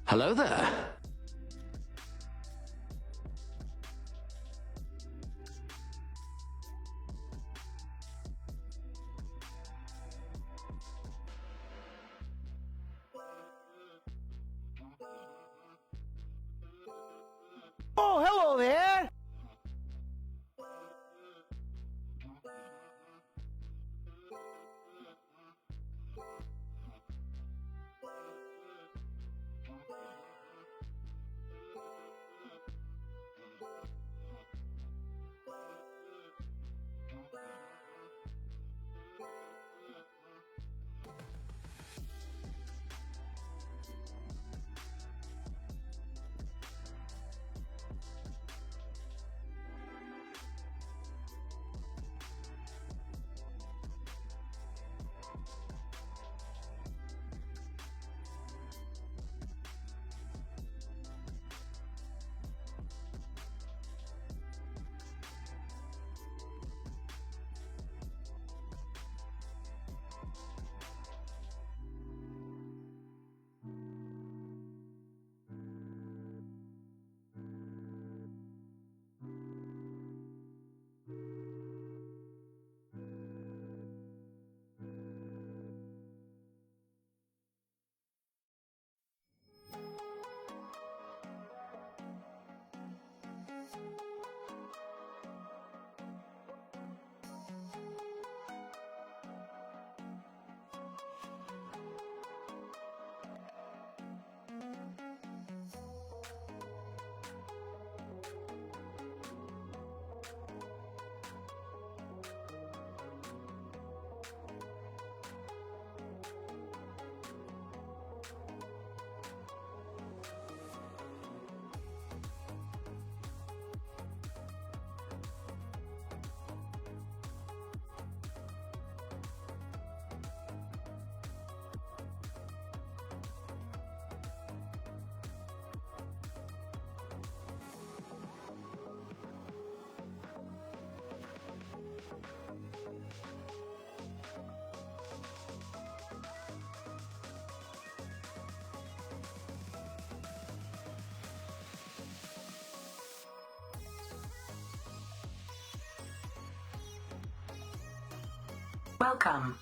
Hello there. Oh, hello there! Welcome.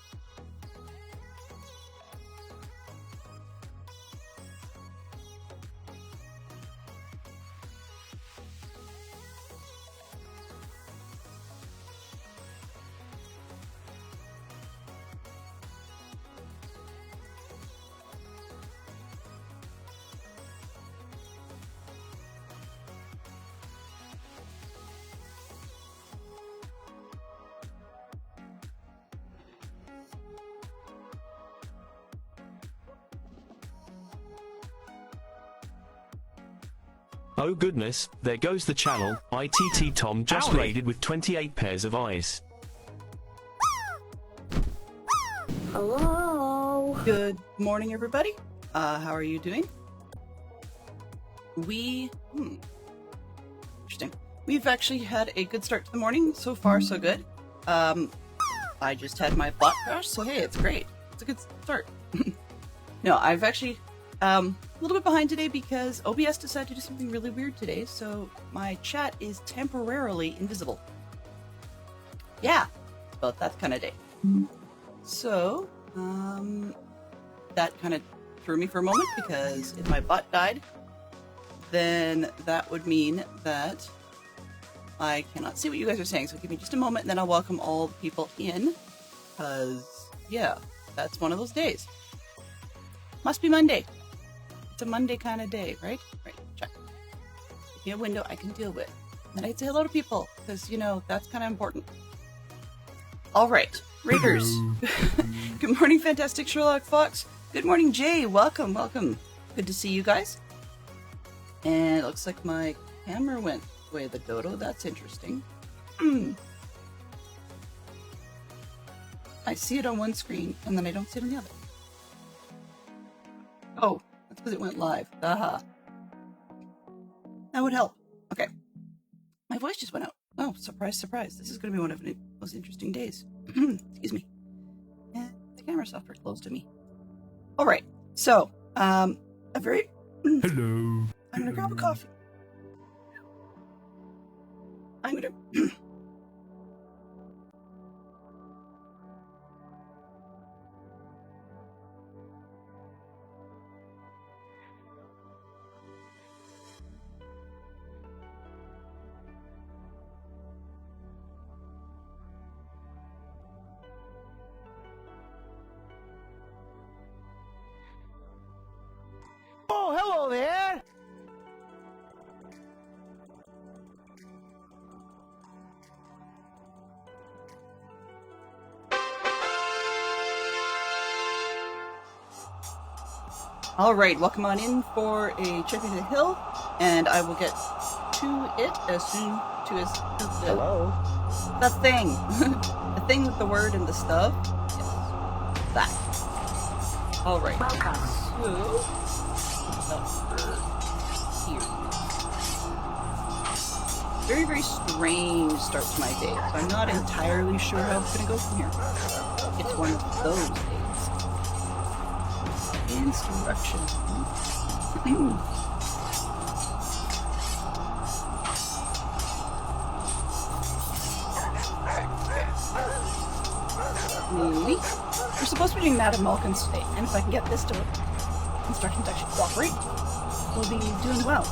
Oh goodness, there goes the channel. ITT Tom just Howdy. raided with 28 pairs of eyes. Hello. Good morning, everybody. How are you doing? Interesting. We've actually had a good start to the morning. So far, so good. I just had my bot crash, so hey, it's great. It's a good start. No, I've actually a little bit behind today because OBS decided to do something really weird today, so my chat is temporarily invisible. Yeah, it's about that kind of day. So, that kind of threw me for a moment because if my bot died, then that would mean that I cannot see what you guys are saying. So give me just a moment and then I'll welcome all the people in because, yeah, that's one of those days. Must be Monday. It's a Monday kind of day, right? Right, check. Give me a window I can deal with. And then I can say hello to people because, you know, that's kind of important. All right, Raiders. Good morning, Fantastic Sherlock Fox. Good morning, Jay. Welcome, welcome. Good to see you guys. And it looks like my camera went way the dodo. That's interesting. I see it on one screen, and then I don't see it on the other. Oh, that's because it went live. Aha. That would help. Okay. My voice just went out. Oh, surprise, surprise. This is going to be one of the most interesting days. Excuse me. And the camera software closed to me. All right. So, a very Hello. I'm gonna grab a coffee. I'm gonna... Oh, hello there. Alright, welcome on in for a Champion of the Hill, and I will get to it as soon as Hello. the thing. The thing with the word and the stuff. Yes. That. Alright. So, here. Very, very strange start to my day, so I'm not entirely sure how it's going to go from here. It's one of those days. Instruction. Maybe. We're supposed to be doing Madam Malkin's today, and if I can get this to instructions to actually cooperate, we'll be doing well.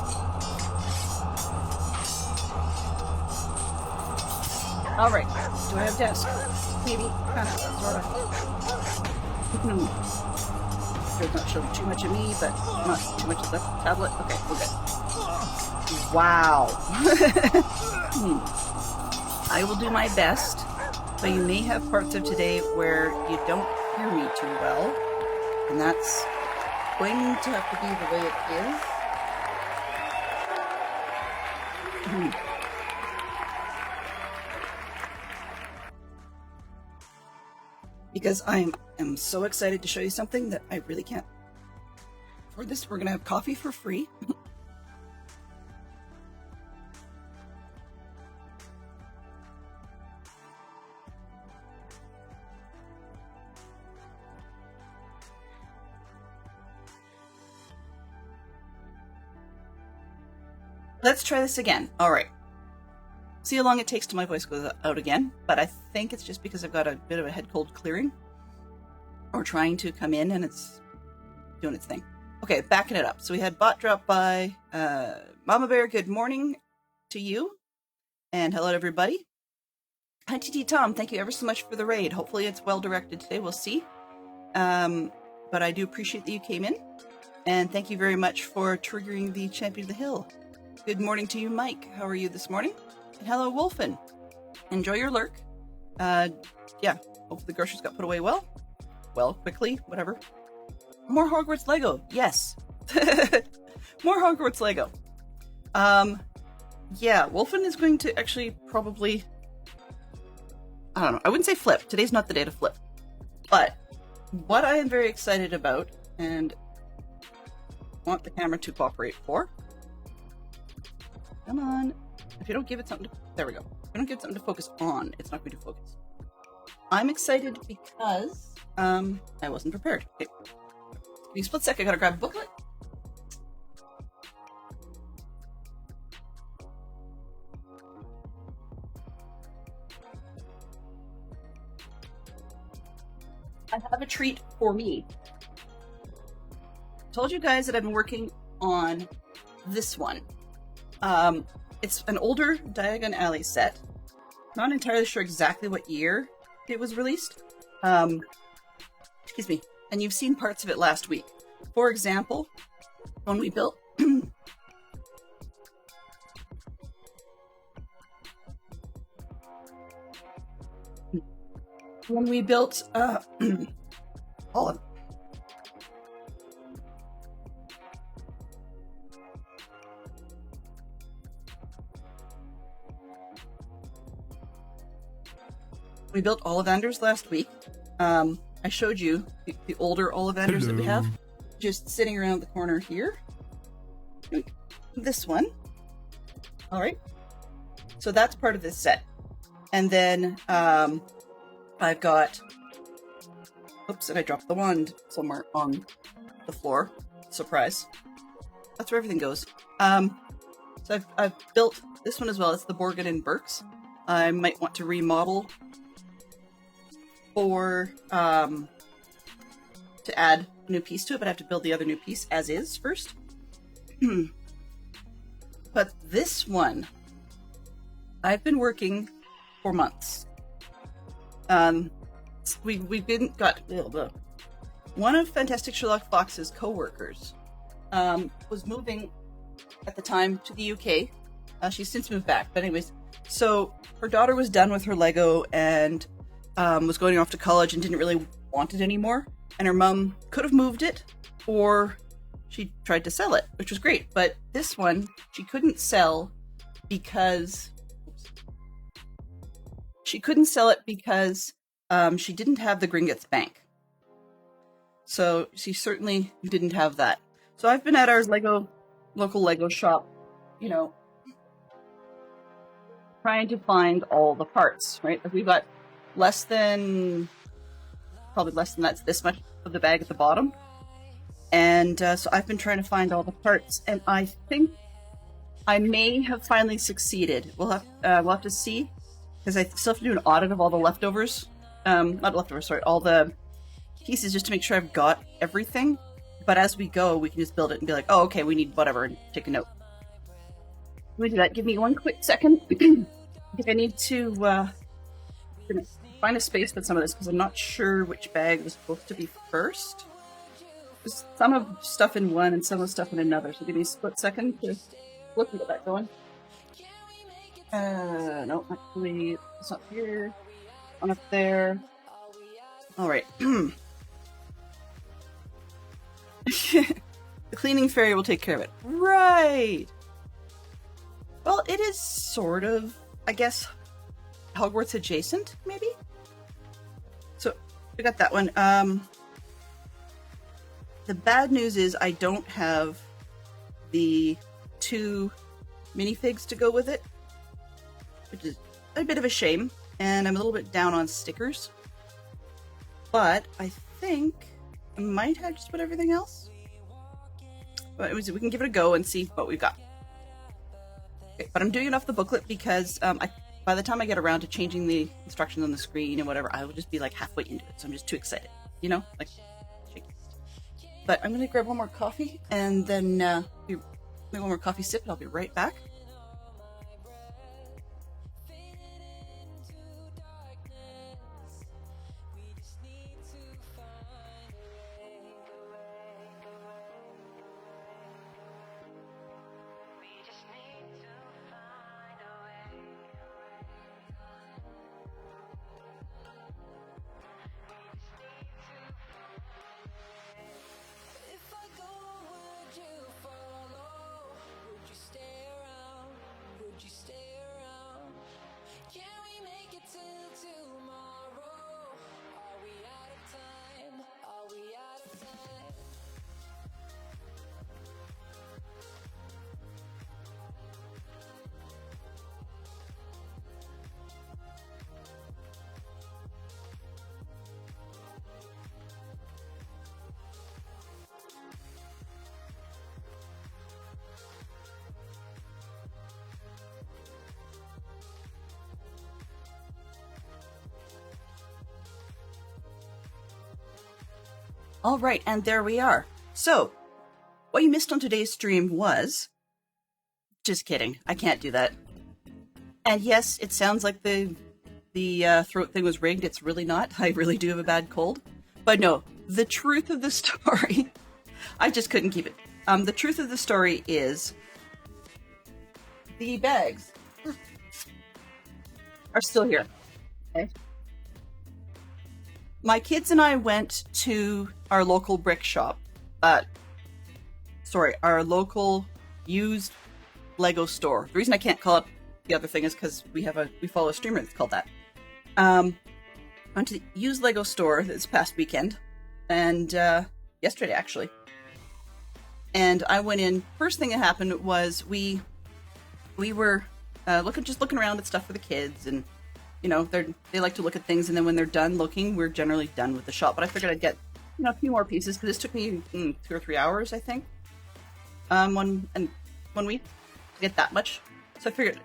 Alright, do I have desk? Maybe, kind of, sort of. It's not showing too much of me, but not too much of the tablet. Okay, we're good. Wow. I will do my best, but you may have parts of today where you don't hear me too well, and that's going to have to be the way it is. Because I am so excited to show you something that I really can't. For this, we're going to have coffee for free. Let's try this again. All right. See how long it takes till my voice goes out again, but I think it's just because I've got a bit of a head cold clearing or trying to come in and it's doing its thing. Okay, backing it up. So we had bot drop by. Mama Bear, good morning to you. And hello to everybody. Hi TT Tom, thank you ever so much for the raid. Hopefully it's well directed today, we'll see. But I do appreciate that you came in. And thank you very much for triggering the Champion of the Hill. Good morning to you, Mike. How are you this morning? And hello, Wolfen. Enjoy your lurk. Yeah, hopefully the groceries got put away well. Well, quickly, whatever. More Hogwarts Lego. Yes. More Hogwarts Lego. Yeah, Wolfen is going to actually probably... I don't know. I wouldn't say flip. Today's not the day to flip. But what I am very excited about and want the camera to cooperate for... Come on. If you don't give it something to... There we go. If you don't give it something to focus on, it's not going to focus. I'm excited because I wasn't prepared. Okay. Give me a split sec. I gotta grab a booklet. I have a treat for me. Told you guys that I've been working on this one. It's an older Diagon Alley set. Not entirely sure exactly what year it was released. Excuse me. And you've seen parts of it last week. For example, when we built... when we built all of... We built Ollivanders last week. I showed you the older Ollivanders that we have, just sitting around the corner here. This one. All right. So that's part of this set. And then I've got... Oops, and I dropped the wand somewhere on the floor. Surprise. that's where everything goes. So I've built this one as well. It's the Borgin and Burks. I might want to remodel for to add a new piece to it, but I have to build the other new piece as is first. But this one, I've been working for months. We've been got one of Fantastic Sherlock Fox's co-workers was moving at the time to the UK. She's since moved back, but anyways, so her daughter was done with her Lego and was going off to college and didn't really want it anymore. And her mum could have moved it, or she tried to sell it, which was great. But this one she couldn't sell because she didn't have the Gringotts Bank. So she certainly didn't have that. So I've been at our local Lego shop, you know, trying to find all the parts, right? Like we've got probably less than that's this much of the bag at the bottom. And so I've been trying to find all the parts, and I think I may have finally succeeded. We'll have to see, because I still have to do an audit of all the leftovers. Not leftovers, sorry, all the pieces, just to make sure I've got everything. But as we go, we can just build it and be like, oh, okay, we need whatever, and take a note. Let me do that. Give me one quick second. I think I need to find a space with some of this, because I'm not sure which bag was supposed to be first. There's some of stuff in one and some of stuff in another, so give me a split second to look and get that going. No, actually, it's not here. One up there. Alright. The cleaning fairy will take care of it. Right! Well, it is sort of, I guess, Hogwarts adjacent, maybe? So, we got that one. The bad news is I don't have the 2 minifigs to go with it, which is a bit of a shame, and I'm a little bit down on stickers. But I think I might have just put everything else. But we can give it a go and see what we've got. Okay, but I'm doing it off the booklet because by the time I get around to changing the instructions on the screen and whatever, I will just be like halfway into it, so I'm just too excited, you know? Like, shaky. But I'm gonna grab one more coffee and then make one more coffee sip, and I'll be right back. All right, and there we are. So, what you missed on today's stream was... Just kidding, I can't do that. And yes, it sounds like the throat thing was rigged. It's really not. I really do have a bad cold. But no, the truth of the story... I just couldn't keep it. The truth of the story is... The bags are still here. Okay. My kids and I went to our local brick shop. Our local used Lego store. The reason I can't call it the other thing is because we follow a streamer that's called that. Went to the used Lego store this past weekend, and yesterday actually. And I went in. First thing that happened was we were looking around at stuff for the kids, and you know, they like to look at things, and then when they're done looking, we're generally done with the shop. But I figured I'd get, you know, a few more pieces, because this took me 2 or 3 hours, I think. one week to get that much. So I figured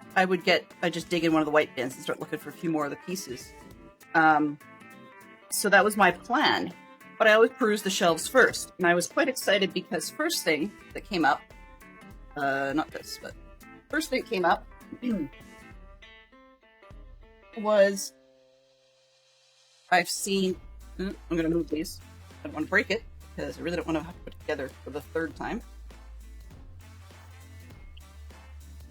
I'd just dig in one of the white bins and start looking for a few more of the pieces. So that was my plan, but I always perused the shelves first, and I was quite excited because first thing that came up, not this, but first thing that came up was I've seen, I'm going to move these. I don't want to break it because I really don't want to have to put it together for the third time.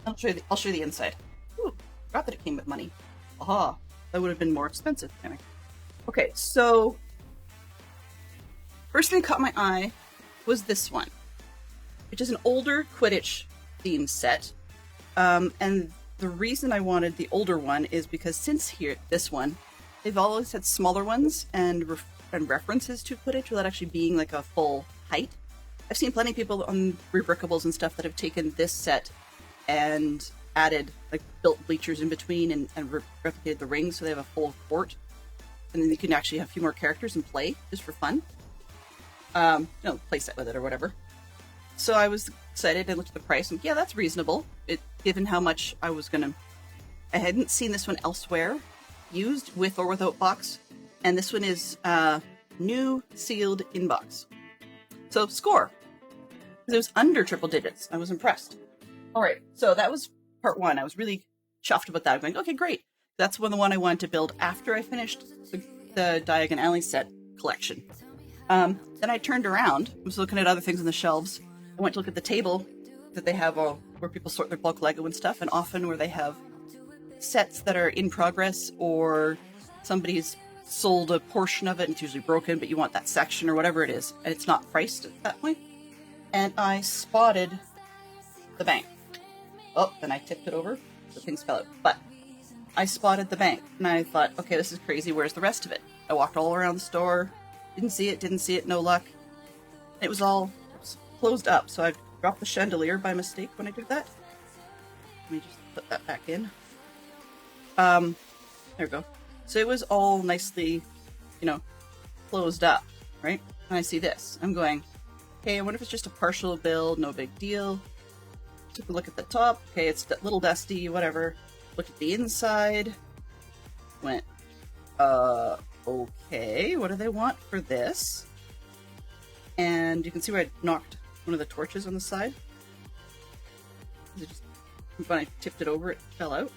I'll show you the inside. Ooh, forgot that it came with money. Aha, that would have been more expensive. Anyway. Okay, so first thing that caught my eye was this one, which is an older Quidditch themed set. And the reason I wanted the older one is because since this one, they've always had smaller ones and references to Quidditch without actually being like a full height. I've seen plenty of people on Rebrickables and stuff that have taken this set and added, like, built bleachers in between and replicated the rings so they have a full court. And then you can actually have a few more characters and play, just for fun. Play set with it or whatever. So I was excited and looked at the price, and yeah, that's reasonable, given how much I hadn't seen this one elsewhere, used with or without box, and this one is new sealed in box. So score. It was under triple digits. I was impressed. All right, so that was part one. I was really chuffed about that. I'm going, okay, great. That's the one I wanted to build after I finished the Diagon Alley set collection. Then I turned around, I was looking at other things on the shelves. I went to look at the table that they have where people sort their bulk Lego and stuff, and often where they have sets that are in progress or somebody's sold a portion of it and it's usually broken, but you want that section or whatever it is, and it's not priced at that point. And I spotted the bank. Oh, then I tipped it over, so things fell out. But I spotted the bank, and I thought, okay, this is crazy, where's the rest of it? I walked all around the store, didn't see it, no luck. It was closed up, so I dropped the chandelier by mistake when I did that. Let me just put that back in. There we go. So it was all nicely, closed up, right? And I see this. I'm going, okay, I wonder if it's just a partial build, no big deal. Took a look at the top. Okay, it's a little dusty, whatever. Looked at the inside. Went, okay, what do they want for this? And you can see where I knocked one of the torches on the side. When I tipped it over, it fell out.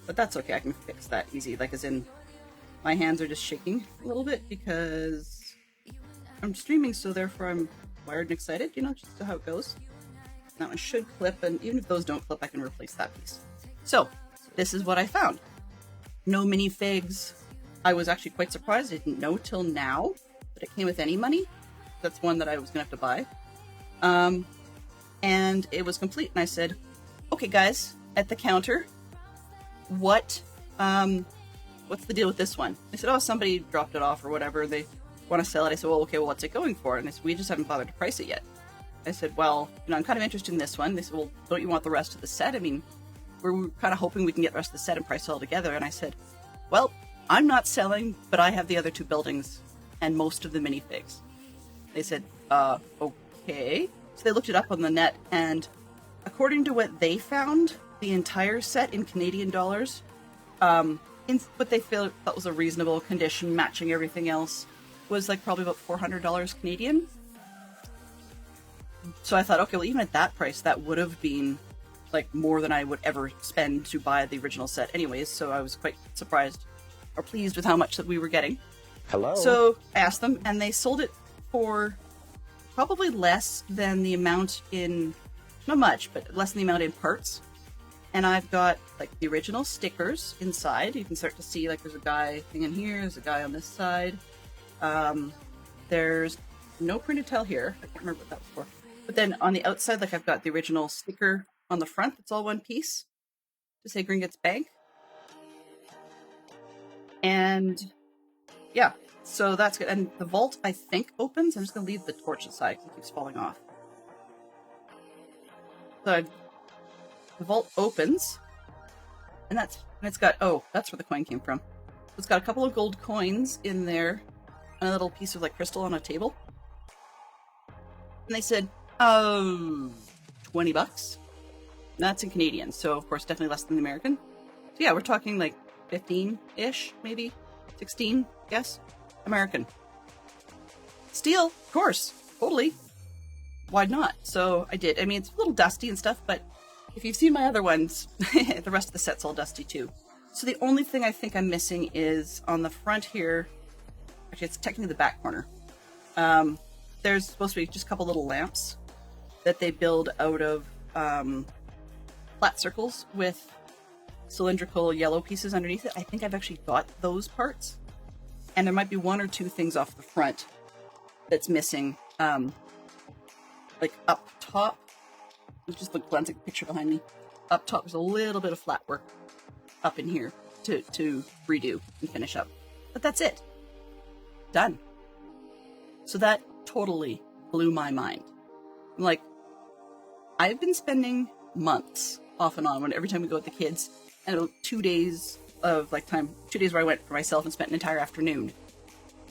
But that's okay, I can fix that easy. Like, as in, my hands are just shaking a little bit because I'm streaming, so therefore I'm wired and excited, just how it goes. That one should clip, and even if those don't clip, I can replace that piece. So, this is what I found. No minifigs. I was actually quite surprised. I didn't know till now that it came with any money. That's one that I was going to have to buy. And it was complete, and I said, okay guys, at the counter, what's the deal with this one? They said, oh, somebody dropped it off or whatever, they want to sell it. I said, well, okay, what's it going for? And they said, we just haven't bothered to price it yet. I said, well, I'm kind of interested in this one. They said, well, don't you want the rest of the set? I mean, we're kind of hoping we can get the rest of the set and price it all together. And I said, well, I'm not selling, but I have the other two buildings and most of the minifigs. They said, okay. So they looked it up on the net, and according to what they found, the entire set in Canadian dollars, in what they felt was a reasonable condition, matching everything else, was like probably about $400 Canadian. So I thought, okay, well, even at that price, that would have been like more than I would ever spend to buy the original set anyways. So I was quite surprised or pleased with how much that we were getting. Hello? So I asked them, and they sold it for probably less than the amount in, not much, but less than the amount in parts. And I've got like the original stickers inside. You can start to see like there's a guy thing in here, there's a guy on this side. There's no printed tell here. I can't remember what that was for. But then on the outside, like I've got the original sticker on the front. It's all one piece to say Gringotts Bank. And yeah, so that's good. And the vault, I think, opens. I'm just going to leave the torch aside because it keeps falling off. So the vault opens, and it's got, oh, that's where the coin came from. It's got a couple of gold coins in there, and a little piece of like crystal on a table. And they said, $20. That's in Canadian, so of course definitely less than the American. So yeah, we're talking like 15-ish, maybe 16, yes, American. Steel, of course, totally. Why not? So I did. I mean, it's a little dusty and stuff, but if you've seen my other ones, the rest of the set's all dusty too. So the only thing I think I'm missing is on the front here. Actually, it's technically the back corner. There's supposed to be just a couple little lamps that they build out of flat circles with cylindrical yellow pieces underneath it. I think I've actually got those parts. And there might be one or two things off the front that's missing. Like up top, just look, glancing at the picture behind me. Up top, there's a little bit of flat work up in here to redo and finish up. But that's it. Done. So that totally blew my mind. I'm like, I've been spending months off and on every time we go with the kids, and about 2 days of like time, 2 days where I went for myself and spent an entire afternoon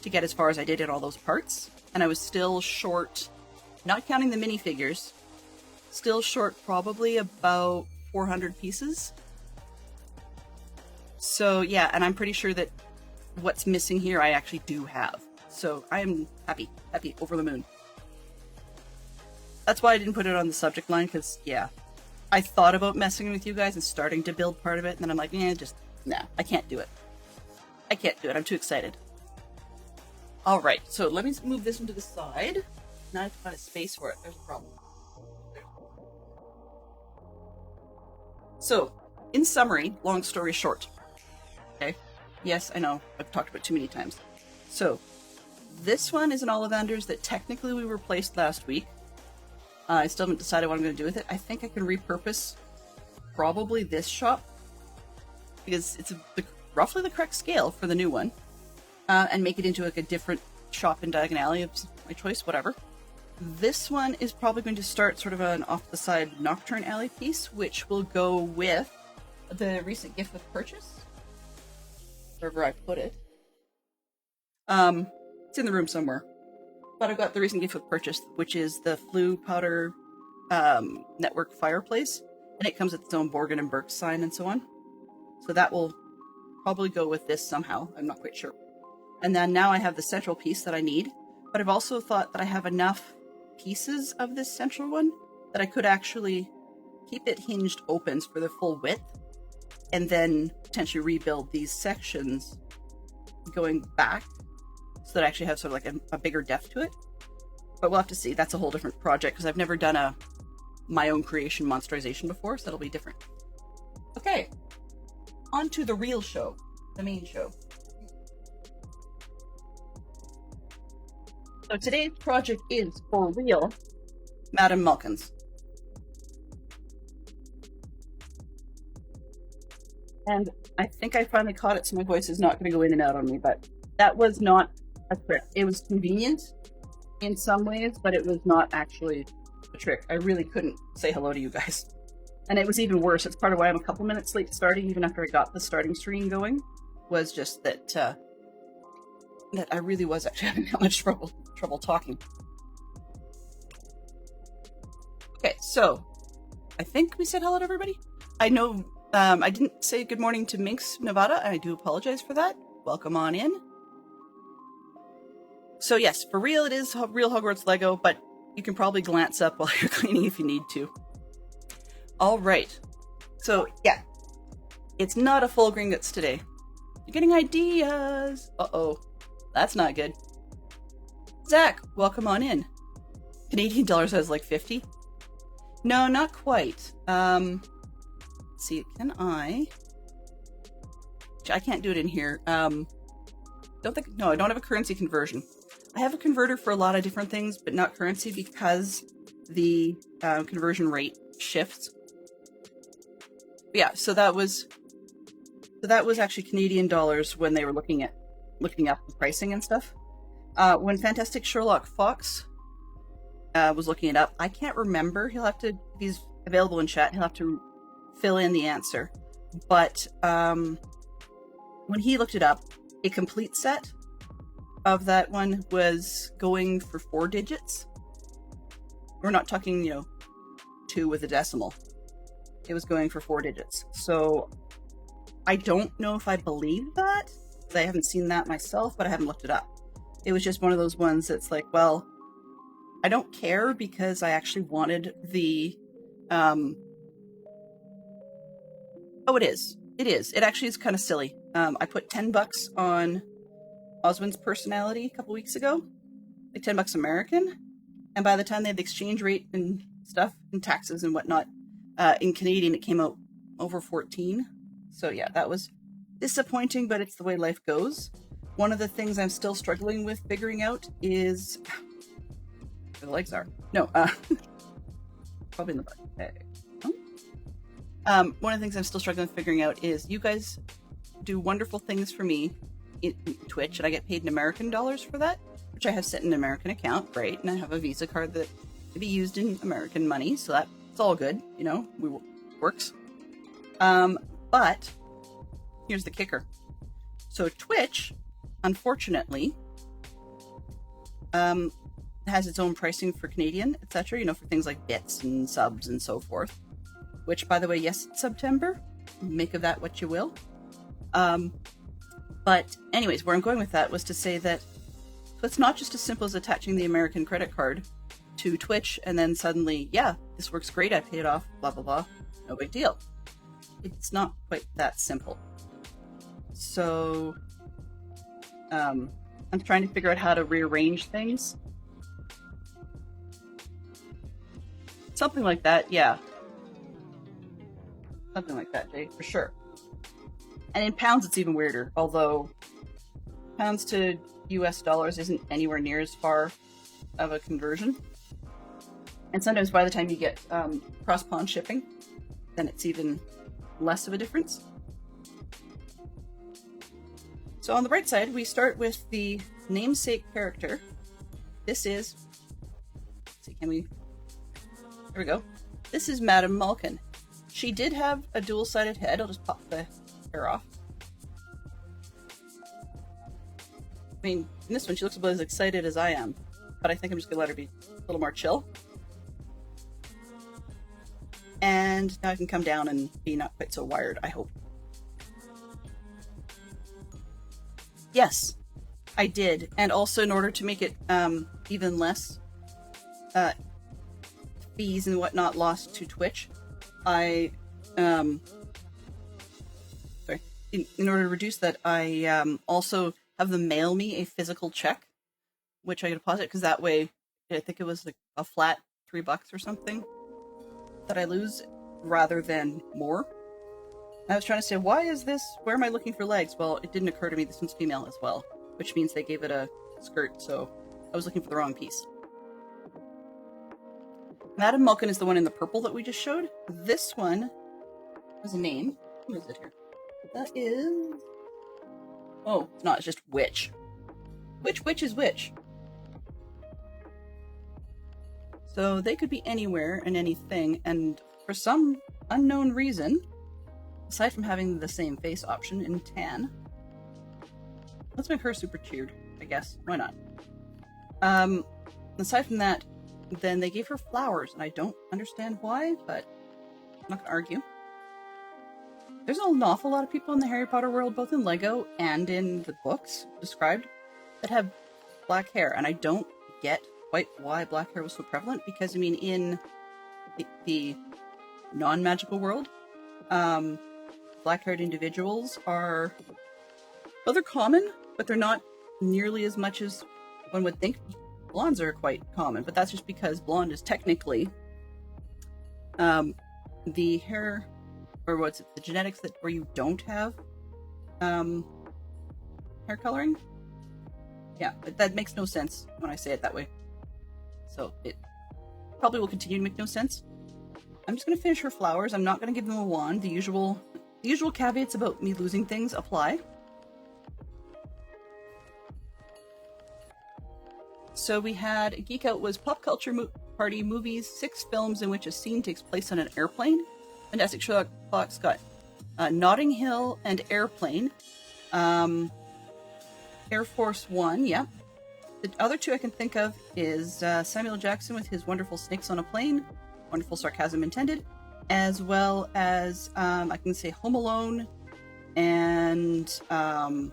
to get as far as I did in all those parts. And I was still short, not counting the minifigures, still short probably about 400 pieces. So yeah, and I'm pretty sure that what's missing here I actually do have. So I'm happy over the moon. That's why I didn't put it on the subject line, because yeah, I thought about messing with you guys and starting to build part of it, and then I'm like, nah, I can't do it. I can't do it. I'm too excited. All right, so let me move this into the side. Now I have to find a space for it. There's a problem. So, in summary, long story short. Okay? Yes, I know. I've talked about it too many times. So, this one is an Ollivanders that technically we replaced last week. I still haven't decided what I'm going to do with it. I think I can repurpose probably this shop, because it's roughly the correct scale for the new one, and make it into like a different shop in Diagon Alley of my choice, whatever. This one is probably going to start sort of an off-the-side Nocturne Alley piece, which will go with the recent gift with purchase, wherever I put it. It's in the room somewhere. But I've got the recent gift with purchase, which is the Flue Powder Network Fireplace, and it comes with its own Borgin and Burke sign and so on. So that will probably go with this somehow. I'm not quite sure. And then now I have the central piece that I need, but I've also thought that I have enough pieces of this central one that I could actually keep it hinged open for the full width, and then potentially rebuild these sections going back, so that I actually have sort of like a bigger depth to it. But we'll have to see. That's a whole different project, because I've never done my own creation monsterization before, so that'll be different. Okay, on to the real show, the main show. So today's project is, for real, Madame Malkin's. And I think I finally caught it, so my voice is not going to go in and out on me, but that was not a trick. It was convenient in some ways, but it was not actually a trick. I really couldn't say hello to you guys. And it was even worse. It's part of why I'm a couple minutes late starting, even after I got the starting screen going, was just that that I really was actually having that much trouble talking. Okay, so I think we said hello to everybody. I know I didn't say good morning to Minx, Nevada. I do apologize for that. Welcome on in. So yes, for real, it is real Hogwarts Lego, but you can probably glance up while you're cleaning if you need to. All right. So yeah, it's not a full Gringotts today. You're getting ideas. Uh-oh. That's not good. Zach, welcome on in. Canadian dollars has like 50. No, not quite. Let's see, can I can't do it in here. I don't have a currency conversion. I have a converter for a lot of different things, but not currency, because the conversion rate shifts. Yeah, so that was actually Canadian dollars when they were looking up the pricing and stuff. When Fantastic Sherlock Fox was looking it up, I can't remember. He'll have to, if he's available in chat, he'll have to fill in the answer. But when he looked it up, a complete set of that one was going for 4 digits. we're not talking, 2 with a decimal. It was going for 4 digits. So I don't know if I believe that. I haven't seen that myself, but I haven't looked it up. It was just one of those ones that's like, well, I don't care because I actually wanted the, oh, it is. It is. It actually is kind of silly. I put $10 on Oswin's personality a couple weeks ago, like $10 American, and by the time they had the exchange rate and stuff and taxes and whatnot, in Canadian it came out over 14. So yeah, that was disappointing, but it's the way life goes. One of the things I'm still struggling with figuring out is where the legs are. No, probably in the butt. One of the things I'm still struggling with figuring out is you guys do wonderful things for me in Twitch, and I get paid in American dollars for that, which I have set in an American account, great, and I have a Visa card that can be used in American money, so that's all good, works. But here's the kicker. So Twitch, unfortunately, has its own pricing for Canadian, etc., for things like bits and subs and so forth. Which, by the way, yes, it's September. Make of that what you will. But anyways, where I'm going with that was to say that so it's not just as simple as attaching the American credit card to Twitch and then suddenly, yeah, this works great, I paid it off, blah, blah, blah. No big deal. It's not quite that simple. So I'm trying to figure out how to rearrange things. Something like that, yeah. Something like that, Jay, for sure. And in pounds, it's even weirder. Although pounds to US dollars isn't anywhere near as far of a conversion. And sometimes by the time you get cross-pond shipping, then it's even less of a difference. So on the right side, we start with the namesake character. This is... Let's see, can we... There we go. This is Madam Malkin. She did have a dual-sided head. I'll just pop the hair off. I mean, in this one, she looks about as excited as I am. But I think I'm just going to let her be a little more chill. And now I can come down and be not quite so wired, I hope. Yes, I did. And also, in order to make it even less fees and whatnot lost to Twitch, I, sorry, in order to reduce that, I also have them mail me a physical check, which I deposit, because that way, I think it was like a flat $3 or something that I lose, rather than more. I was trying to say, why am I looking for legs? Well, it didn't occur to me this one's female as well, which means they gave it a skirt, so I was looking for the wrong piece. Madam Malkin is the one in the purple that we just showed. This one has a name. What is it here? That is... Oh, it's not, it's just witch. Which witch is which? So they could be anywhere and anything, and for some unknown reason, aside from having the same face option in tan, let's make her super cheered, I guess. Why not? Aside from that, then they gave her flowers, and I don't understand why, but I'm not gonna argue. There's an awful lot of people in the Harry Potter world, both in LEGO and in the books described, that have black hair, and I don't get quite why black hair was so prevalent, because, I mean, in the non-magical world, black-haired individuals are... Well, they're common, but they're not nearly as much as one would think. Blondes are quite common, but that's just because blonde is technically the hair, or what's it, the genetics that where you don't have hair coloring. Yeah, but that makes no sense when I say it that way. So it probably will continue to make no sense. I'm just going to finish her flowers. I'm not going to give them a wand. The usual caveats about me losing things apply. So we had Geek Out was Pop Culture Party Movies, 6 films in which a scene takes place on an airplane. Fantastic Sherlock Fox got Notting Hill and Airplane. Air Force One, yeah. The other two I can think of is Samuel Jackson with his wonderful Snakes on a Plane, wonderful sarcasm intended, as well as I can say Home Alone, and oh,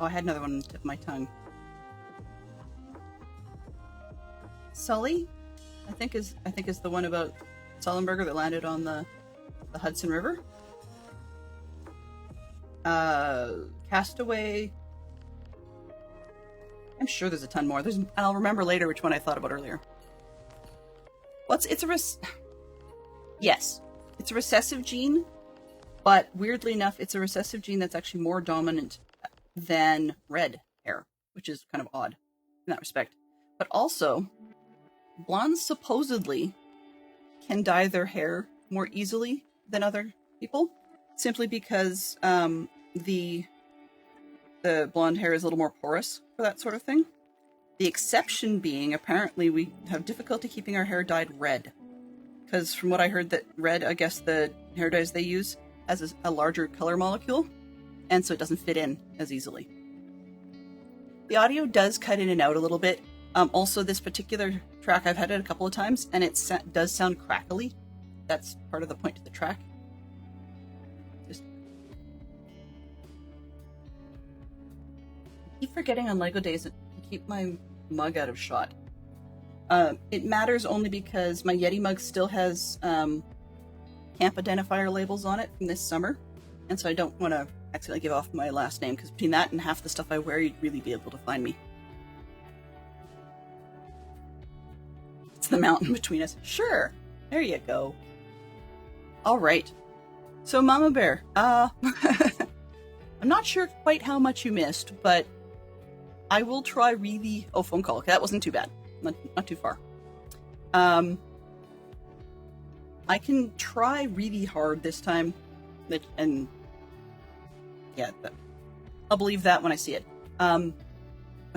I had another one on the tip of my tongue. Sully, I think is the one about Sullenberger that landed on the Hudson River. Castaway. I'm sure there's a ton more. I'll remember later which one I thought about earlier. Yes, it's a recessive gene, but weirdly enough, it's a recessive gene that's actually more dominant than red hair, which is kind of odd in that respect. But also, blondes supposedly can dye their hair more easily than other people, simply because the blonde hair is a little more porous for that sort of thing. The exception being, apparently, we have difficulty keeping our hair dyed red. Because from what I heard, that red, I guess the hair dyes they use, has a larger color molecule, and so it doesn't fit in as easily. The audio does cut in and out a little bit. Also, this particular track, I've had it a couple of times, and it does sound crackly. That's part of the point of the track. I keep forgetting on LEGO days to keep my mug out of shot. It matters only because my Yeti mug still has camp identifier labels on it from this summer, and so I don't want to accidentally give off my last name, because between that and half the stuff I wear, you'd really be able to find me. It's the mountain between us. Sure, there you go. All right. So Mama Bear, I'm not sure quite how much you missed, but I will try really... Oh, phone call. Okay, that wasn't too bad. Not too far. I can try really hard this time, and yeah, I'll believe that when I see it. I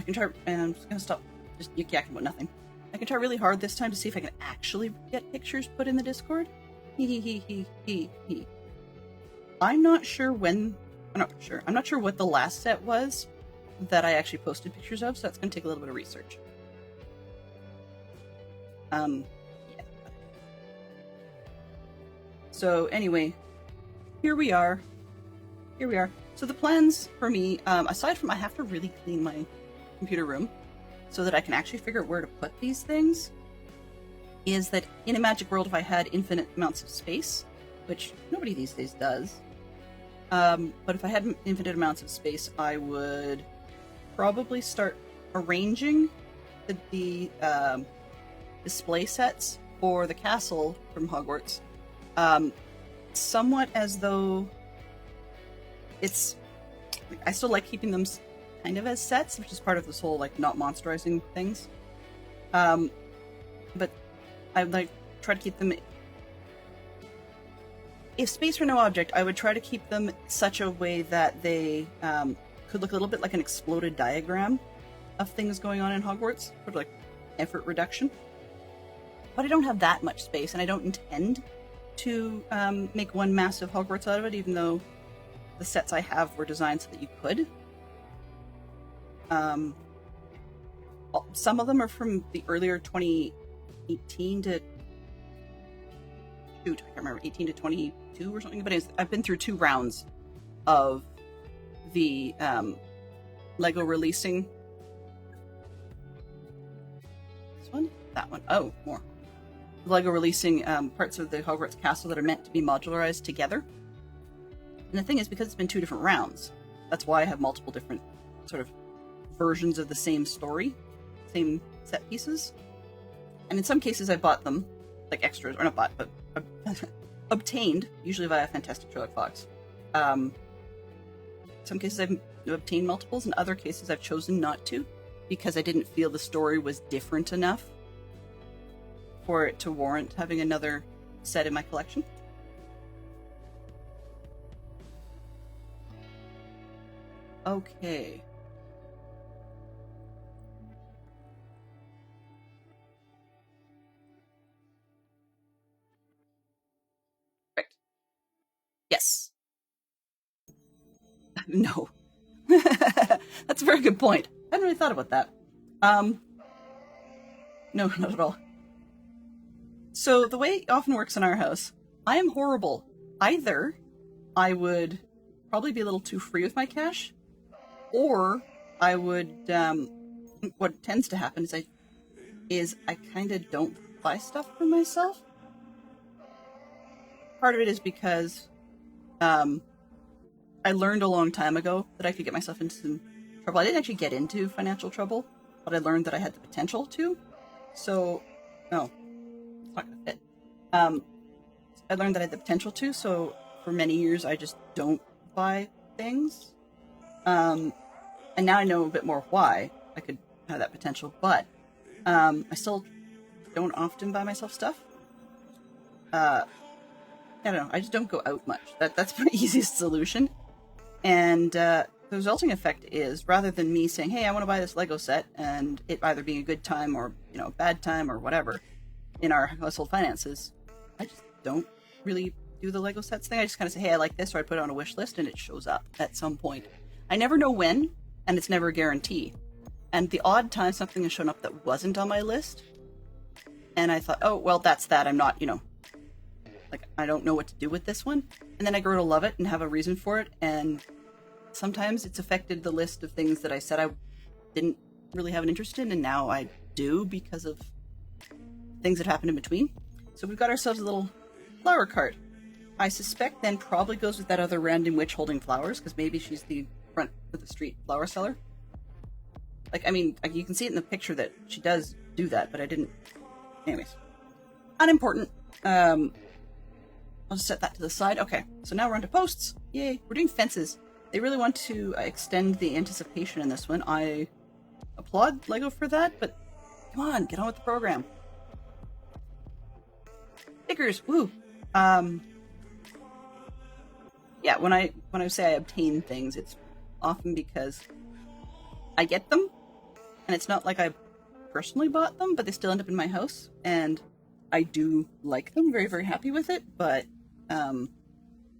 can try, and I'm just gonna stop just yik-yakking about nothing. I can try really hard this time to see if I can actually get pictures put in the Discord. I'm not sure when... I'm not sure what the last set was that I actually posted pictures of, so that's going to take a little bit of research. Yeah. So anyway, here we are. So the plans for me, aside from I have to really clean my computer room so that I can actually figure out where to put these things, is that in a magic world, if I had infinite amounts of space, which nobody these days does, but if I had infinite amounts of space, I would probably start arranging the display sets for the castle from Hogwarts, somewhat as though it's... I still like keeping them kind of as sets, which is part of this whole, like, not monsterizing things. But I would, like, try to keep them... If space were no object, I would try to keep them such a way that they could look a little bit like an exploded diagram of things going on in Hogwarts, for like effort reduction. But I don't have that much space, and I don't intend to make one massive Hogwarts out of it, even though the sets I have were designed so that you could. Some of them are from the earlier 2018 to... Shoot, I can't remember, 18 to 22 or something, but I've been through 2 rounds of the LEGO releasing... This one? That one. Oh, more. LEGO releasing parts of the Hogwarts castle that are meant to be modularized together. And the thing is, because it's been 2 different rounds, that's why I have multiple different sort of versions of the same story, same set pieces. And in some cases I bought them, like extras, or not bought, but obtained, usually via Fantastic Sherlock Fox. Some cases I've obtained multiples, in other cases I've chosen not to, because I didn't feel the story was different enough for it to warrant having another set in my collection. Okay. Right. Yes. No. That's a very good point. I hadn't really thought about that. No, not at all. So the way it often works in our house, I am horrible. Either I would probably be a little too free with my cash, or I would, what tends to happen is I kind of don't buy stuff for myself. Part of it is because I learned a long time ago that I could get myself into some trouble. I didn't actually get into financial trouble, but I learned that I had the potential to. So, no, it's not going to fit. I learned that I had the potential to, so for many years I just don't buy things. And now I know a bit more why I could have that potential, but I still don't often buy myself stuff. I don't know, I just don't go out much. That's the easiest solution. And the resulting effect is, rather than me saying, hey, I want to buy this Lego set, and it either being a good time or, a bad time or whatever in our household finances, I just don't really do the Lego sets thing. I just kind of say, hey, I like this, or I put it on a wish list, and it shows up at some point. I never know when, and it's never a guarantee. And the odd time something has shown up that wasn't on my list, and I thought, oh, well, that's that. I'm not, I don't know what to do with this one. And then I grow to love it and have a reason for it, and sometimes it's affected the list of things that I said I didn't really have an interest in, and now I do because of things that happened in between. So we've got ourselves a little flower cart. I suspect then probably goes with that other random witch holding flowers, because maybe she's the front of the street flower seller. You can see it in the picture that she does do that, but I didn't. Anyways, unimportant. I'll just set that to the side. Okay, so now we're on to posts. Yay, we're doing fences. They really want to extend the anticipation in this one. I applaud LEGO for that, but come on, get on with the program. Stickers, woo! Yeah, when I say I obtain things, it's often because I get them, and it's not like I personally bought them, but they still end up in my house, and I do like them, very, very happy with it, but I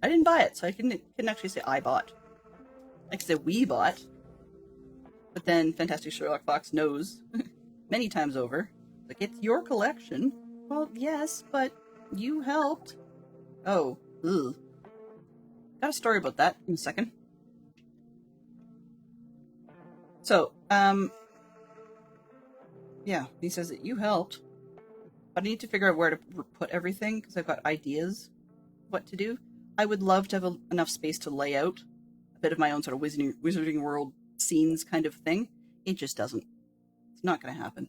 didn't buy it, so I couldn't actually say I bought. I could say we bought, but then Fantastic Sherlock Fox knows many times over, like, it's your collection. Well, yes, but you helped. Oh, ugh. Got a story about that in a second. So, yeah, he says that you helped, but I need to figure out where to put everything, because I've got ideas what to do. I would love to have enough space to lay out a bit of my own sort of Wizarding World scenes kind of thing. It just doesn't. It's not going to happen.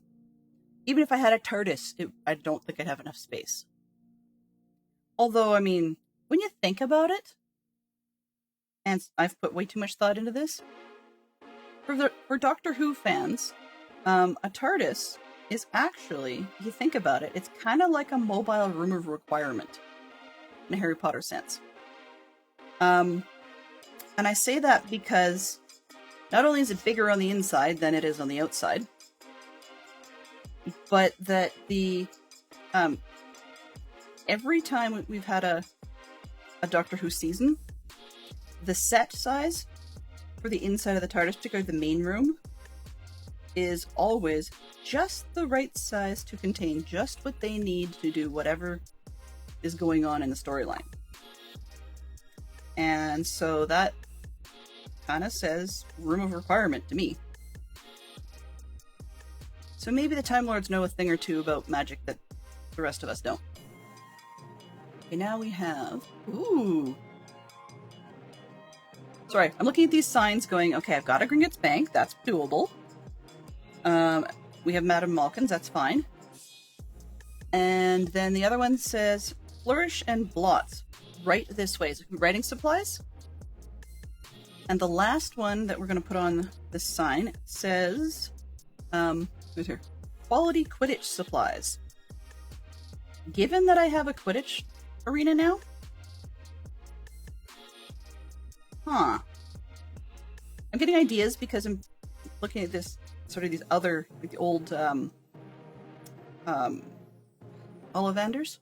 Even if I had a TARDIS, I don't think I'd have enough space. Although, when you think about it, and I've put way too much thought into this, for Doctor Who fans, a TARDIS is actually, if you think about it, it's kind of like a mobile room of requirement in a Harry Potter sense. And I say that because not only is it bigger on the inside than it is on the outside, but that every time we've had a Doctor Who season, the set size for the inside of the TARDIS, particularly the main room, is always just the right size to contain just what they need to do whatever is going on in the storyline. And so that kind of says room of requirement to me. So maybe the Time Lords know a thing or two about magic that the rest of us don't. Okay, now we have... Ooh! Sorry, I'm looking at these signs going, okay, I've got a Gringotts Bank, that's doable. We have Madame Malkin's, that's fine. And then the other one says, Flourish and Blots, right this way. So writing supplies. And the last one that we're going to put on this sign says, who's here? Quality Quidditch supplies. Given that I have a Quidditch arena now, I'm getting ideas because I'm looking at this, sort of these other, like the old, Ollivanders,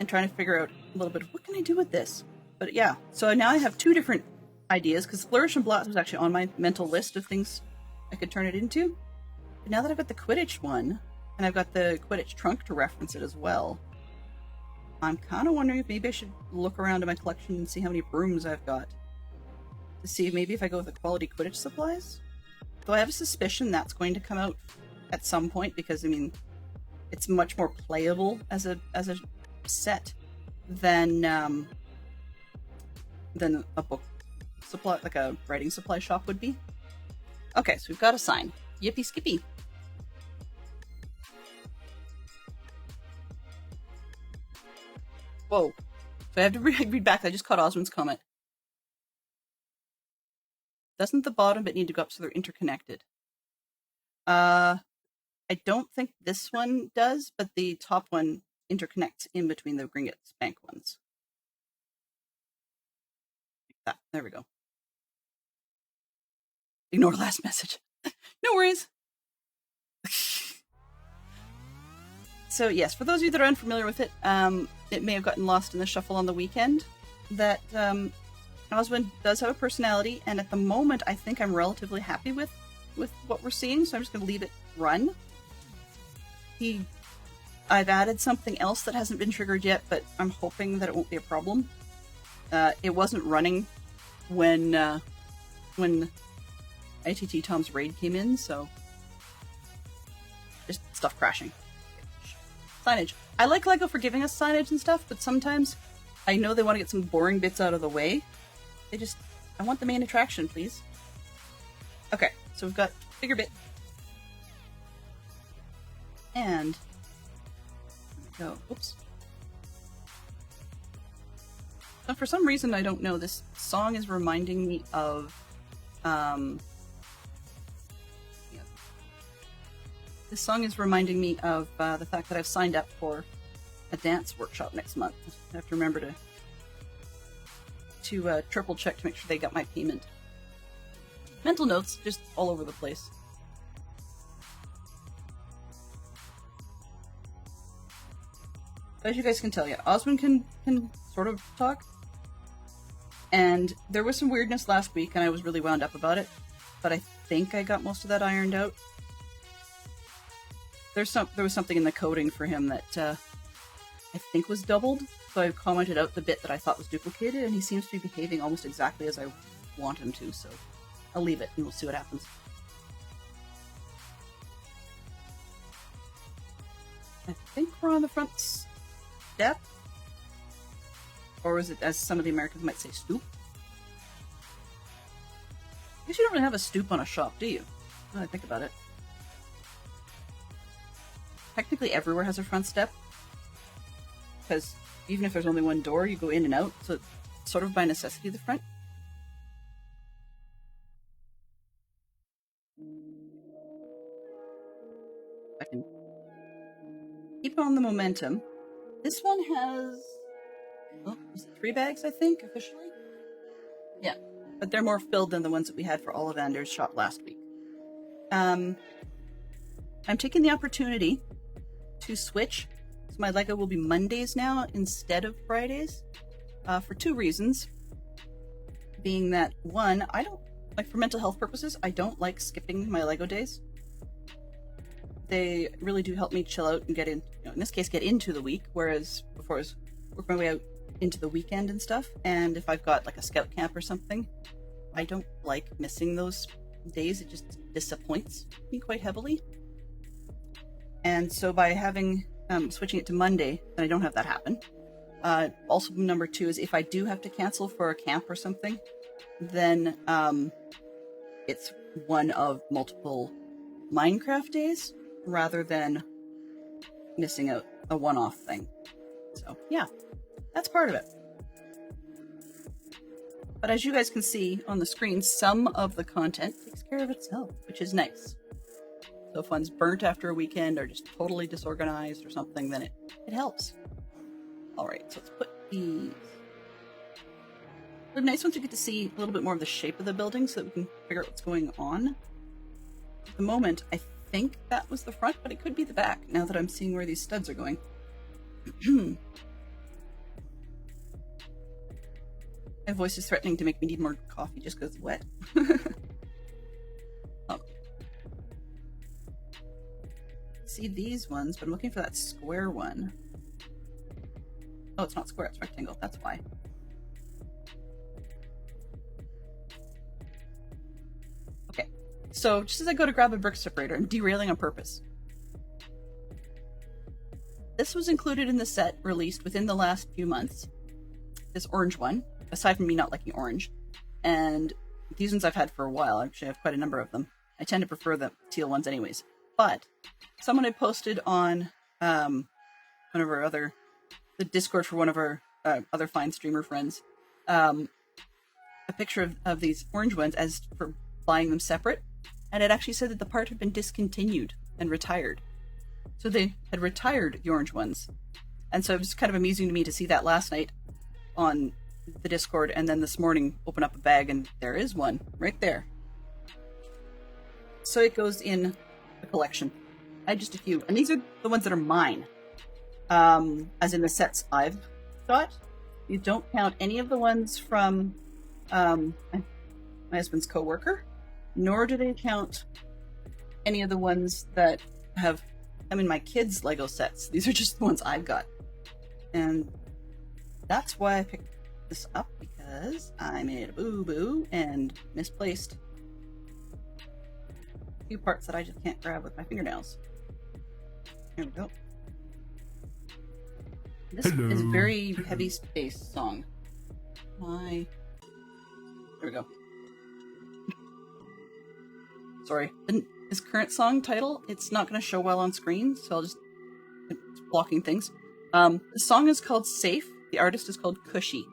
and trying to figure out a little bit of what can I do with this. But yeah, so now I have two different ideas, because Flourish and Blast was actually on my mental list of things I could turn it into. But now that I've got the Quidditch one, and I've got the Quidditch trunk to reference it as well, I'm kind of wondering if maybe I should look around in my collection and see how many brooms I've got. To see maybe if I go with the quality Quidditch supplies. Though I have a suspicion that's going to come out at some point, because, I mean, it's much more playable as a set than a book supply, like a writing supply shop would be. Okay, so we've got a sign. Yippee skippy. Whoa. So I have to read back. I just caught Osmond's comment. Doesn't the bottom bit need to go up so they're interconnected? I don't think this one does, but the top one interconnects in between the Gringotts Bank ones. Like that. There we go. Ignore last message. No worries. So yes, for those of you that are unfamiliar with it, it may have gotten lost in the shuffle on the weekend, that Osmond does have a personality, and at the moment I think I'm relatively happy with what we're seeing, so I'm just going to leave it run. I've added something else that hasn't been triggered yet, but I'm hoping that it won't be a problem. It wasn't running when ITT Tom's raid came in, so just stuff crashing. Signage. I like LEGO for giving us signage and stuff, but sometimes I know they want to get some boring bits out of the way. I want the main attraction, please. Okay, so we've got bigger bit. And there we go. Oops. Now, for some reason, I don't know, this song is reminding me of This song is reminding me of the fact that I've signed up for a dance workshop next month. I have to remember to triple check to make sure they got my payment. Mental notes just all over the place. As you guys can tell, yeah, Osmond can sort of talk. And there was some weirdness last week, and I was really wound up about it. But I think I got most of that ironed out. There was something in the coding for him that I think was doubled, so I commented out the bit that I thought was duplicated, and he seems to be behaving almost exactly as I want him to, so I'll leave it and we'll see what happens. I think we're on the front step, or is it, as some of the Americans might say, stoop? I guess you don't really have a stoop on a shop, do you? Now that I think about it. Technically everywhere has a front step, because even if there's only one door, you go in and out, so it's sort of by necessity the front. I can keep on the momentum. This one has, oh, is it 3 bags, I think, officially? Yeah, but they're more filled than the ones that we had for Ollivander's shop last week. I'm taking the opportunity to switch, so my LEGO will be Mondays now instead of Fridays, for 2 reasons. Being that, one, I don't, like, for mental health purposes, I don't like skipping my LEGO days. They really do help me chill out and get in, in this case, get into the week, whereas before I was working my way out into the weekend and stuff, and if I've got, like, a scout camp or something, I don't like missing those days. It just disappoints me quite heavily. And so by having switching it to Monday, then I don't have that happen. Also, number 2 is if I do have to cancel for a camp or something, then it's one of multiple Minecraft days rather than missing out a one-off thing. So yeah, that's part of it. But as you guys can see on the screen, some of the content takes care of itself, which is nice. So if one's burnt after a weekend or just totally disorganized or something, then it helps. Alright, so let's put these. It'd be nice once we get to see a little bit more of the shape of the building so that we can figure out what's going on. At the moment, I think that was the front, but it could be the back now that I'm seeing where these studs are going. My voice is threatening to make me need more coffee just because it's wet. Oh. See these ones, but I'm looking for that square one. Oh, it's not square, it's rectangle. That's why. Okay, so just as I go to grab a brick separator, I'm derailing on purpose. This was included in the set released within the last few months. This orange one, aside from me not liking orange. And these ones I've had for a while. Actually, I have quite a number of them. I tend to prefer the teal ones anyways. But someone had posted on one of our other, the Discord for one of our other fine streamer friends, a picture of these orange ones as for buying them separate. And it actually said that the part had been discontinued and retired. So they had retired the orange ones. And so it was kind of amusing to me to see that last night on the Discord, and then this morning open up a bag and there is one right there. So it goes in the collection. I had just a few, and these are the ones that are mine, as in the sets I've got. You don't count any of the ones from my husband's co-worker, nor do they count any of the ones that have come in my kids' Lego sets. These are just the ones I've got, and that's why I picked this up, because I made a boo-boo and misplaced a few parts that I just can't grab with my fingernails. There we go. This is a very heavy space song. There we go. Sorry. His current song title, it's not going to show well on screen, so it's blocking things. The song is called Safe. The artist is called Cushy.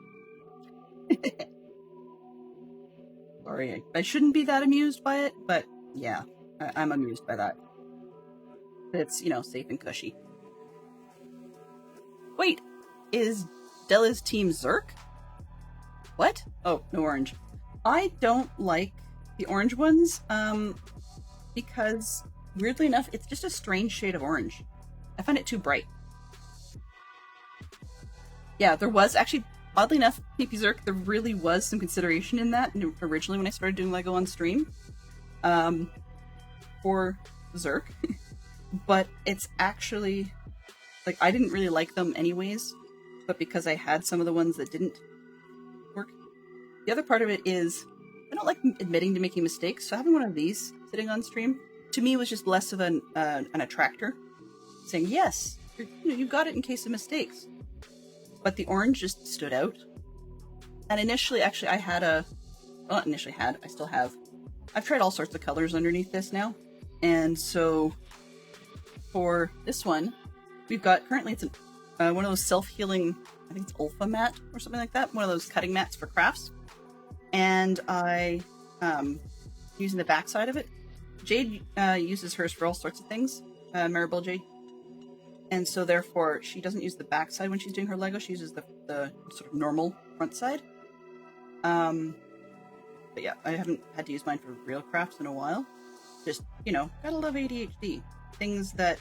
Sorry, I shouldn't be that amused by it, but yeah, I'm amused by that. It's, safe and cushy. Wait, is Della's team Zerk? What? Oh, no orange. I don't like the orange ones, because, weirdly enough, it's just a strange shade of orange. I find it too bright. Yeah, there was actually, oddly enough, PP Zerk, there really was some consideration in that originally when I started doing Lego on stream for Zerk. But it's actually, like, I didn't really like them anyways, but because I had some of the ones that didn't work. The other part of it is, I don't like admitting to making mistakes, so having one of these sitting on stream, to me, was just less of an attractor, saying, yes, you got it in case of mistakes. But the orange just stood out. And initially, actually, I still have. I've tried all sorts of colors underneath this now. And so, for this one, we've got, currently it's one of those self-healing, I think it's Ulfa mat or something like that. One of those cutting mats for crafts. And I, using the backside of it. Jade uses hers for all sorts of things. Maribel Jade. And so therefore, she doesn't use the back side when she's doing her Lego. She uses the sort of normal front side. But yeah, I haven't had to use mine for real crafts in a while. Just, gotta love ADHD. Things that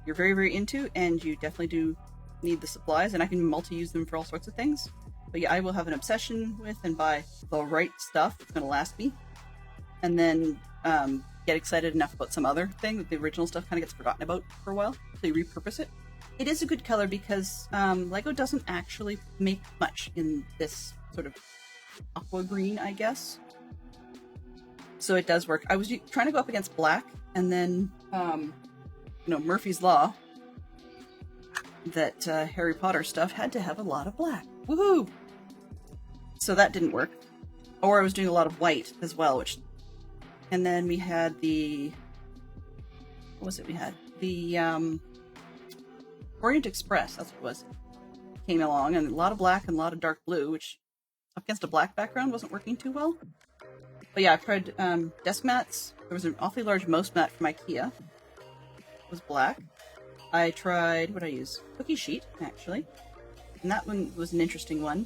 you're very, very into, and you definitely do need the supplies, and I can multi-use them for all sorts of things. But yeah, I will have an obsession with and buy the right stuff that's going to last me. And then get excited enough about some other thing that the original stuff kind of gets forgotten about for a while, so you repurpose it. It is a good color because Lego doesn't actually make much in this sort of aqua green, I guess. So it does work. I was trying to go up against black, and then, Murphy's Law, that Harry Potter stuff had to have a lot of black. Woohoo! So that didn't work. Or I was doing a lot of white as well, and then we had what was it we had? The, Orient Express, that's what it was, came along, and a lot of black and a lot of dark blue, which up against a black background wasn't working too well. But yeah, I tried desk mats. There was an awfully large mouse mat from IKEA. It was black. I tried, what did I use? Cookie sheet, actually. And that one was an interesting one.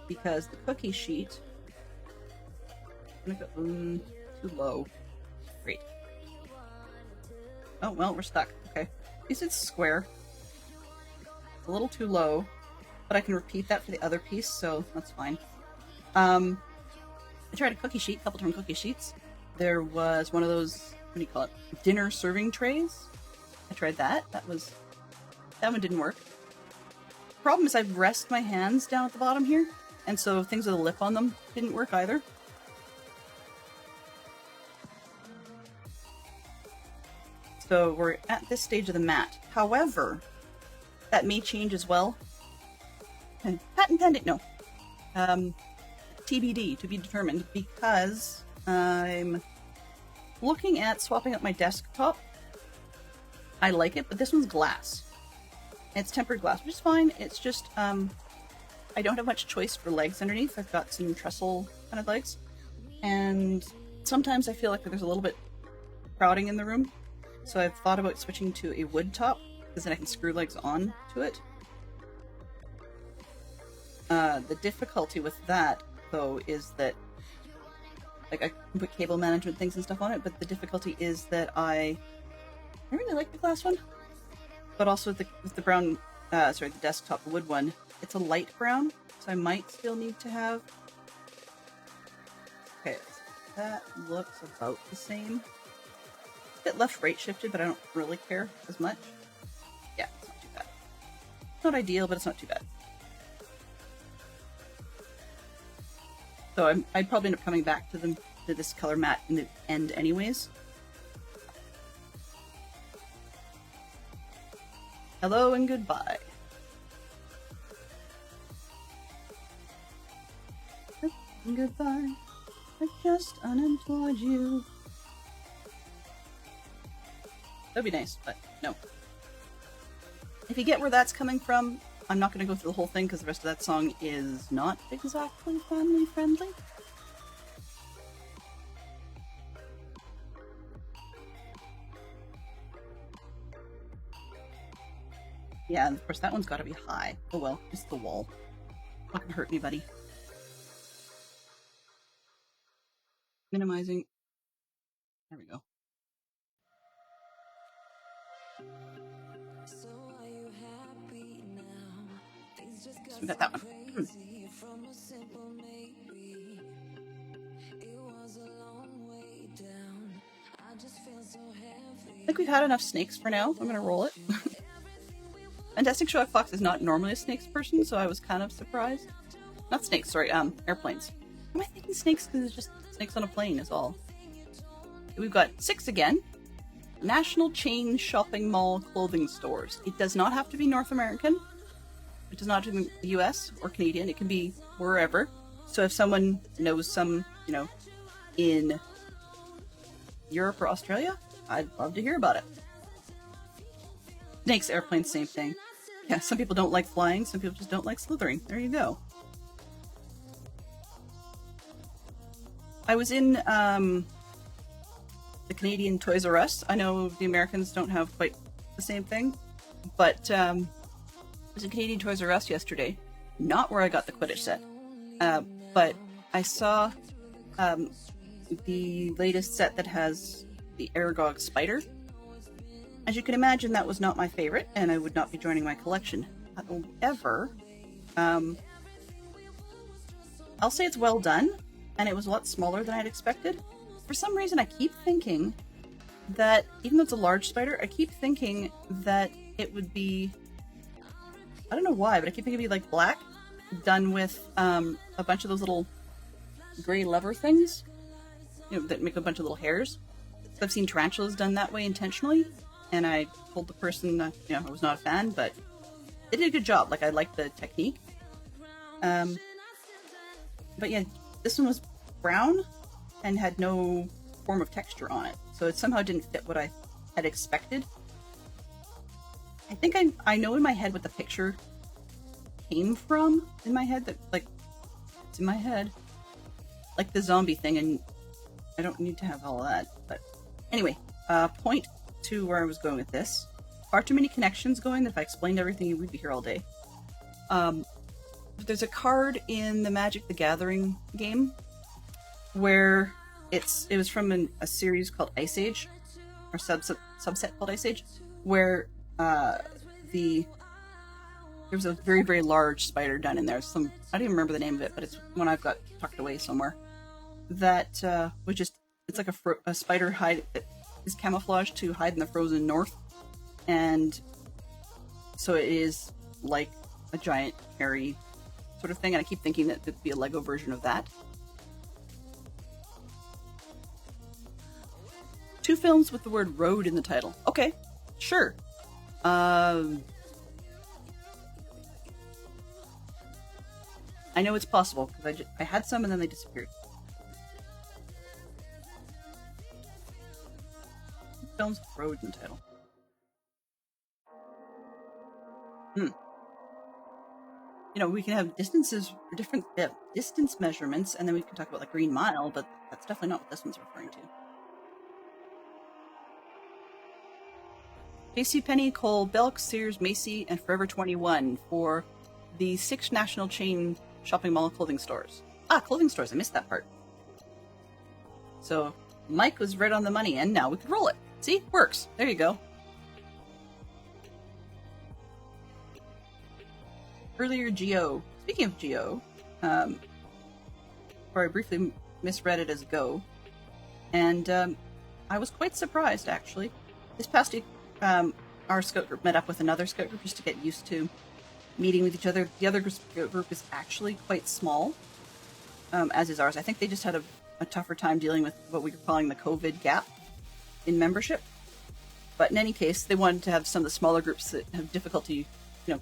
Because the cookie sheet... I'm gonna go too low. Great. Oh, well, we're stuck. Okay. At least it's square. It's a little too low. but I can repeat that for the other piece, so that's fine. I tried a cookie sheet, a couple different cookie sheets. There was one of those, what do you call it, dinner serving trays. I tried that. That one didn't work. Problem is I rest my hands down at the bottom here, and so things with a lip on them didn't work either. So we're at this stage of the mat. However, that may change as well. Patent pending, no. TBD, to be determined, because I'm looking at swapping out my desktop. I like it, but this one's glass. It's tempered glass, which is fine. It's just, I don't have much choice for legs underneath. I've got some trestle kind of legs. And sometimes I feel like there's a little bit crowding in the room. So I've thought about switching to a wood top, because then I can screw legs on to it. The difficulty with that, though, is that, like, I can put cable management things and stuff on it, but the difficulty is that I really like the glass one, but also with the brown, the desktop, the wood one, it's a light brown, so I might still need to have... Okay, that looks about the same. A bit left-right shifted, but I don't really care as much. Yeah, it's not too bad. It's not ideal, but it's not too bad. So I'd probably end up coming back to this color matte in the end anyways. Hello and goodbye. Goodbye. I just unemployed you. That'd be nice, but no. If you get where that's coming from, I'm not going to go through the whole thing because the rest of that song is not exactly family friendly. Yeah, and of course that one's got to be high. Oh well, it's the wall. Not gonna hurt anybody. Minimizing. There we go. So we got that one. I think we've had enough snakes for now. I'm gonna roll it. Fantastic Sherlock Fox is not normally a snakes person, so I was kind of surprised. Not snakes, sorry, airplanes. Am I thinking snakes because it's just snakes on a plane is all. We've got 6 again. National chain shopping mall clothing stores. It does not have to be North American. It does not have to be the US or Canadian. It can be wherever. So if someone knows some, in Europe or Australia, I'd love to hear about it. Snakes, airplanes, same thing. Yeah, some people don't like flying, some people just don't like slithering. There you go. I was in the Canadian Toys R Us. I know the Americans don't have quite the same thing, but I was in Canadian Toys R Us yesterday. Not where I got the Quidditch set, but I saw the latest set that has the Aragog spider. As you can imagine, that was not my favorite, and I would not be joining my collection. However, I'll say it's well done, and it was a lot smaller than I'd expected. For some reason, I keep thinking that, even though it's a large spider, I keep thinking that it would be... I don't know why, but I keep thinking it'd be like black, done with a bunch of those little gray lever things, that make a bunch of little hairs. So I've seen tarantulas done that way intentionally. And I told the person, I was not a fan, but they did a good job. Like, I liked the technique. But yeah, this one was brown and had no form of texture on it. So it somehow didn't fit what I had expected. I think I know in my head what the picture came from in my head. That, like, it's in my head. Like the zombie thing, and I don't need to have all of that. But anyway, point to where I was going with this. Far too many connections going that if I explained everything, we'd be here all day. There's a card in the Magic the Gathering game where it was from a series called Ice Age, or subset called Ice Age, where the there was a very, very large spider down in there. I don't even remember the name of it, but it's one I've got tucked away somewhere. That was just, it's like a spider hide that is camouflaged to hide in the frozen north. And so it is like a giant, hairy sort of thing. And I keep thinking that it'd be a Lego version of that. 2 films with the word road in the title. Okay, sure. I know it's possible, because I had some and then they disappeared. Films with road in the title. You know, we can have distances, different distance measurements, and then we can talk about like Green Mile, but that's definitely not what this one's referring to. JCPenney, Cole, Belk, Sears, Macy, and Forever 21 for the 6 national chain shopping mall clothing stores. Ah, clothing stores, I missed that part. So, Mike was right on the money, and now we can roll it. See? Works. There you go. Earlier, Geo. Speaking of Geo, or I briefly misread it as Go, and I was quite surprised, actually. This past week, our scout group met up with another scout group just to get used to meeting with each other. The other scout group is actually quite small, as is ours. I think they just had a tougher time dealing with what we were calling the COVID gap in membership. But in any case, they wanted to have some of the smaller groups that have difficulty,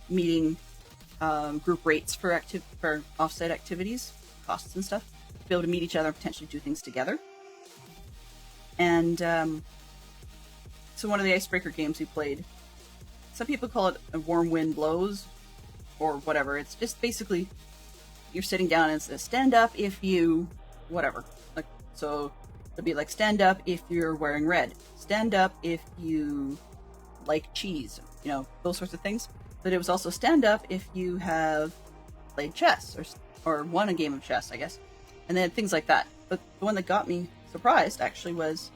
meeting group rates for offsite activities, costs and stuff, to be able to meet each other and potentially do things together. And so one of the icebreaker games we played, some people call it a warm wind blows or whatever. It's just basically you're sitting down and it says stand up if you whatever. Like, so it'd be like stand up if you're wearing red, stand up if you like cheese, those sorts of things. But it was also stand up if you have played chess or won a game of chess, I guess, and then things like that. But the one that got me surprised actually was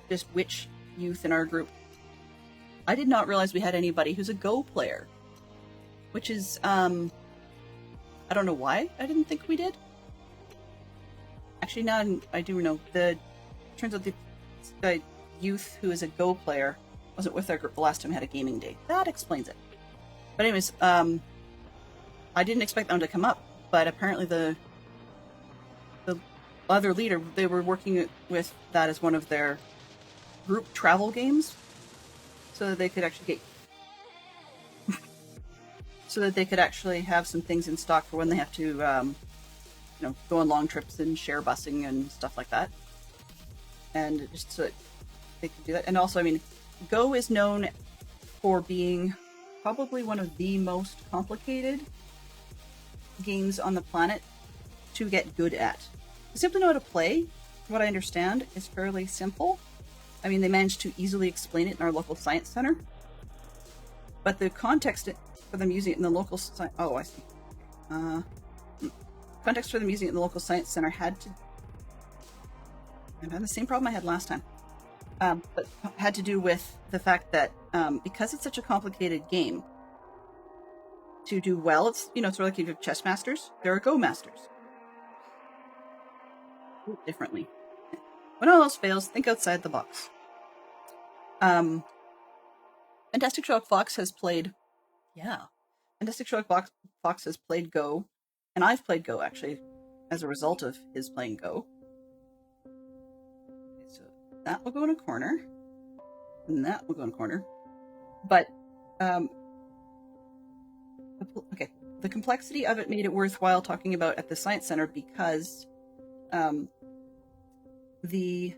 just which youth in our group. I did not realize we had anybody who's a Go player, which is I don't know why I didn't think we did. Actually, now I do know. Turns out the youth who is a Go player wasn't with our group the last time we had a gaming day. That explains it. But anyways, I didn't expect them to come up, but apparently the other leader, they were working with that as one of their group travel games, so that they could actually have some things in stock for when they have to go on long trips and share busing and stuff like that, and just so that they could do that. And also, Go is known for being probably one of the most complicated games on the planet to get good at. To simply know how to play, what I understand, is fairly simple. They managed to easily explain it in our local science center. But the context for them using it in the local context for them using it in the local science center had the same problem I had last time. But had to do with the fact that because it's such a complicated game, to do well, it's sort of like you have chess masters, there are Go masters. Differently. When all else fails, think outside the box. Fantastic Sherlock Fox has played... Yeah. Fantastic Sherlock Fox has played Go, and I've played Go, actually, as a result of his playing Go. Okay, so that will go in a corner, and that will go in a corner. But, okay, the complexity of it made it worthwhile talking about at the Science Center because the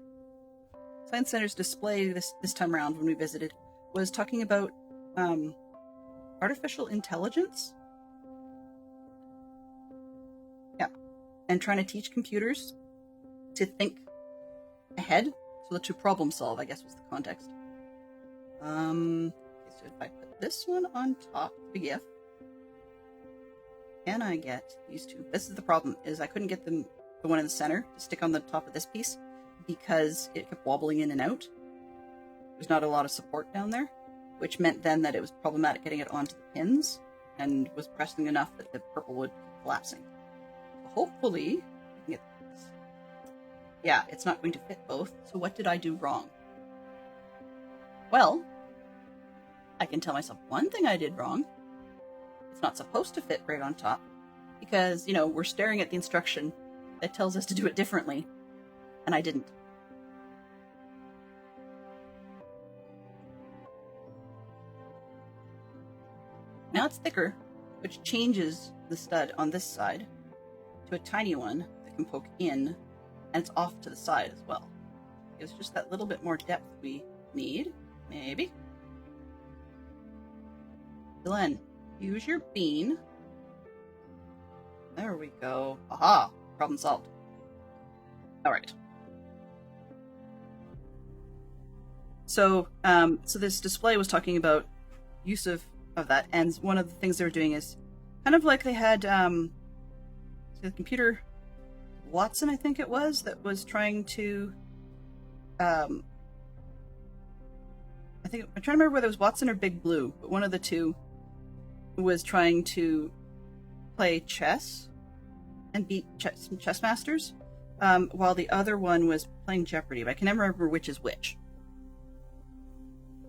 Science Center's display this time around when we visited was talking about artificial intelligence. Yeah. And trying to teach computers to think ahead, so to problem solve, I guess was the context. Okay, so if I put this one on top, big if, can I get these two? This is the problem, is I couldn't get the one in the center to stick on the top of this piece because it kept wobbling in and out. There's not a lot of support down there. which meant then that it was problematic getting it onto the pins, and was pressing enough that the purple would keep collapsing. Hopefully, I can get this. Yeah, it's not going to fit both, so what did I do wrong? Well, I can tell myself one thing I did wrong. It's not supposed to fit right on top, because, you know, we're staring at the instruction that tells us to do it differently, and I didn't. Now it's thicker, which changes the stud on this side to a tiny one that can poke in, and it's off to the side as well. It's just that little bit more depth we need, maybe. Glenn, use your bean. There we go. Aha! Problem solved. Alright. So this display was talking about use of that, and one of the things they were doing is kind of like they had the computer Watson, I think it was, that was trying to I'm trying to remember whether it was Watson or Big Blue, but one of the two was trying to play chess and beat chess masters, while the other one was playing Jeopardy, but I can never remember which is which.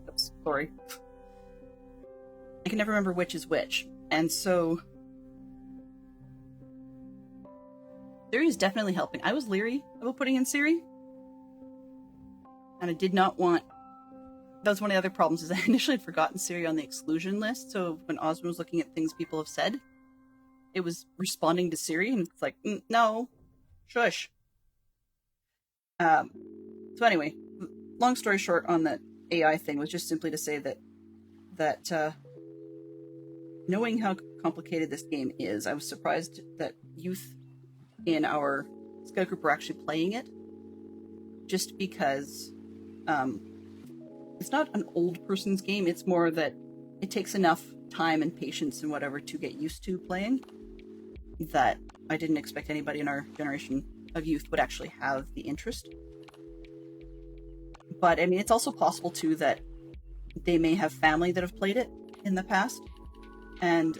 Oops, sorry. I can never remember which is which. And so Siri is definitely helping. I was leery about putting in Siri, and I did not want... That was one of the other problems, is I initially had forgotten Siri on the exclusion list, so when Osmond was looking at things people have said, it was responding to Siri, and it's like, no, shush. So anyway, long story short on that AI thing was just simply to say that knowing how complicated this game is, I was surprised that youth in our Scout group were actually playing it, just because it's not an old person's game. It's more that it takes enough time and patience and whatever to get used to playing that I didn't expect anybody in our generation of youth would actually have the interest. But I mean, it's also possible too that they may have family that have played it in the past, and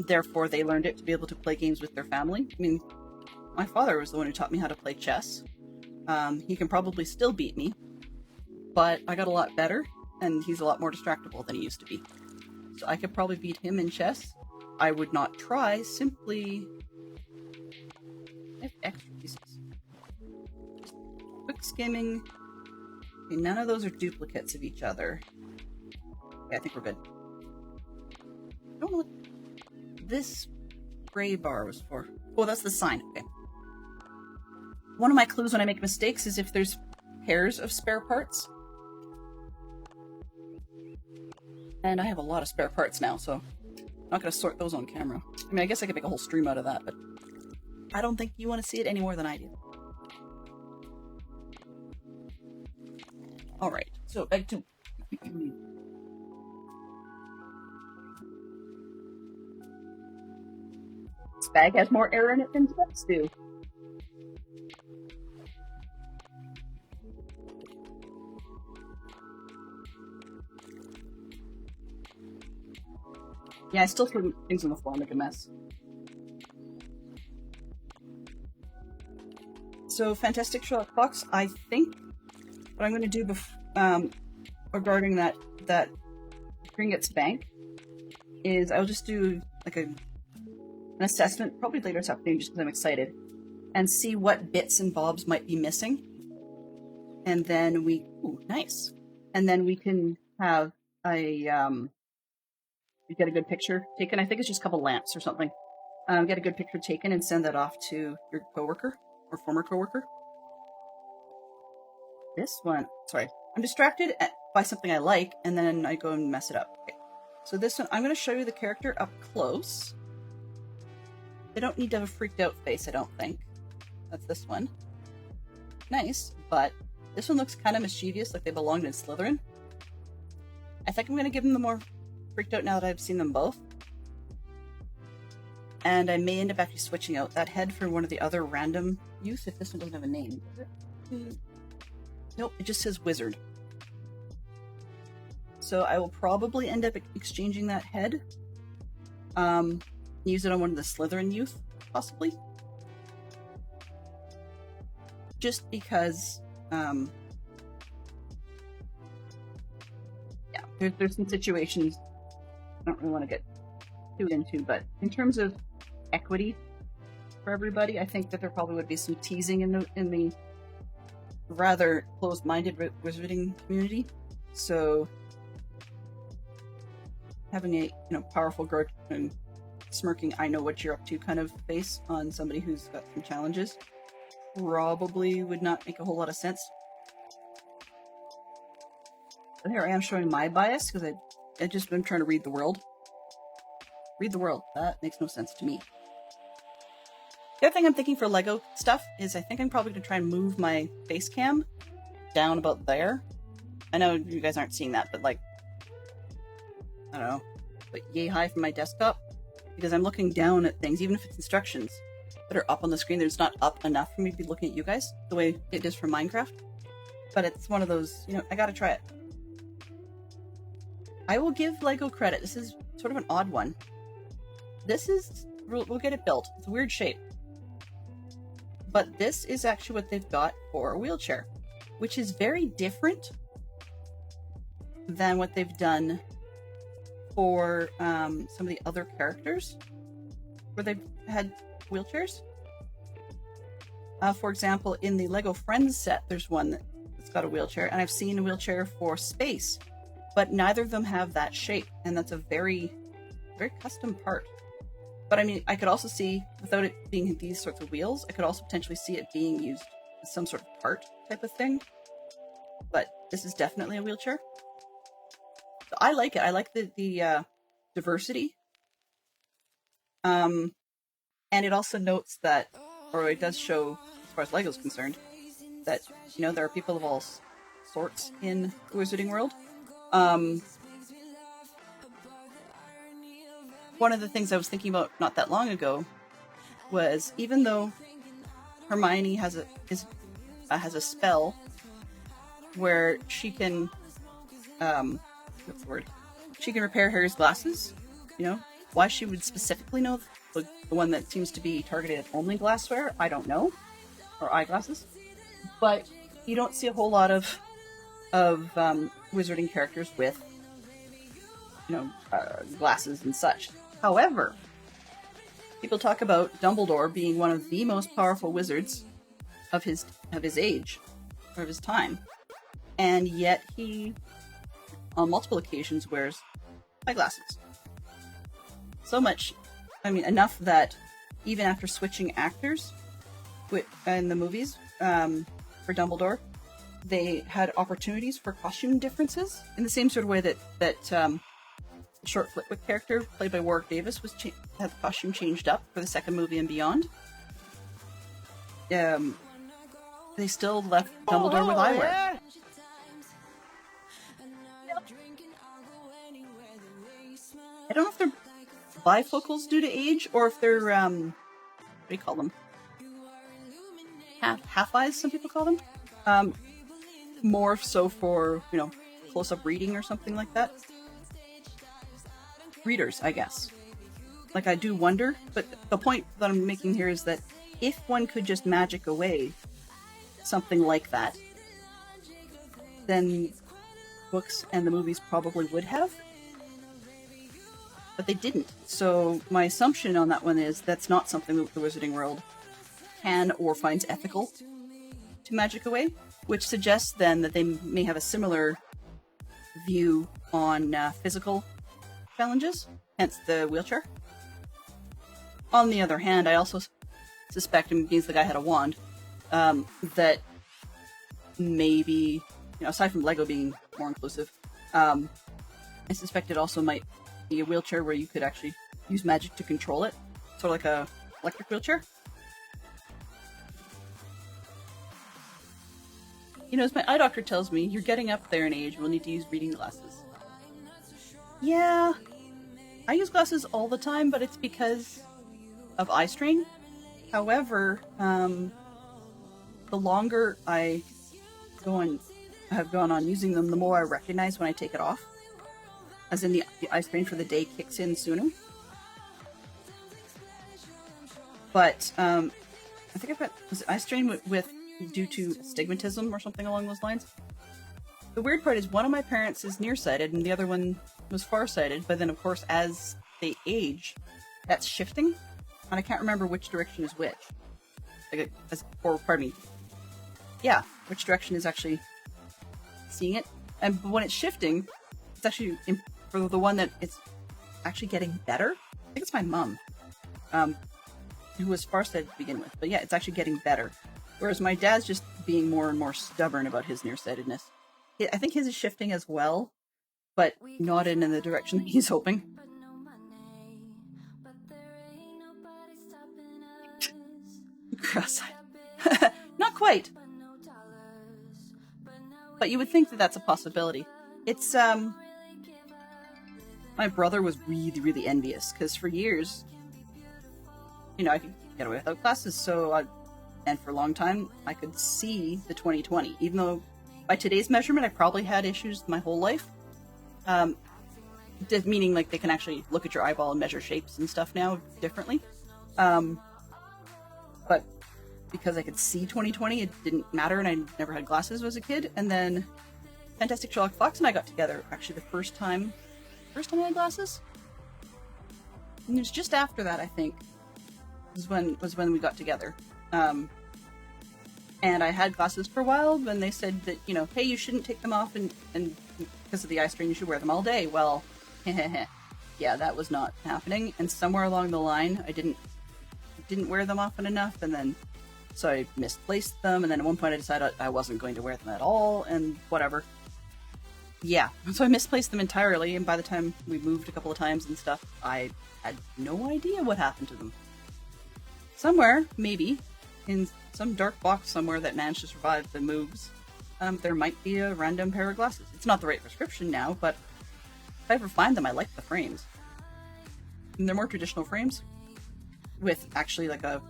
therefore they learned it to be able to play games with their family. I mean, my father was the one who taught me how to play chess. He can probably still beat me, but I got a lot better, and he's a lot more distractible than he used to be. So I could probably beat him in chess. I would not try, simply... I have extra pieces. Just quick skimming. Okay, none of those are duplicates of each other. Okay, I think we're good. I don't know what this gray bar was for. Oh, that's the sign. Okay. One of my clues when I make mistakes is if there's pairs of spare parts. And I have a lot of spare parts now, so I'm not going to sort those on camera. I mean, I guess I could make a whole stream out of that, but I don't think you want to see it any more than I do. Alright, so back to... This bag has more air in it than steps do. Yeah, I still throw things on the floor and make a mess. So, Fantastic Sherlock Fox, I think what I'm going to do regarding that Gringotts Bank is I'll just do like an assessment, probably later this afternoon, just because I'm excited, and see what bits and bobs might be missing. And then we... Ooh, nice. And then we can have you get a good picture taken. I think it's just a couple lamps or something. Get a good picture taken and send that off to your coworker or former coworker. This one, sorry, I'm distracted by something I like, and then I go and mess it up. Okay. So this one, I'm going to show you the character up close. They don't need to have a freaked out face, I don't think. That's this one. Nice, but this one looks kind of mischievous, like they belonged in Slytherin. I think I'm going to give them the more freaked out now that I've seen them both. And I may end up actually switching out that head for one of the other random youth, if this one doesn't have a name. Does it? Nope, it just says wizard. So I will probably end up exchanging that head. Use it on one of the Slytherin youth, possibly. Just because, yeah, there's some situations I don't really want to get too into, but in terms of equity for everybody, I think that there probably would be some teasing in the rather closed-minded wizarding community. So having a powerful growth and smirking "I know what you're up to" kind of face on somebody who's got some challenges probably would not make a whole lot of sense. But here I am showing my bias because I just been trying to read the world. Read the world. That makes no sense to me. The other thing I'm thinking for Lego stuff is I think I'm probably going to try and move my face cam down about there. I know you guys aren't seeing that, but like, I don't know, but yay high from my desktop, because I'm looking down at things, even if it's instructions that are up on the screen. They're just not up enough for me to be looking at you guys the way it is for Minecraft. But it's one of those, I gotta try it. I will give Lego credit. This is sort of an odd one. We'll get it built. It's a weird shape. But this is actually what they've got for a wheelchair, which is very different than what they've done for some of the other characters where they've had wheelchairs. For example, in the Lego Friends set, there's one that's got a wheelchair, and I've seen a wheelchair for Space, but neither of them have that shape, and that's a very, very custom part. But I mean, I could also see, without it being these sorts of wheels, I could also potentially see it being used as some sort of part type of thing. But this is definitely a wheelchair. So I like it. I like the diversity. And it also notes that, or it does show, as far as Lego's concerned, that, there are people of all sorts in the Wizarding World. One of the things I was thinking about not that long ago was, even though Hermione has a spell where she can what's the word? She can repair Harry's glasses. Why she would specifically know the one that seems to be targeted at only glassware, I don't know, or eyeglasses. But you don't see a whole lot of wizarding characters with glasses and such. However, people talk about Dumbledore being one of the most powerful wizards of his age, or of his time, and yet he, on multiple occasions, wears eyeglasses. So much, enough that even after switching actors in the movies for Dumbledore, they had opportunities for costume differences in the same sort of way that Short Flitwick character played by Warwick Davis had the costume changed up for the second movie and beyond. They still left Dumbledore with eyewear. Yeah. I don't know if they're bifocals due to age, or if they're what do you call them? Half eyes, some people call them. More so for close-up reading or something like that. Readers, I guess. Like, I do wonder, but the point that I'm making here is that if one could just magic away something like that, then books and the movies probably would have. But they didn't. So my assumption on that one is that's not something that the Wizarding World can or finds ethical to magic away, which suggests then that they may have a similar view on physical challenges, hence the wheelchair. On the other hand, I also suspect, and means the guy had a wand, that maybe, aside from Lego being more inclusive, I suspect it also might be a wheelchair where you could actually use magic to control it, sort of like a electric wheelchair. As my eye doctor tells me, you're getting up there in age, we'll need to use reading glasses. Yeah, I use glasses all the time, but it's because of eye strain. However, the longer I have gone on using them, the more I recognize when I take it off. as in the eye strain for the day kicks in sooner. But I think I've got eye strain with due to astigmatism or something along those lines. The weird part is one of my parents is nearsighted and the other one was farsighted, but then of course as they age, that's shifting, and I can't remember which direction is which. Which direction is actually seeing it. And when it's shifting, it's actually, for the one that it's actually getting better, I think it's my mum, who was farsighted to begin with. But yeah, it's actually getting better. Whereas my dad's just being more and more stubborn about his nearsightedness. I think his is shifting as well, but not in the direction that he's hoping. Cross-eyed. Not quite. But you would think that that's a possibility. It's, my brother was really, really envious, because for years, I could get away without glasses, and for a long time, I could see the 20/20, even though by today's measurement, I probably had issues my whole life. Meaning, like, they can actually look at your eyeball and measure shapes and stuff now differently. But because I could see 20/20, it didn't matter, and I never had glasses as a kid. And then Fantastic Sherlock Fox and I got together, actually the first time I had glasses. And it was just after that, I think, was when we got together. And I had glasses for a while, when they said that, hey, you shouldn't take them off, and because of the eye strain, you should wear them all day. Well, yeah, that was not happening. And somewhere along the line, I didn't wear them often enough, and then so I misplaced them, and then at one point I decided I wasn't going to wear them at all, and whatever. Yeah, so I misplaced them entirely, and by the time we moved a couple of times and stuff, I had no idea what happened to them. Somewhere, maybe, in some dark box somewhere that managed to survive the moves, there might be a random pair of glasses. It's not the right prescription now, but if I ever find them, I like the frames. And they're more traditional frames, with actually like a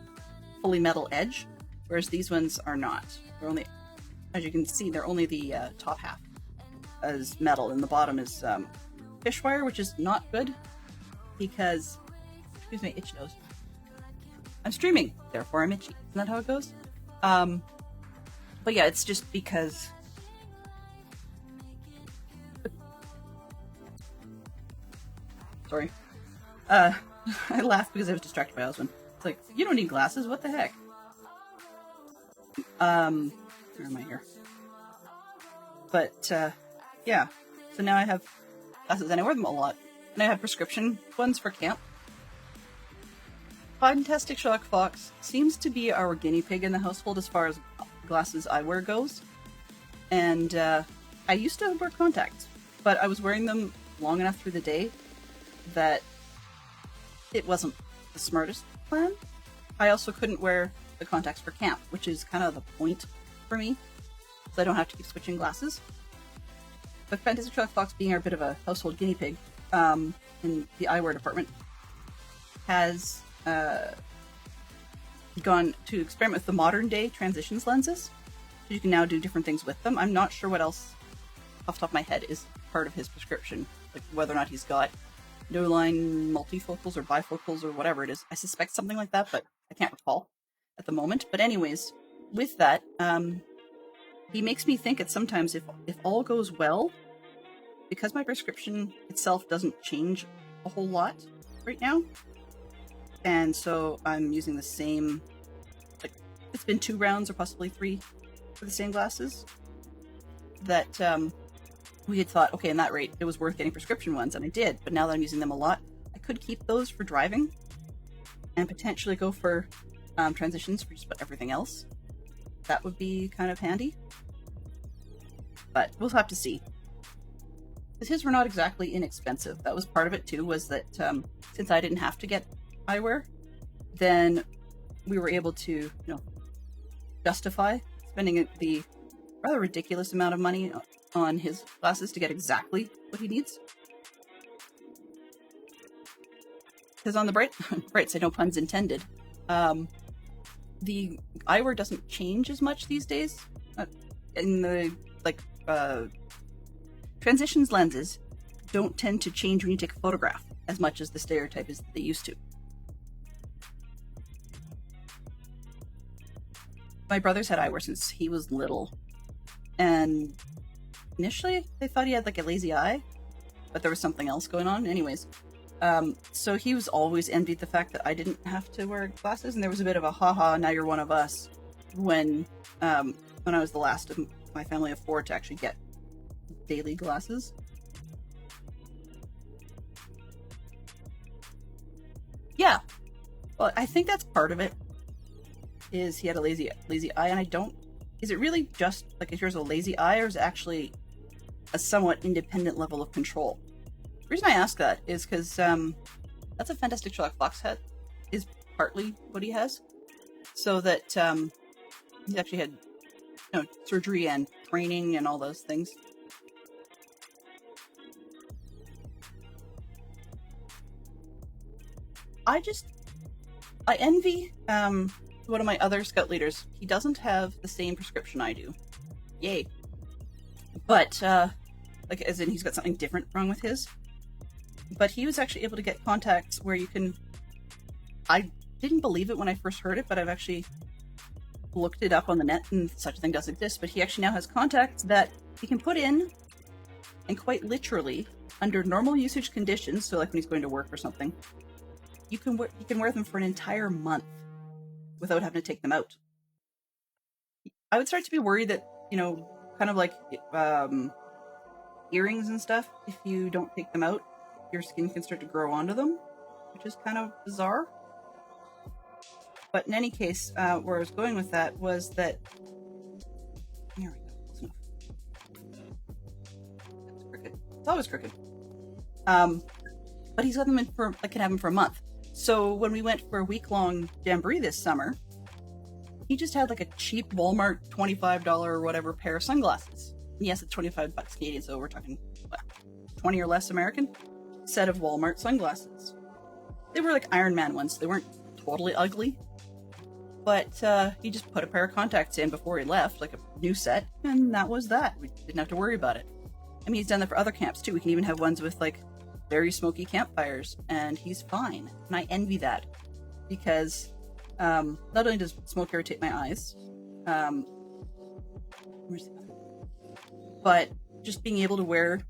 fully metal edge, whereas these ones are not. They're only, as you can see, they're only the top half as metal, and the bottom is fish wire, which is not good, because, excuse me, itch nose. I'm streaming, therefore I'm itchy. Isn't that how it goes? But yeah, it's just because... Sorry. I laughed because I was distracted by my husband. It's like, you don't need glasses, what the heck? Where am I here? But, yeah. So now I have glasses, and I wear them a lot. And I have prescription ones for camp. Fantastic Sherlock Fox seems to be our guinea pig in the household as far as glasses eyewear goes. And I used to wear contacts, but I was wearing them long enough through the day that it wasn't the smartest plan. I also couldn't wear the contacts for camp, which is kind of the point for me, so I don't have to keep switching glasses. But Fantastic Sherlock Fox, being our bit of a household guinea pig in the eyewear department, has gone to experiment with the modern day transitions lenses. You can now do different things with them. I'm not sure what else off the top of my head is part of his prescription, like whether or not he's got no line multifocals or bifocals or whatever it is. I suspect something like that, but I can't recall at the moment. But anyways, with that, he makes me think that sometimes if all goes well, because my prescription itself doesn't change a whole lot right now, and so I'm using the same, like, it's been 2 rounds or possibly 3 for the same glasses, that we had thought, okay, in that rate, it was worth getting prescription ones, and I did. But now that I'm using them a lot, I could keep those for driving and potentially go for transitions for just about everything else. That would be kind of handy. But we'll have to see. Because his were not exactly inexpensive. That was part of it too, was that since I didn't have to get eyewear, then we were able to, justify spending the rather ridiculous amount of money on his glasses to get exactly what he needs. Because on the bright side, no puns intended, the eyewear doesn't change as much these days. In the transitions lenses don't tend to change when you take a photograph as much as the stereotype is that they used to. My brother's had eyewear since he was little, and initially they thought he had like a lazy eye, but there was something else going on. Anyways, so he was always envied the fact that I didn't have to wear glasses, and there was a bit of a haha, now you're one of us, when I was the last of my family of 4 to actually get daily glasses. Yeah, well, I think that's part of it, is he had a lazy eye, and I don't, is it really just like if yours a lazy eye, or is it actually a somewhat independent level of control? The reason I ask that is because that's a Fantastic Sherlock Fox hat, is partly what he has, so that he's actually had, you know, surgery and training and all those things. I envy one of my other scout leaders. He doesn't have the same prescription I do. Yay. But, like, as in he's got something different wrong with his. But he was actually able to get contacts where you can... I didn't believe it when I first heard it, but I've actually looked it up on the net, and such a thing does exist. But he actually now has contacts that he can put in, and quite literally, under normal usage conditions, so like when he's going to work or something, you can wear them for an entire month without having to take them out. I would start to be worried that, you know, kind of like earrings and stuff, if you don't take them out, your skin can start to grow onto them, which is kind of bizarre. But in any case, where I was going with that was that... Here we go. Close enough. That's crooked. It's always crooked. But he's got them in for... I can have them for a month. So when we went for a week-long jamboree this summer, he just had like a cheap Walmart $25 or whatever pair of sunglasses. And yes, it's $25 Canadian, so we're talking, well, 20 or less American, set of Walmart sunglasses. They were like Iron Man ones. They weren't totally ugly, but he just put a pair of contacts in before he left, like a new set, and that was that. We didn't have to worry about it. I mean, he's done that for other camps too. We can even have ones with like very smoky campfires, and he's fine. And I envy that, because not only does smoke irritate my eyes, but just being able to wear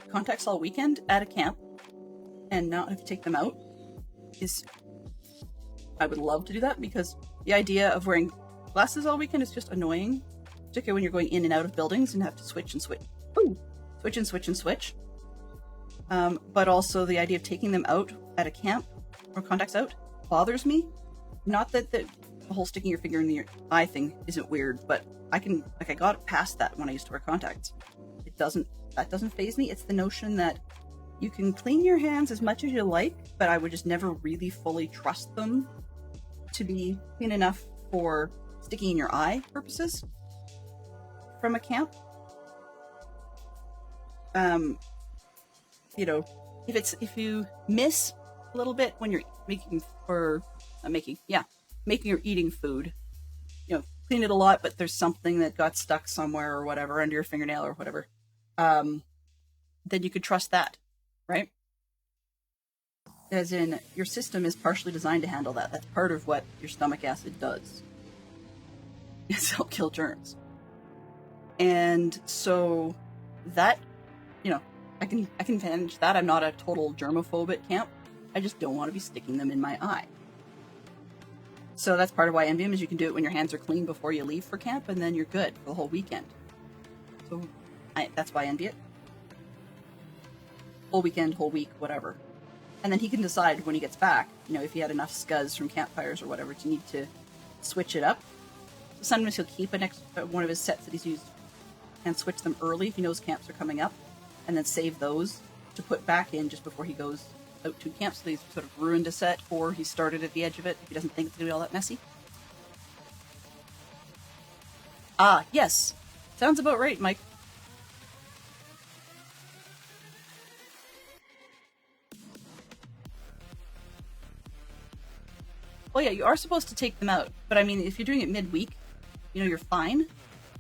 contacts all weekend at a camp and not have to take them out is... I would love to do that, because the idea of wearing glasses all weekend is just annoying, particularly when you're going in and out of buildings and have to switch and switch. Ooh, switch and switch and switch. But also the idea of taking them out at a camp, or contacts out, bothers me. Not that the whole sticking your finger in your eye thing isn't weird, but I got past that when I used to wear contacts. That doesn't faze me. It's the notion that you can clean your hands as much as you like, but I would just never really fully trust them to be clean enough for sticking in your eye purposes from a camp. You know, if you miss a little bit when you're making or making or eating food, you know, clean it a lot, but there's something that got stuck somewhere or whatever under your fingernail or whatever, then you could trust that, right? As in, your system is partially designed to handle that. That's part of what your stomach acid does. It's help kill germs. And so that, you know, I can manage that. I'm not a total germaphobe at camp. I just don't want to be sticking them in my eye. So that's part of why I envy him, is you can do it when your hands are clean before you leave for camp, and then you're good for the whole weekend. So that's why I envy it. Whole weekend, whole week, whatever. And then he can decide when he gets back, you know, if he had enough scuzz from campfires or whatever, to need to switch it up. So sometimes he'll keep one of his sets that he's used and switch them early if he knows camps are coming up, and then save those to put back in just before he goes out to camp, so he's sort of ruined a set, or he started at the edge of it if he doesn't think it's going to be all that messy. Ah, yes. Sounds about right, Mike. Well, yeah, you are supposed to take them out, but I mean, if you're doing it midweek, you know, you're fine.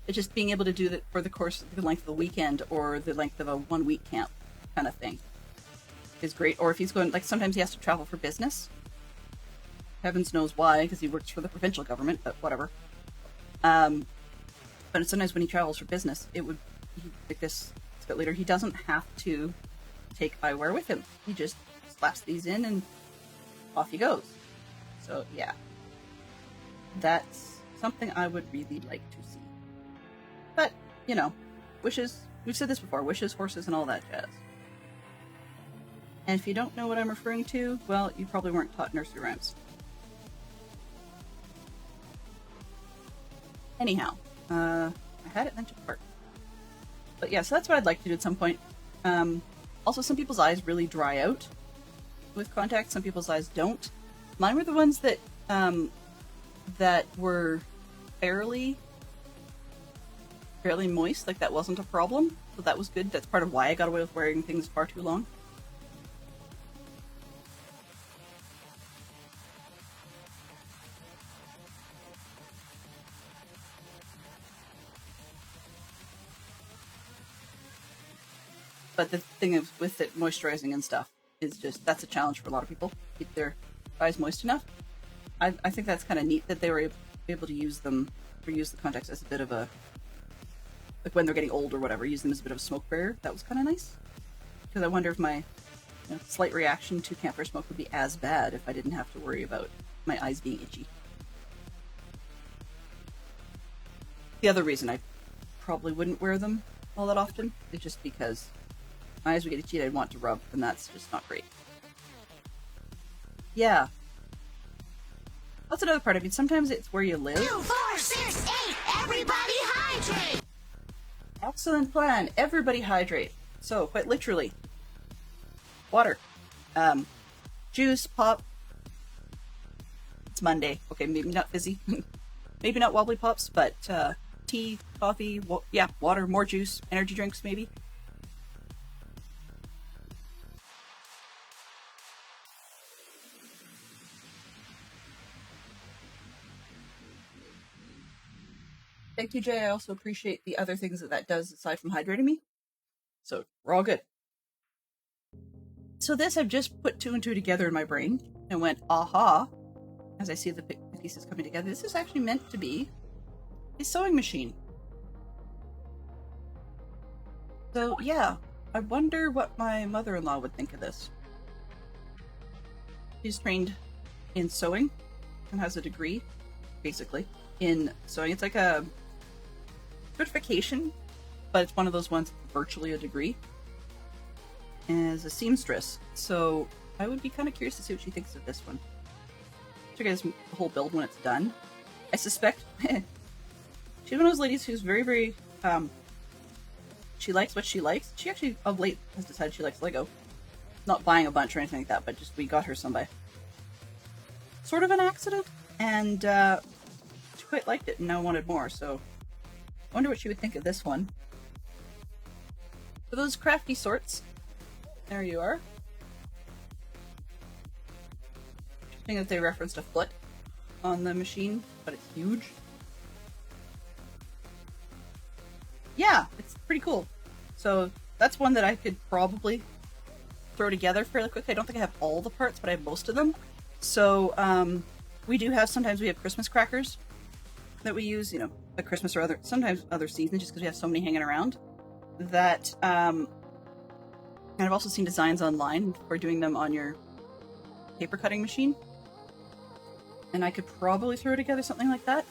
It's just being able to do that for the length of the weekend, or the length of a 1 week camp kind of thing. is great. Or if he's going, like sometimes he has to travel for business. Heavens knows why, because he works for the provincial government, but whatever. But sometimes when he travels for business, like this a bit later, he doesn't have to take eyewear with him. He just slaps these in and off he goes. So yeah, that's something I would really like to see. But, you know, wishes, we've said this before, wishes, horses, and all that jazz. And if you don't know what I'm referring to, well, you probably weren't taught nursery rhymes. Anyhow, I had it then took apart. But yeah, so that's what I'd like to do at some point. Also, some people's eyes really dry out with contacts. Some people's eyes don't. Mine were the ones that that were fairly moist. Like, that wasn't a problem. So that was good. That's part of why I got away with wearing things far too long. But the thing is, with it moisturizing and stuff, is just, that's a challenge for a lot of people. Keep their eyes moist enough. I think that's kind of neat that they were able to use them, or use the contacts as a bit of a, like when they're getting old or whatever, use them as a bit of a smoke barrier. That was kind of nice. Because I wonder if my slight reaction to campfire smoke would be as bad if I didn't have to worry about my eyes being itchy. The other reason I probably wouldn't wear them all that often is just because my eyes would get itchy and I'd want to rub, and that's just not great. Yeah. That's another part. I mean, sometimes it's where you live. 2, 4, 6, 8, everybody hydrate! Excellent plan. Everybody hydrate. So, quite literally. Water. Juice, pop. It's Monday. Okay, maybe not fizzy. Maybe not wobbly pops, but tea, coffee, water, more juice, energy drinks maybe. Thank you, Jay. I also appreciate the other things that does aside from hydrating me. So, we're all good. So this, I've just put 2 and 2 together in my brain and went, aha, as I see the pieces coming together. This is actually meant to be a sewing machine. So, yeah, I wonder what my mother-in-law would think of this. She's trained in sewing and has a degree, basically, in sewing. It's like a certification, but it's one of those ones virtually a degree, as a seamstress. So I would be kind of curious to see what she thinks of this one. Show you guys the whole build when it's done. I suspect she's one of those ladies who's very, very she likes what she likes. She actually of late has decided she likes Lego. Not buying a bunch or anything like that, but just we got her some by sort of an accident, and she quite liked it and now wanted more. So I wonder what she would think of this one. For those crafty sorts, there you are. Interesting that they referenced a foot on the machine, but it's huge. Yeah, it's pretty cool. So that's one that I could probably throw together fairly quickly. I don't think I have all the parts, but I have most of them. So we do have, sometimes we have Christmas crackers that we use, at Christmas or sometimes other seasons, just because we have so many hanging around. That, and I've also seen designs online for doing them on your paper cutting machine. And I could probably throw together something like that.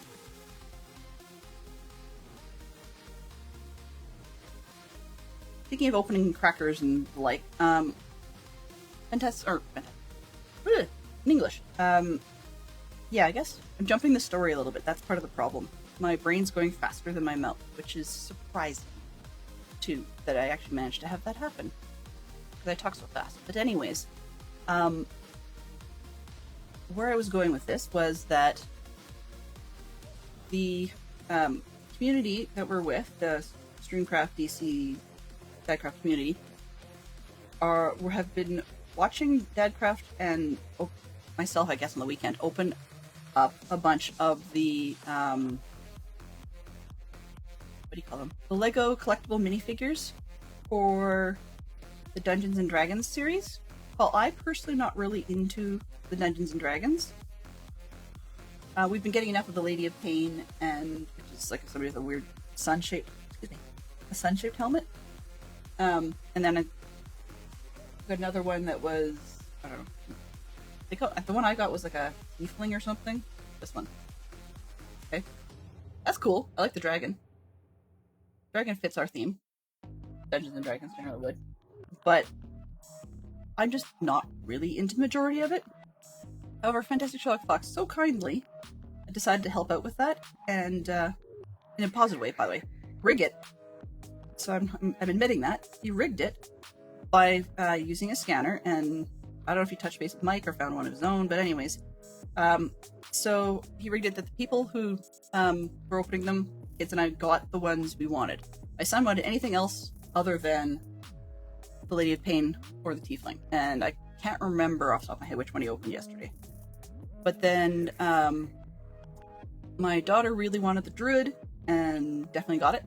Thinking of opening crackers and the like, fantastic, in English. Yeah, I guess I'm jumping the story a little bit. That's part of the problem. My brain's going faster than my mouth, which is surprising, too, that I actually managed to have that happen. Because I talk so fast. But anyways, where I was going with this was that the community that we're with, the Streamcraft DC Dadcraft community, have been watching Dadcraft and myself, I guess, on the weekend, open up a bunch of the what do you call them? The Lego collectible minifigures for the Dungeons and Dragons series. Well, I personally not really into the Dungeons and Dragons. We've been getting enough of the Lady of Pain, and which is like somebody with a weird sun-shaped, a sun-shaped helmet. And then I got another one that was, I don't know. The one I got was like a tiefling or something. This one. Okay. That's cool. I like the dragon. Dragon fits our theme. Dungeons and Dragons generally would. But I'm just not really into the majority of it. However, Fantastic Sherlock Fox so kindly decided to help out with that, and in a positive way, by the way, rig it. So I'm admitting that he rigged it by using a scanner, and I don't know if he touched base with Mike or found one of his own, but anyways, so he rigged it that the people who were opening them, kids and I, got the ones we wanted. My son wanted anything else other than the Lady of Pain or the Tiefling, and I can't remember off the top of my head which one he opened yesterday. But then my daughter really wanted the Druid, and definitely got it.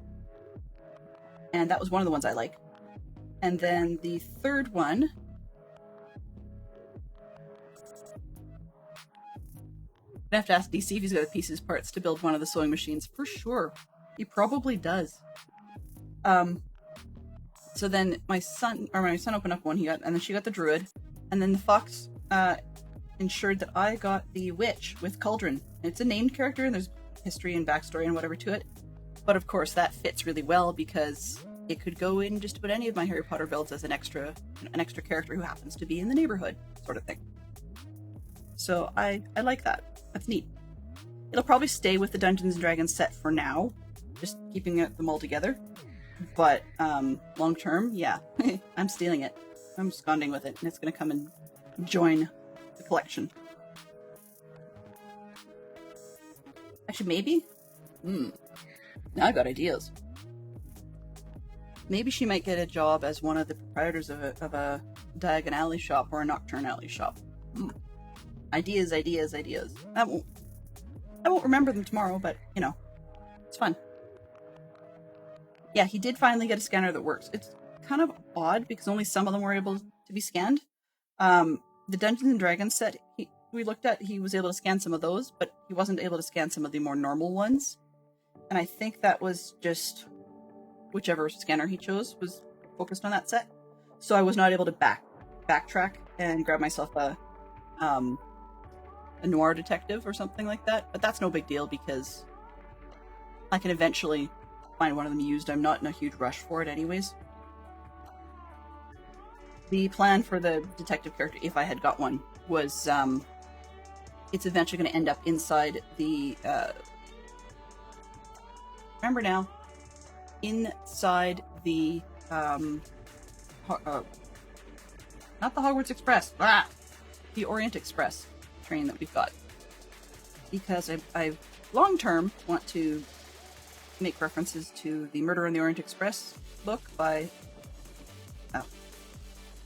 And that was one of the ones I like. And then the third one, I have to ask DC if he's got the pieces parts to build one of the sewing machines. For sure. He probably does. So then my son opened up one he got, and then she got the Druid, and then the Fox ensured that I got the Witch with Cauldron. It's a named character, and there's history and backstory and whatever to it. But of course that fits really well because it could go in just about any of my Harry Potter builds as an extra character who happens to be in the neighborhood, sort of thing. So I like that. That's neat. It'll probably stay with the Dungeons and Dragons set for now, just keeping them all together. But long term, yeah, I'm stealing it. I'm absconding with it, and it's going to come and join the collection. Actually, maybe? Now I've got ideas. Maybe she might get a job as one of the proprietors of a Diagon Alley shop or a Nocturne Alley shop. Ideas. I won't remember them tomorrow, but, you know, it's fun. Yeah, he did finally get a scanner that works. It's kind of odd because only some of them were able to be scanned. The Dungeons and Dragons set we looked at, he was able to scan some of those, but he wasn't able to scan some of the more normal ones. And I think that was just whichever scanner he chose was focused on that set. So I was not able to backtrack and grab myself a noir detective or something like that. But that's no big deal because I can eventually find one of them used. I'm not in a huge rush for it anyways. The plan for the detective character, if I had got one, was it's eventually going to end up inside the remember now, inside the not the Hogwarts Express, the Orient Express train that we've got, because I long term want to make references to the Murder on the Orient Express book by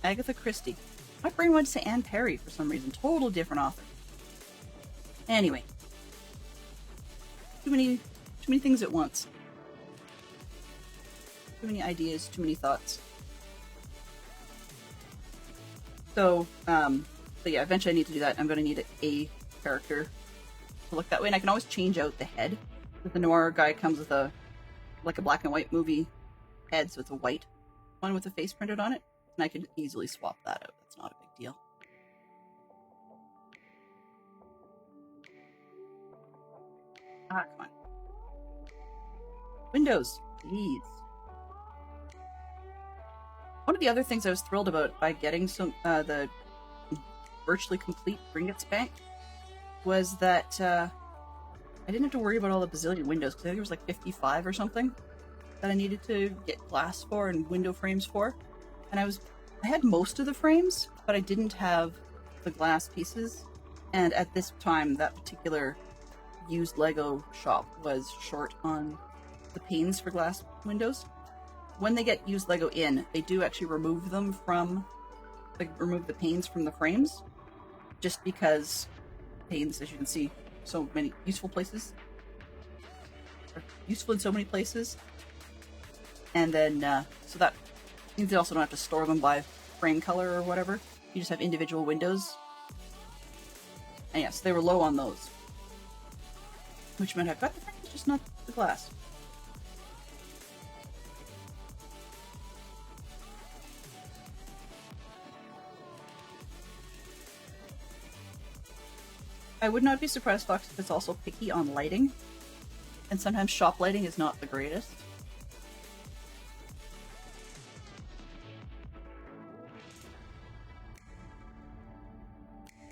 Agatha Christie. My brain wanted to say Anne Perry for some reason. Total different author. Anyway. Too many things at once. Too many ideas, too many thoughts. So yeah, eventually I need to do that. I'm going to need a character to look that way. And I can always change out the head. The noir guy comes with a black and white movie head, so it's a white one with a face printed on it. And I can easily swap that out. That's not a big deal. Come on. Windows, please. One of the other things I was thrilled about by getting some the virtually complete Gringotts Bank was that I didn't have to worry about all the bazillion windows, because I think there was like 55 or something that I needed to get glass for and window frames for. And I had most of the frames, but I didn't have the glass pieces. And at this time, that particular used Lego shop was short on the panes for glass windows. When they get used Lego in, they do actually remove them from, remove the panes from the frames, just because panes, as you can see, so many useful places, are useful in so many places. And then, so that means they also don't have to store them by frame color or whatever. you just have individual windows. And yes, they were low on those. Which meant I've got the frames, just not the glass. I would not be surprised, Fox, if it's also picky on lighting. And sometimes shop lighting is not the greatest.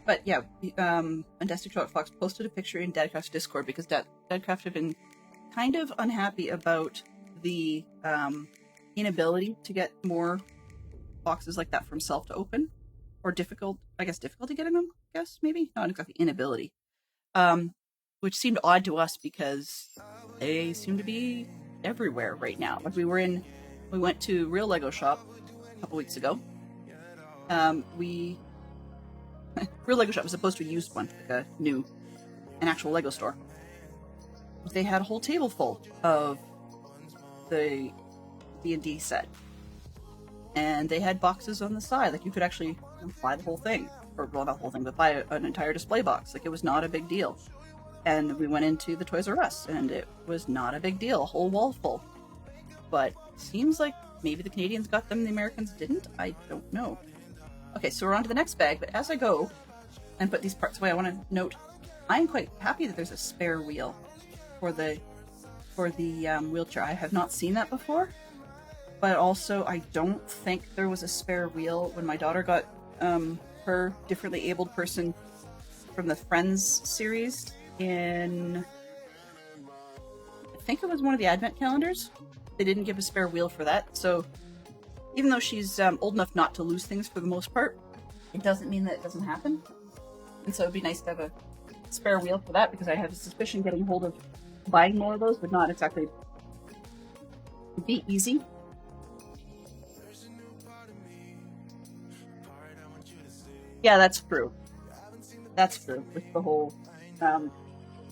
But yeah, Fantastic Fox posted a picture in Dadcraft's Discord because Dadcraft had been kind of unhappy about the inability to get more boxes like that from self to open. Or difficult, I guess difficulty getting them, I guess, maybe? Not exactly inability. Which seemed odd to us because they seem to be everywhere right now. Like we went to Real Lego Shop a couple weeks ago. Real Lego Shop was opposed to a used one, like an actual Lego store. They had a whole table full of the D&D set. And they had boxes on the side, like you could actually buy the whole thing. Or, well, not the whole thing, but buy an entire display box. Like, it was not a big deal. And we went into the Toys R Us, and it was not a big deal. A whole wall full. But seems like maybe the Canadians got them, the Americans didn't? I don't know. Okay, so we're on to the next bag, but as I go and put these parts away, I want to note, I'm quite happy that there's a spare wheel for the wheelchair. I have not seen that before, but also I don't think there was a spare wheel when my daughter got her differently abled person from the Friends series in, I think it was one of the Advent calendars. They didn't give a spare wheel for that, so even though she's old enough not to lose things for the most part, it doesn't mean that it doesn't happen. And so it'd be nice to have a spare wheel for that, because I have a suspicion getting hold of buying more of those would not exactly be easy. Yeah, that's true. That's true, with the whole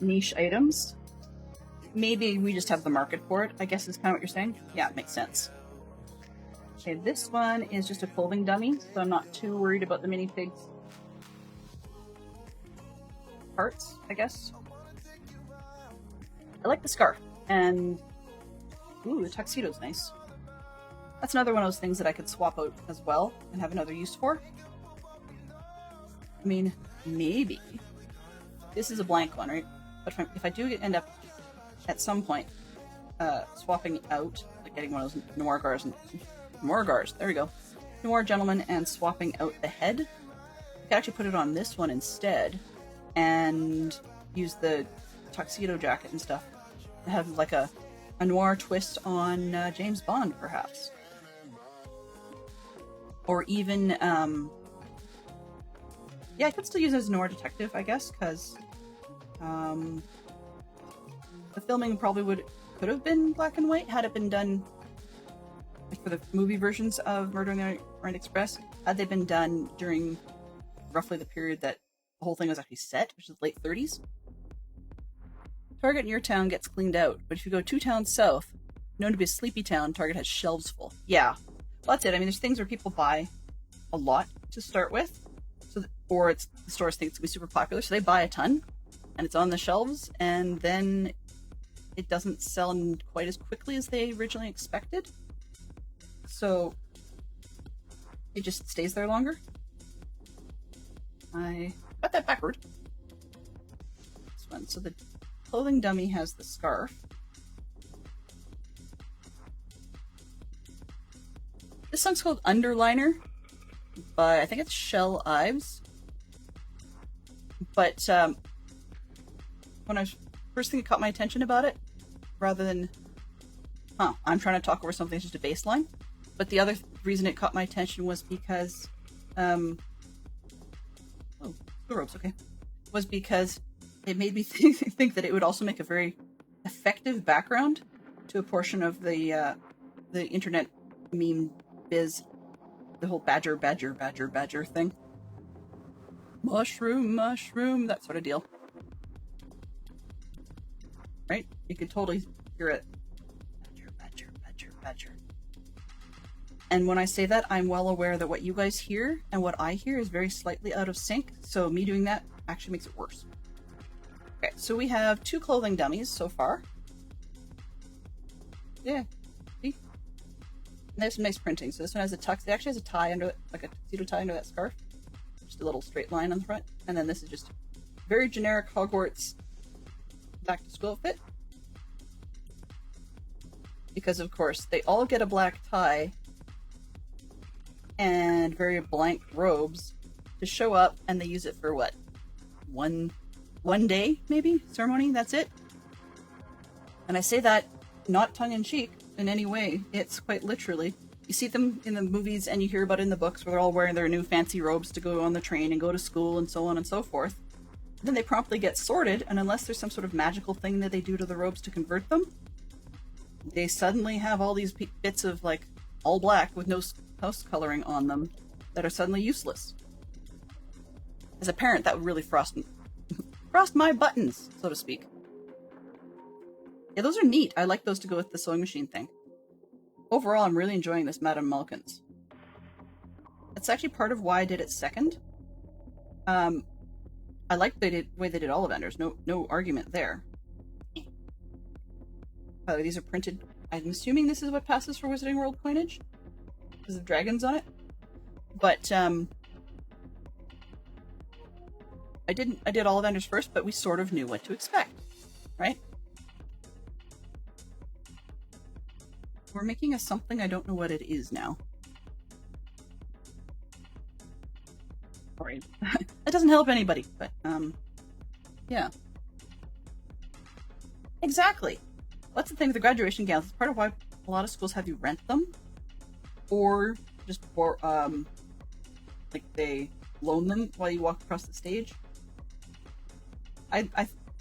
niche items. Maybe we just have the market for it, I guess is kind of what you're saying. Yeah, it makes sense. Okay, this one is just a clothing dummy, so I'm not too worried about the minifigs parts, I guess. I like the scarf, and ooh, the tuxedo's nice. That's another one of those things that I could swap out as well and have another use for. I mean, maybe. This is a blank one, right? But if I do end up at some point swapping out, like getting one of those Noir Gars, there we go. Noir Gentleman, and swapping out the head. I could actually put it on this one instead and use the tuxedo jacket and stuff. Have like a noir twist on James Bond, perhaps. Or even, yeah, I could still use it as a noir detective, I guess, because the filming probably could have been black and white had it been done for the movie versions of Murder on the Orient Express. Had they been done during roughly the period that the whole thing was actually set, which is late 30s. Target in your town gets cleaned out, but if you go 2 towns south, known to be a sleepy town, Target has shelves full. Yeah, well, that's it. I mean, there's things where people buy a lot to start with, or the stores think it's going to be super popular, so they buy a ton, and it's on the shelves, and then it doesn't sell quite as quickly as they originally expected. So it just stays there longer. I got that backward. This one. So the clothing dummy has the scarf. This song's called Underliner, but I think it's Shell Ives. But when first thing that caught my attention about it, rather than, I'm trying to talk over something that's just a bass line. But the other reason it caught my attention was because, the ropes, okay. Was because it made me think that it would also make a very effective background to a portion of the internet meme biz, the whole badger thing. Mushroom, that sort of deal. Right? You could totally hear it. Badger. And when I say that, I'm well aware that what you guys hear and what I hear is very slightly out of sync, so me doing that actually makes it worse. Okay, so we have 2 clothing dummies so far. Yeah, see? And there's some nice printing. So this one has a tux. It actually has a tie under it, like a tuxedo tie under that scarf. Just a little straight line on the front. And then this is just very generic Hogwarts back to school outfit. Because of course, they all get a black tie and very blank robes to show up, and they use it for what? One day, maybe? Ceremony? That's it? And I say that not tongue-in-cheek in any way. It's quite literally. You see them in the movies and you hear about it in the books where they're all wearing their new fancy robes to go on the train and go to school and so on and so forth. Then they promptly get sorted, and unless there's some sort of magical thing that they do to the robes to convert them, they suddenly have all these bits of, like, all black with no house coloring on them that are suddenly useless. As a parent, that would really frost my buttons, so to speak. Yeah, those are neat. I like those to go with the sewing machine thing. Overall, I'm really enjoying this Madame Malkin's. That's actually part of why I did it second. I like the way they did Ollivanders. No argument there. By the way, these are printed. I'm assuming this is what passes for Wizarding World coinage, because of dragons on it. But I did Ollivanders first, but we sort of knew what to expect, right? We're making a something, I don't know what it is now. Sorry. That doesn't help anybody, but, yeah. Exactly! That's the thing with the graduation gowns. It's part of why a lot of schools have you rent them. Or just, like, they loan them while you walk across the stage.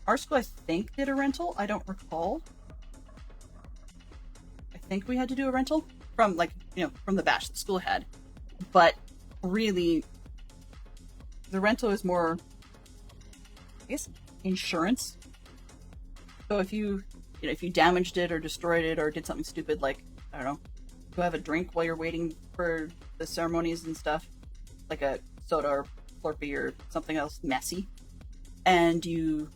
Our school, I think, did a rental. I don't recall. I think we had to do a rental from, like, from the batch the school had. But really, the rental is more, I guess, insurance. So if you damaged it or destroyed it or did something stupid, like, I don't know, go have a drink while you're waiting for the ceremonies and stuff, like a soda or Slurpee or something else messy, and you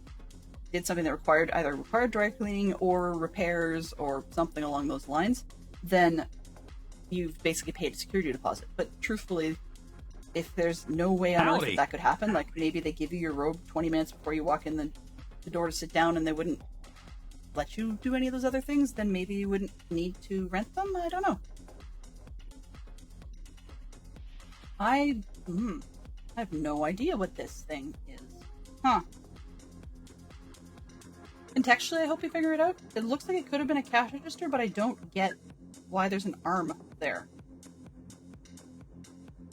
did something that required dry cleaning or repairs or something along those lines, then you've basically paid a security deposit. But truthfully, if there's no way on earth that could happen, like maybe they give you your robe 20 minutes before you walk in the door to sit down and they wouldn't let you do any of those other things, then maybe you wouldn't need to rent them? I don't know. I have no idea what this thing is. Huh. Contextually, I hope you figure it out. It looks like it could have been a cash register, but I don't get why there's an arm there.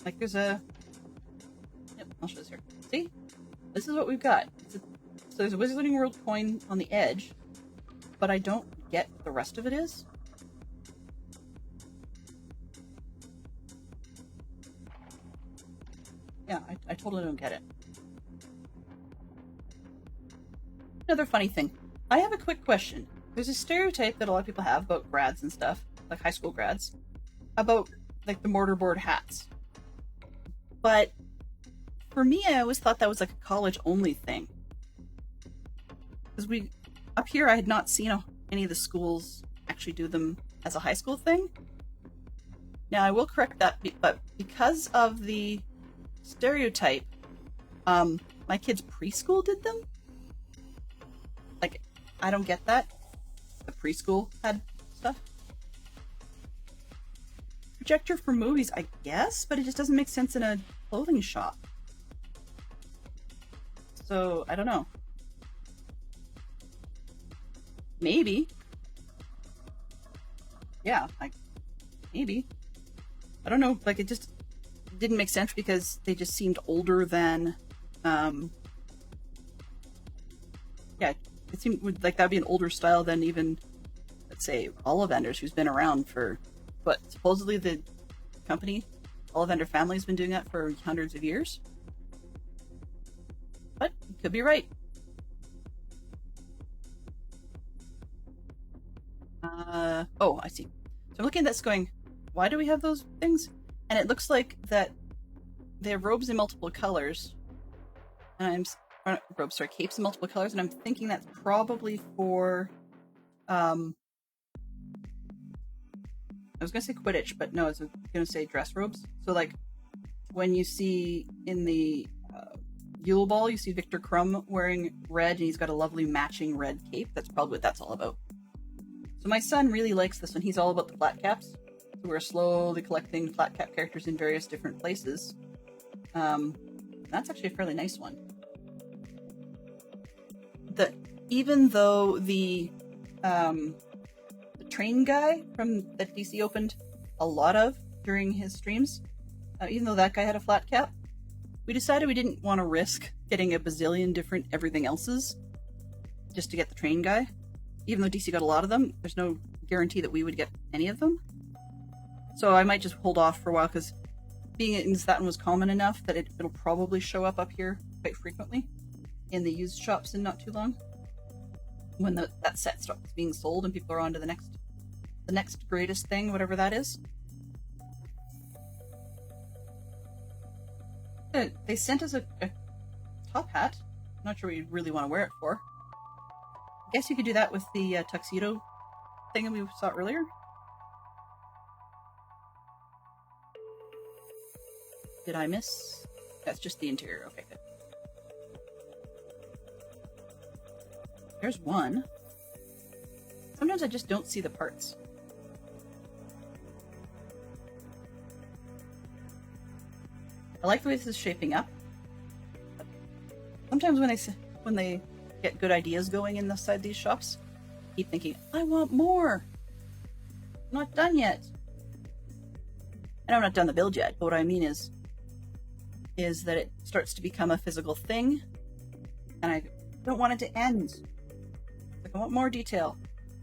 Like there's a... Yep, I'll show this here. See? This is what we've got. So there's a Wizarding World coin on the edge, but I don't get what the rest of it is. Yeah, I totally don't get it. Another funny thing. I have a quick question. There's a stereotype that a lot of people have about grads and stuff, like high school grads, about like the mortarboard hats. But for me, I always thought that was like a college-only thing. Because up here, I had not seen any of the schools actually do them as a high school thing. Now, I will correct that, but because of the stereotype, my kids' preschool did them. Like, I don't get that. The preschool had stuff. Projector for movies, I guess, but it just doesn't make sense in a clothing shop. So, I don't know. Maybe. Yeah, maybe. I don't know, like, it just didn't make sense because they just seemed older than, yeah, it seemed like that would be an older style than even, let's say, Ollivanders, who's been around for, but supposedly the company, Ollivander family, has been doing that for hundreds of years. But, you could be right. Oh, I see. So I'm looking at this going, why do we have those things? And it looks like that they have robes in multiple colors. And capes in multiple colors, and I'm thinking that's probably for, I was gonna say Quidditch, but no, I was gonna say dress robes. So like, when you see in the Yule Ball, you see Victor Crumb wearing red, and he's got a lovely matching red cape. That's probably what that's all about. So my son really likes this one. He's all about the flat caps. So we're slowly collecting flat cap characters in various different places. That's actually a fairly nice one. Even though the train guy that DC opened a lot of during his streams, even though that guy had a flat cap, we decided we didn't want to risk getting a bazillion different everything else's just to get the train guy. Even though DC got a lot of them, there's no guarantee that we would get any of them. So I might just hold off for a while, because being that one was common enough that it'll probably show up here quite frequently in the used shops in not too long, when that set stops being sold and people are on to the next greatest thing, whatever that is. They sent us a top hat. I'm not sure we really want to wear it for. I guess you could do that with the tuxedo thing that we saw earlier. Did I miss? That's just the interior. Okay, good. There's one. Sometimes I just don't see the parts. I like the way this is shaping up. Sometimes when they get good ideas going inside these shops, I keep thinking, I want more. I'm not done yet. And I'm not done the build yet, but what I mean is that it starts to become a physical thing, and I don't want it to end. I want more detail.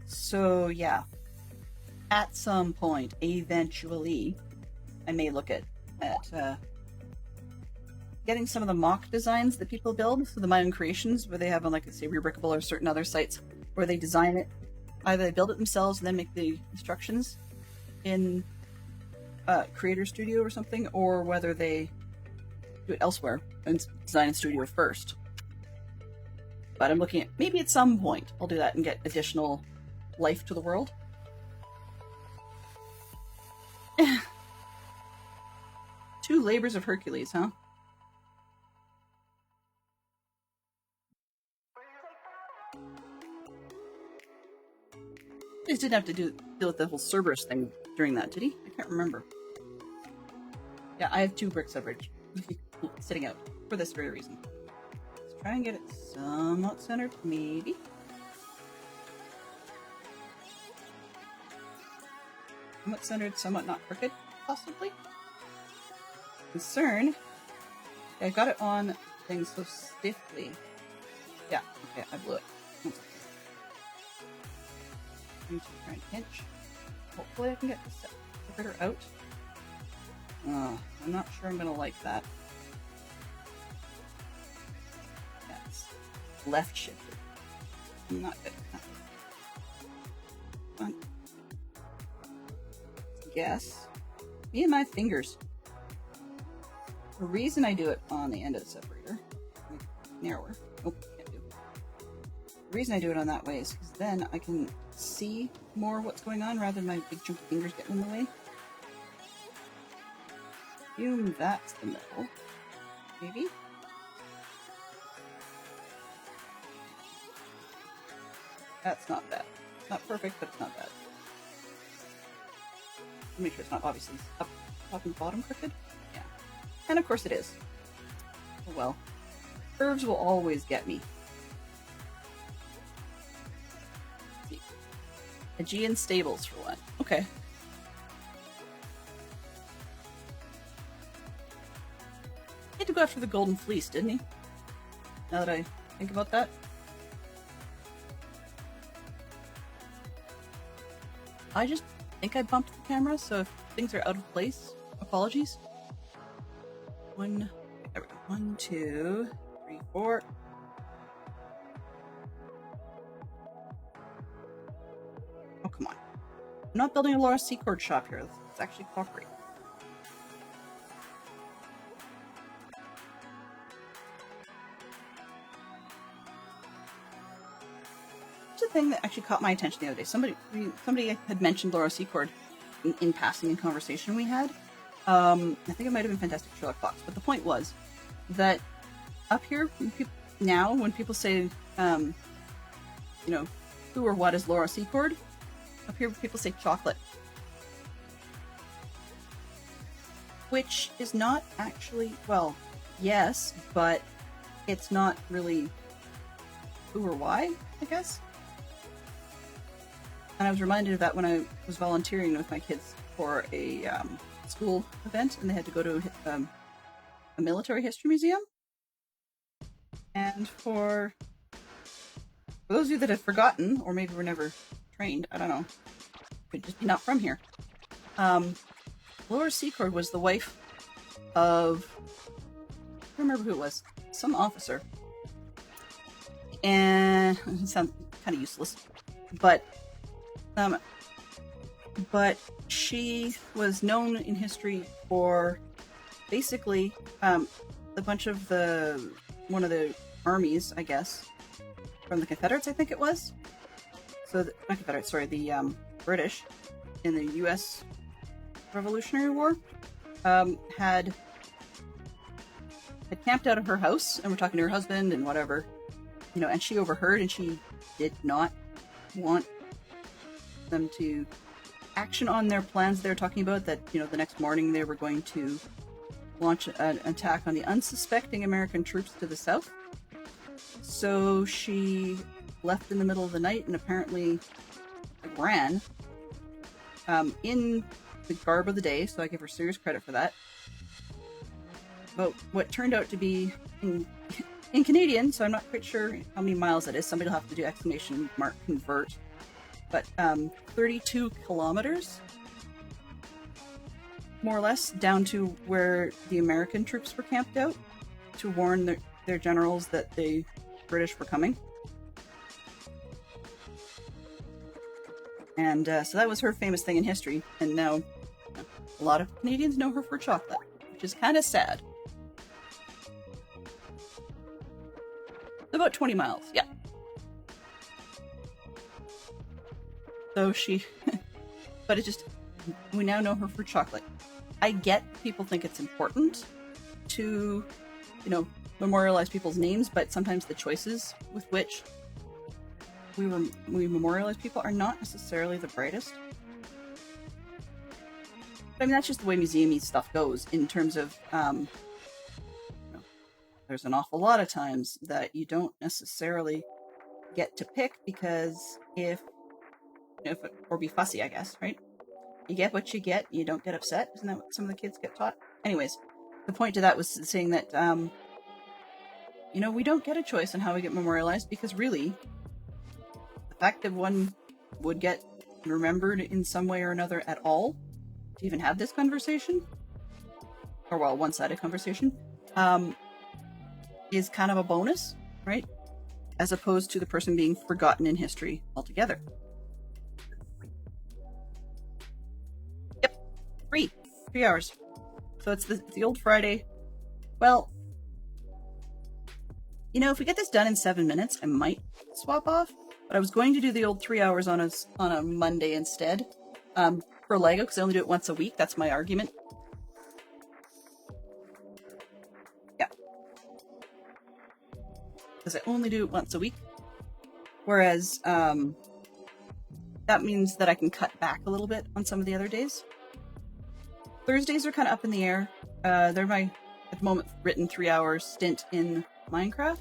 So yeah, at some point, eventually, I may look at getting some of the mock designs that people build, so the My Own Creations, where they have on, like, say, Rubrickable or certain other sites where they design it. Either they build it themselves and then make the instructions in Creator Studio or something, or whether they do it elsewhere and design in Studio first. But I'm looking at, maybe at some point I'll do that and get additional life to the world. Two labors of Hercules, huh? He didn't have to deal with the whole Cerberus thing during that, did he? I can't remember. Yeah, I have 2 bricks of bridge sitting out for this very reason. Let's try and get it somewhat centered, maybe. Somewhat centered, somewhat not crooked, possibly. Concern. I got it on things so stiffly. Yeah, okay, I blew it. I'm going to try and pinch. Hopefully I can get this critter out. I'm not sure I'm going to like that. Yes. Left shifted. I'm not good at that. Come on. Yes. Me and my fingers. The reason I do it on the end of the separator, narrower. Oh, can't do. The reason I do it on that way is because then I can see more what's going on rather than my big chunky fingers getting in the way. Assume that's the middle. Maybe? That's not bad. It's not perfect, but it's not bad. Make sure it's not obviously up and bottom crooked. Yeah. And of course it is. Oh well. Curves will always get me. Let's see. Aegean Stables for one. Okay. He had to go after the Golden Fleece, didn't he? Now that I think about that. I just think I bumped the camera, so if things are out of place, apologies. There we go. 1, 2, 3, 4. Oh, come on. I'm not building a Laura Secord shop here. That's actually cooperate. There's a thing that actually caught my attention the other day. Somebody had mentioned Laura Secord in passing in conversation we had. I think it might have been Fantastic Sherlock Fox, but the point was that up here now, when people say, who or what is Laura Secord, up here people say chocolate, which is not actually, well, yes, but it's not really who or why, I guess. And I was reminded of that when I was volunteering with my kids for a school event, and they had to go to a military history museum. And for those of you that have forgotten, or maybe were never trained, I don't know, could just be not from here. Laura Secord was the wife of, I don't remember who it was, some officer. And it sounds kind of useless, but she was known in history for basically a bunch of one of the armies, I guess, from the Confederates, I think it was. So, not Confederates, sorry, the British in the U.S. Revolutionary War had camped out of her house and were talking to her husband and whatever, and she overheard, and she did not want them to action on their plans they were talking about, that the next morning they were going to launch an attack on the unsuspecting American troops to the south. So she left in the middle of the night and apparently ran in the garb of the day, so I give her serious credit for that. But what turned out to be in Canadian, so I'm not quite sure how many miles that is. Somebody will have to do exclamation mark convert. But 32 kilometers, more or less, down to where the American troops were camped out to warn their generals that the British were coming. And so that was her famous thing in history, and now a lot of Canadians know her for chocolate, which is kind of sad. About 20 miles, yeah. So but we now know her for chocolate. I get people think it's important to, memorialize people's names, but sometimes the choices with which we memorialize people are not necessarily the brightest. I mean, that's just the way museum-y stuff goes in terms of, there's an awful lot of times that you don't necessarily get to pick because or be fussy, I guess, right? You get what you get, you don't get upset. Isn't that what some of the kids get taught? Anyways, the point to that was saying that, we don't get a choice on how we get memorialized, because really, the fact that one would get remembered in some way or another at all, to even have this conversation, or one-sided conversation, is kind of a bonus, right? As opposed to the person being forgotten in history altogether. 3 hours. So it's the old Friday. Well, if we get this done in 7 minutes, I might swap off. But I was going to do the old 3 hours on a Monday instead. For Lego, because I only do it once a week. That's my argument. Yeah. Because I only do it once a week. Whereas, that means that I can cut back a little bit on some of the other days. Thursdays are kind of up in the air. They're my, at the moment, written 3 hours stint in Minecraft.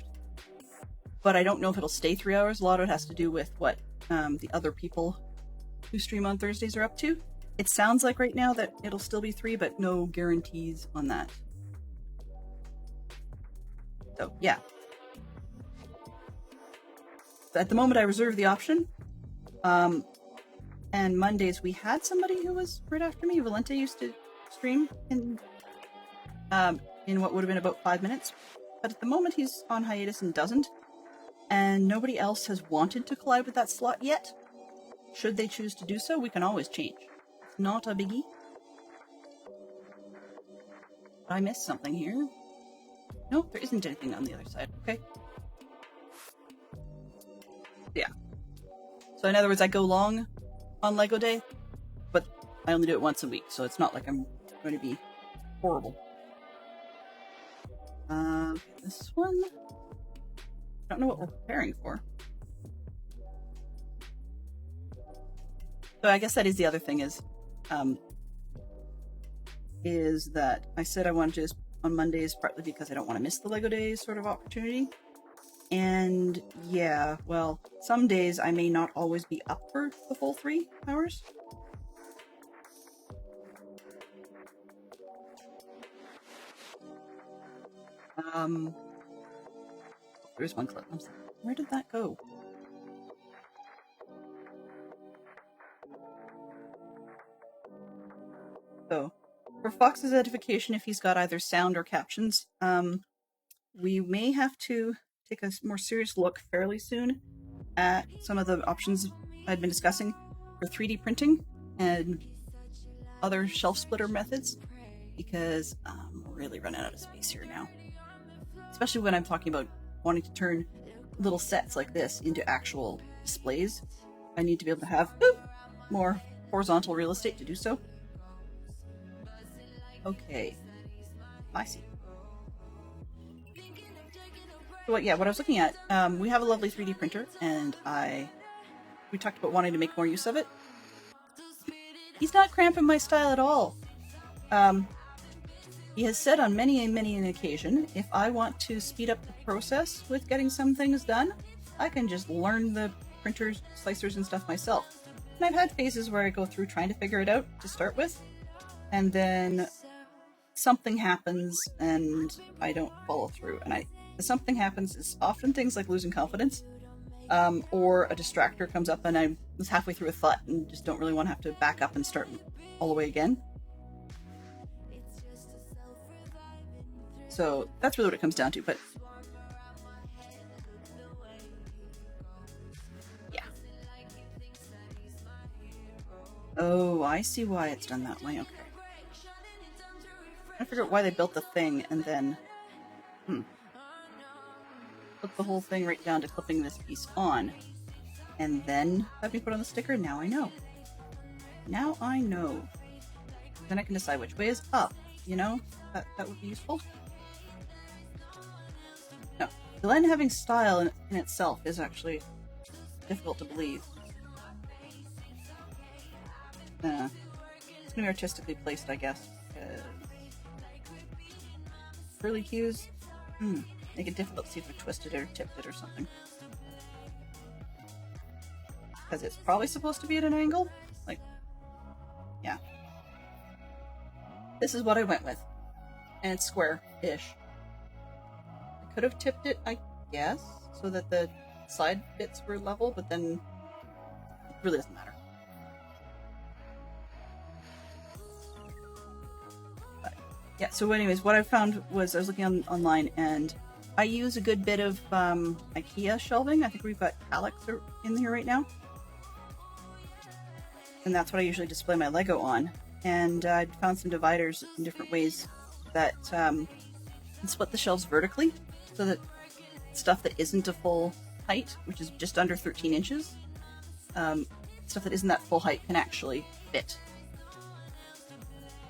But I don't know if it'll stay 3 hours. A lot of it has to do with what the other people who stream on Thursdays are up to. It sounds like right now that it'll still be 3, but no guarantees on that. So, yeah. At the moment, I reserve the option. And Mondays, we had somebody who was right after me. Valente used to stream in what would have been about 5 minutes. But at the moment, he's on hiatus and doesn't. And nobody else has wanted to collide with that slot yet. Should they choose to do so, we can always change. It's not a biggie. I missed something here. Nope, there isn't anything on the other side. Okay. Yeah. So in other words, I go long on Lego Day, but I only do it once a week, so it's not like I'm going to be horrible. This one, I don't know what we're preparing for. So I guess that is the other thing is that I said I wanted to just on Mondays partly because I don't want to miss the Lego Days sort of opportunity. And yeah, well, some days I may not always be up for the full 3 hours. There's one clip. Where did that go? So, for Fox's edification, if he's got either sound or captions, we may have to take a more serious look fairly soon at some of the options I'd been discussing for 3D printing and other shelf splitter methods, because I'm really running out of space here now. Especially when I'm talking about wanting to turn little sets like this into actual displays. I need to be able to have more horizontal real estate to do so. Okay, I see. So what I was looking at, we have a lovely 3D printer, and we talked about wanting to make more use of it. He's not cramping my style at all. He has said on many an occasion, if I want to speed up the process with getting some things done, I can just learn the printers, slicers, and stuff myself. And I've had phases where I go through trying to figure it out to start with, and then something happens and I don't follow through. And the something happens is often things like losing confidence, or a distractor comes up and I was halfway through a thought and just don't really want to have to back up and start all the way again. So that's really what it comes down to, but yeah. Oh, I see why it's done that way, okay. I figure out why they built the thing and then put the whole thing right down to clipping this piece on and then have me put on the sticker. Now I know. Now I know. Then I can decide which way is up, you know? That would be useful. No, Glenn having style in itself is actually difficult to believe. It's going to be artistically placed, I guess. Curly cues, make it difficult to see if I twisted it or tipped it or something. Because it's probably supposed to be at an angle. Like, yeah. This is what I went with. And it's square-ish. I could have tipped it, I guess, so that the side bits were level, but then it really doesn't matter. Yeah, so anyways, what I found was I was looking online, and I use a good bit of IKEA shelving. I think we've got Alex in here right now. And that's what I usually display my Lego on. And I found some dividers in different ways that can split the shelves vertically, so that stuff that isn't a full height, which is just under 13 inches, stuff that isn't that full height can actually fit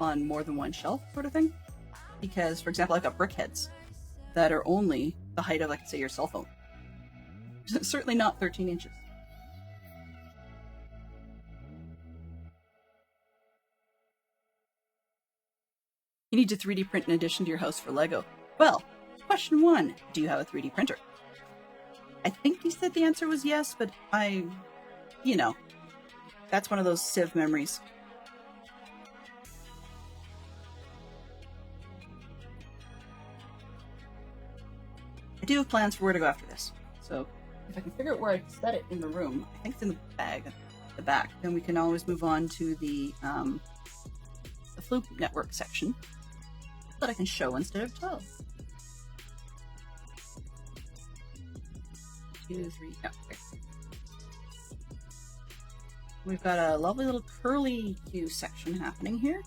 on more than one shelf, sort of thing. Because, for example, I've got brick heads that are only the height of, like, say, your cell phone. Certainly not 13 inches. You need to 3D print an addition to your house for Lego. Well, question 1, do you have a 3D printer? I think he said the answer was yes, but you know, that's one of those Civ memories. I do have plans for where to go after this. So if I can figure out where I set it in the room, I think it's in the bag at the back, then we can always move on to the Fluke Network section that I can show instead of tell. 2, 3, no, okay. We've got a lovely little curly Q section happening here.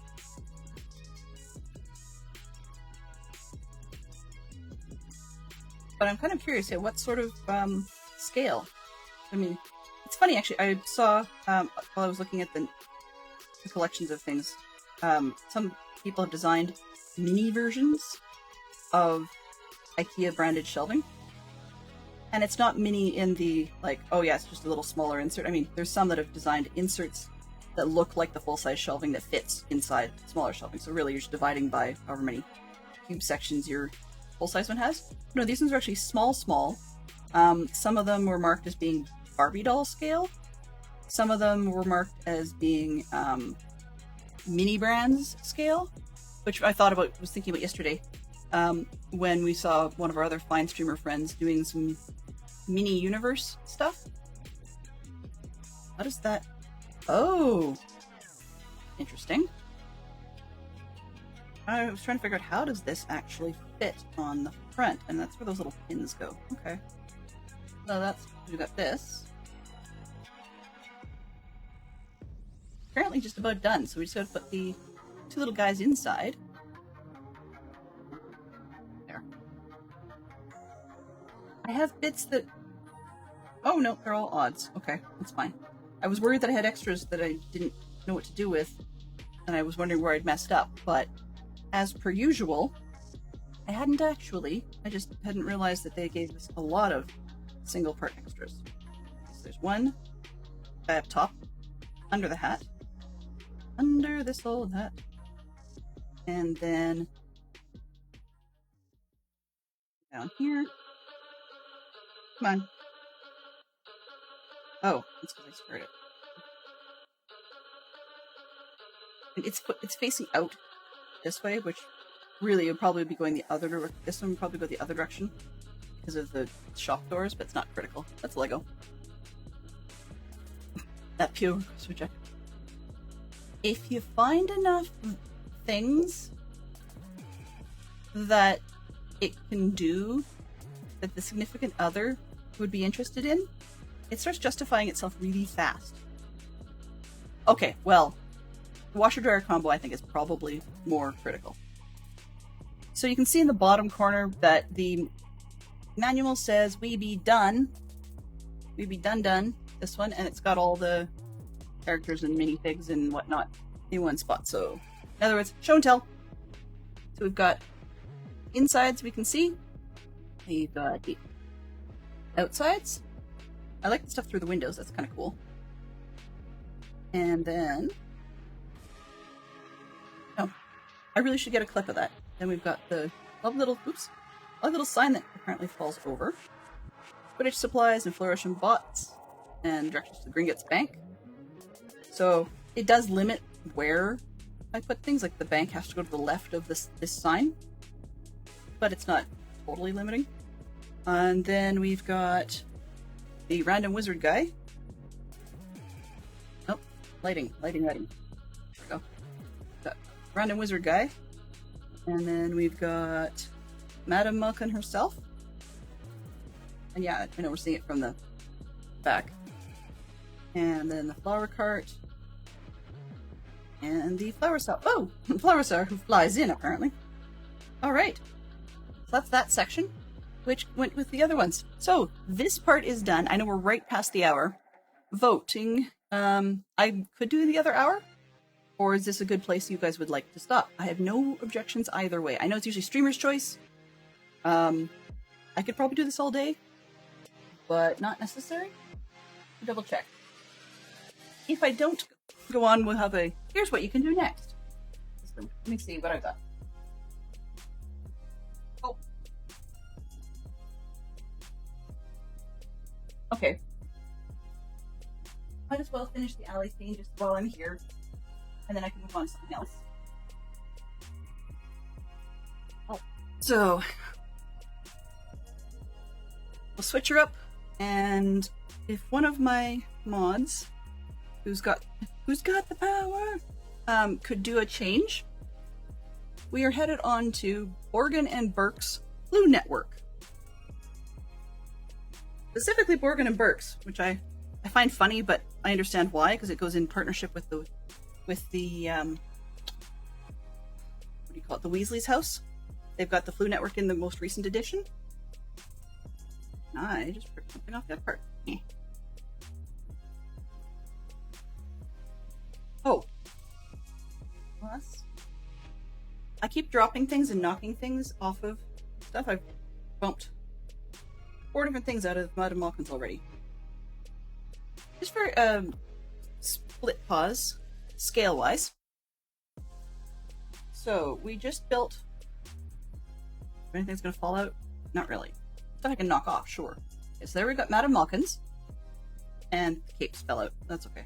but I'm kind of curious at what sort of scale. I mean, it's funny actually. I saw while I was looking at the collections of things, some people have designed mini versions of IKEA branded shelving. And it's not mini in the, like, oh yeah, it's just a little smaller insert. I mean, there's some that have designed inserts that look like the full-size shelving that fits inside smaller shelving. So really, you're just dividing by however many cube sections your full-size one has. No, these ones are actually small. Some of them were marked as being Barbie doll scale. Some of them were marked as being mini brands scale, which I was thinking about yesterday when we saw one of our other fine streamer friends doing some mini universe stuff. What is that? Oh, interesting. I was trying to figure out how does this actually fit on the front, and that's where those little pins go. Okay. So we got this. Apparently just about done, so we just gotta put the two little guys inside. There. I have bits that... Oh no, they're all odds. Okay, that's fine. I was worried that I had extras that I didn't know what to do with, and I was wondering where I'd messed up, but as per usual, I hadn't actually. I just hadn't realized that they gave us a lot of single part extras. So there's one guy up top, under the hat, under this old hat, and then down here. Come on. Oh, that's because I stirred it. And it's facing out this way, which really would probably be going the other direction. This one would probably go the other direction because of the shop doors, but it's not critical. That's Lego. That pure reject. If you find enough things that it can do that the significant other would be interested in, it starts justifying itself really fast. Okay, well, the washer-dryer combo I think is probably more critical. So you can see in the bottom corner that the manual says we be done, this one, and it's got all the characters and minifigs and whatnot in one spot. So, in other words, show and tell. So we've got insides we can see. We've got the outsides. I like the stuff through the windows, that's kind of cool. And then... Oh, I really should get a clip of that. Then we've got the lovely little sign that apparently falls over. Footage supplies and fluorescent bots. And directions to the Gringotts Bank. So it does limit where I put things, like the bank has to go to the left of this sign. But it's not totally limiting. And then we've got the random wizard guy. Oh, lighting. There we go. Got random wizard guy. And then we've got Madame Malkin herself. And yeah, I know we're seeing it from the back. And then the flower cart. And the flower star. Oh! Flower star who flies in, apparently. Alright. So that's that section, which went with the other ones. So, this part is done. I know we're right past the hour. Voting. I could do the other hour. Or is this a good place you guys would like to stop? I have no objections either way. I know it's usually streamer's choice. I could probably do this all day. But not necessary. Double check. If I don't go on, we'll have a... Here's what you can do next. Let me see what I've got. Oh. Okay. Might as well finish the alley scene just while I'm here. And then I can move on to something else. Oh. So... we'll switch her up. And if one of my mods... Who's got the power? Could do a change. We are headed on to Borgin and Burke's Blue Network. Specifically Borgin and Burke's, which I find funny, but I understand why, because it goes in partnership with the what do you call it? The Weasley's house. They've got the Blue Network in the most recent edition. I just ripped something off that part. Oh. Plus, I keep dropping things and knocking things off of stuff. I've bumped 4 different things out of Madam Malkin's already. Just for split pause, scale-wise. So, we just built... Anything's gonna fall out? Not really. Stuff I can knock off, sure. Okay, so there we got Madam Malkin's. And the capes fell out. That's okay.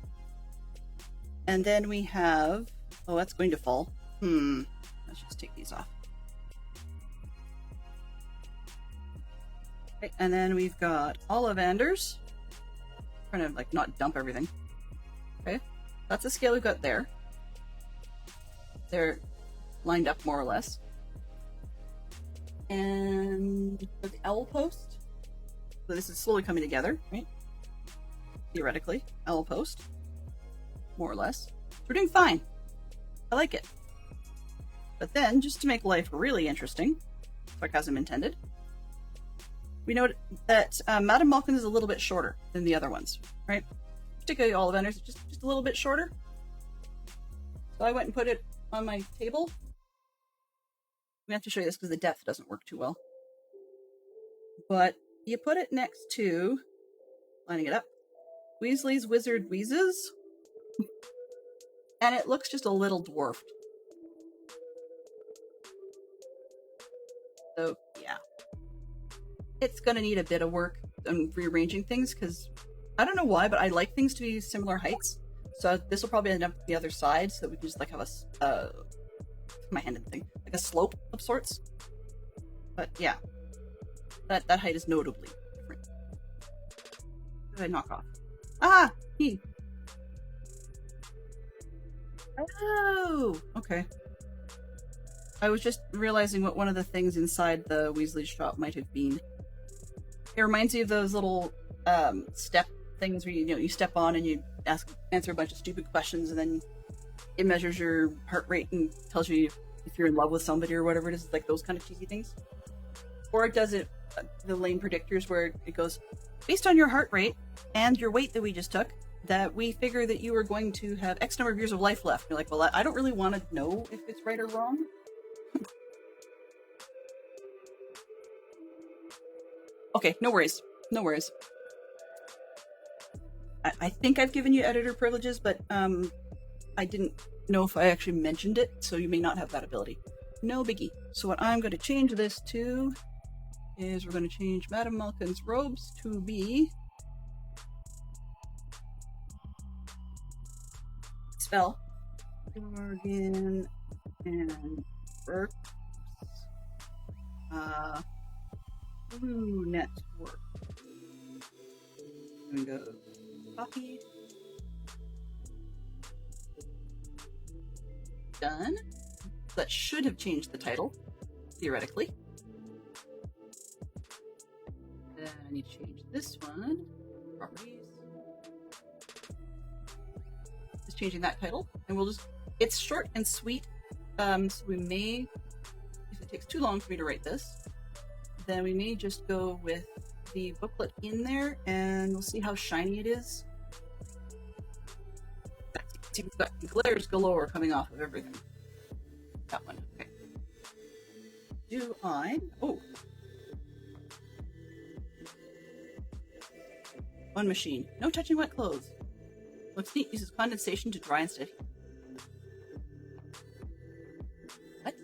And then we have... Oh, that's going to fall. Let's just take these off. Okay, and then we've got Ollivanders. Trying to, like, not dump everything. Okay. That's the scale we've got there. They're lined up more or less. And for the owl post. So this is slowly coming together, right? Theoretically. Owl post. More or less. So we're doing fine. I like it. But then, just to make life really interesting, sarcasm intended, we note that Madam Malkin is a little bit shorter than the other ones, right? Particularly Ollivanders, just a little bit shorter. So I went and put it on my table. We have to show you this because the depth doesn't work too well. But you put it next to, lining it up, Weasley's Wizard Wheezes. And it looks just a little dwarfed. So, yeah. It's gonna need a bit of work on rearranging things, because I don't know why, but I like things to be similar heights. So this will probably end up the other side, so that we can just like have a, my hand in the thing, like a slope of sorts. But yeah. That height is notably different. What did I knock off? Ah! He! Oh, okay. I was just realizing what one of the things inside the Weasley shop might have been. It reminds me of those little step things where you step on and you answer a bunch of stupid questions, and then it measures your heart rate and tells you if you're in love with somebody or whatever it is. It's like those kind of cheesy things. Or it does it, the lane predictors, where it goes, based on your heart rate and your weight that we just took, that we figure that you are going to have X number of years of life left. You're like, well, I don't really want to know if it's right or wrong. Okay, no worries. No worries. I think I've given you editor privileges, but I didn't know if I actually mentioned it, so you may not have that ability. No biggie. So what I'm going to change this to is we're going to change Madam Malkin's robes to be spell Morgan and Burke's Blue Network. I'm gonna go copy. Done. That should have changed the title, theoretically. Then I need to change this one. Properties. Just changing that title, and we'll just. It's short and sweet, so we may. If it takes too long for me to write this, then we may just go with the booklet in there, and we'll see how shiny it is. See, we've got glares galore coming off of everything. That one, okay. Do I? Oh. One machine. No touching wet clothes. Looks neat. Uses condensation to dry instead. What?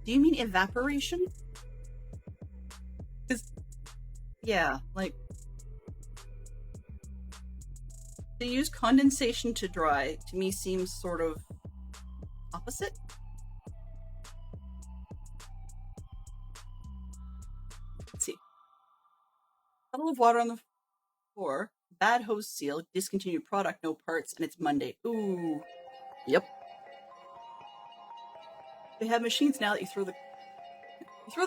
Do you mean evaporation? Yeah, like, to use condensation to dry, to me seems sort of opposite. Let's see. Puddle of water on the floor, bad hose seal, discontinued product, no parts, and it's Monday. Ooh. Yep. They have machines now that you throw the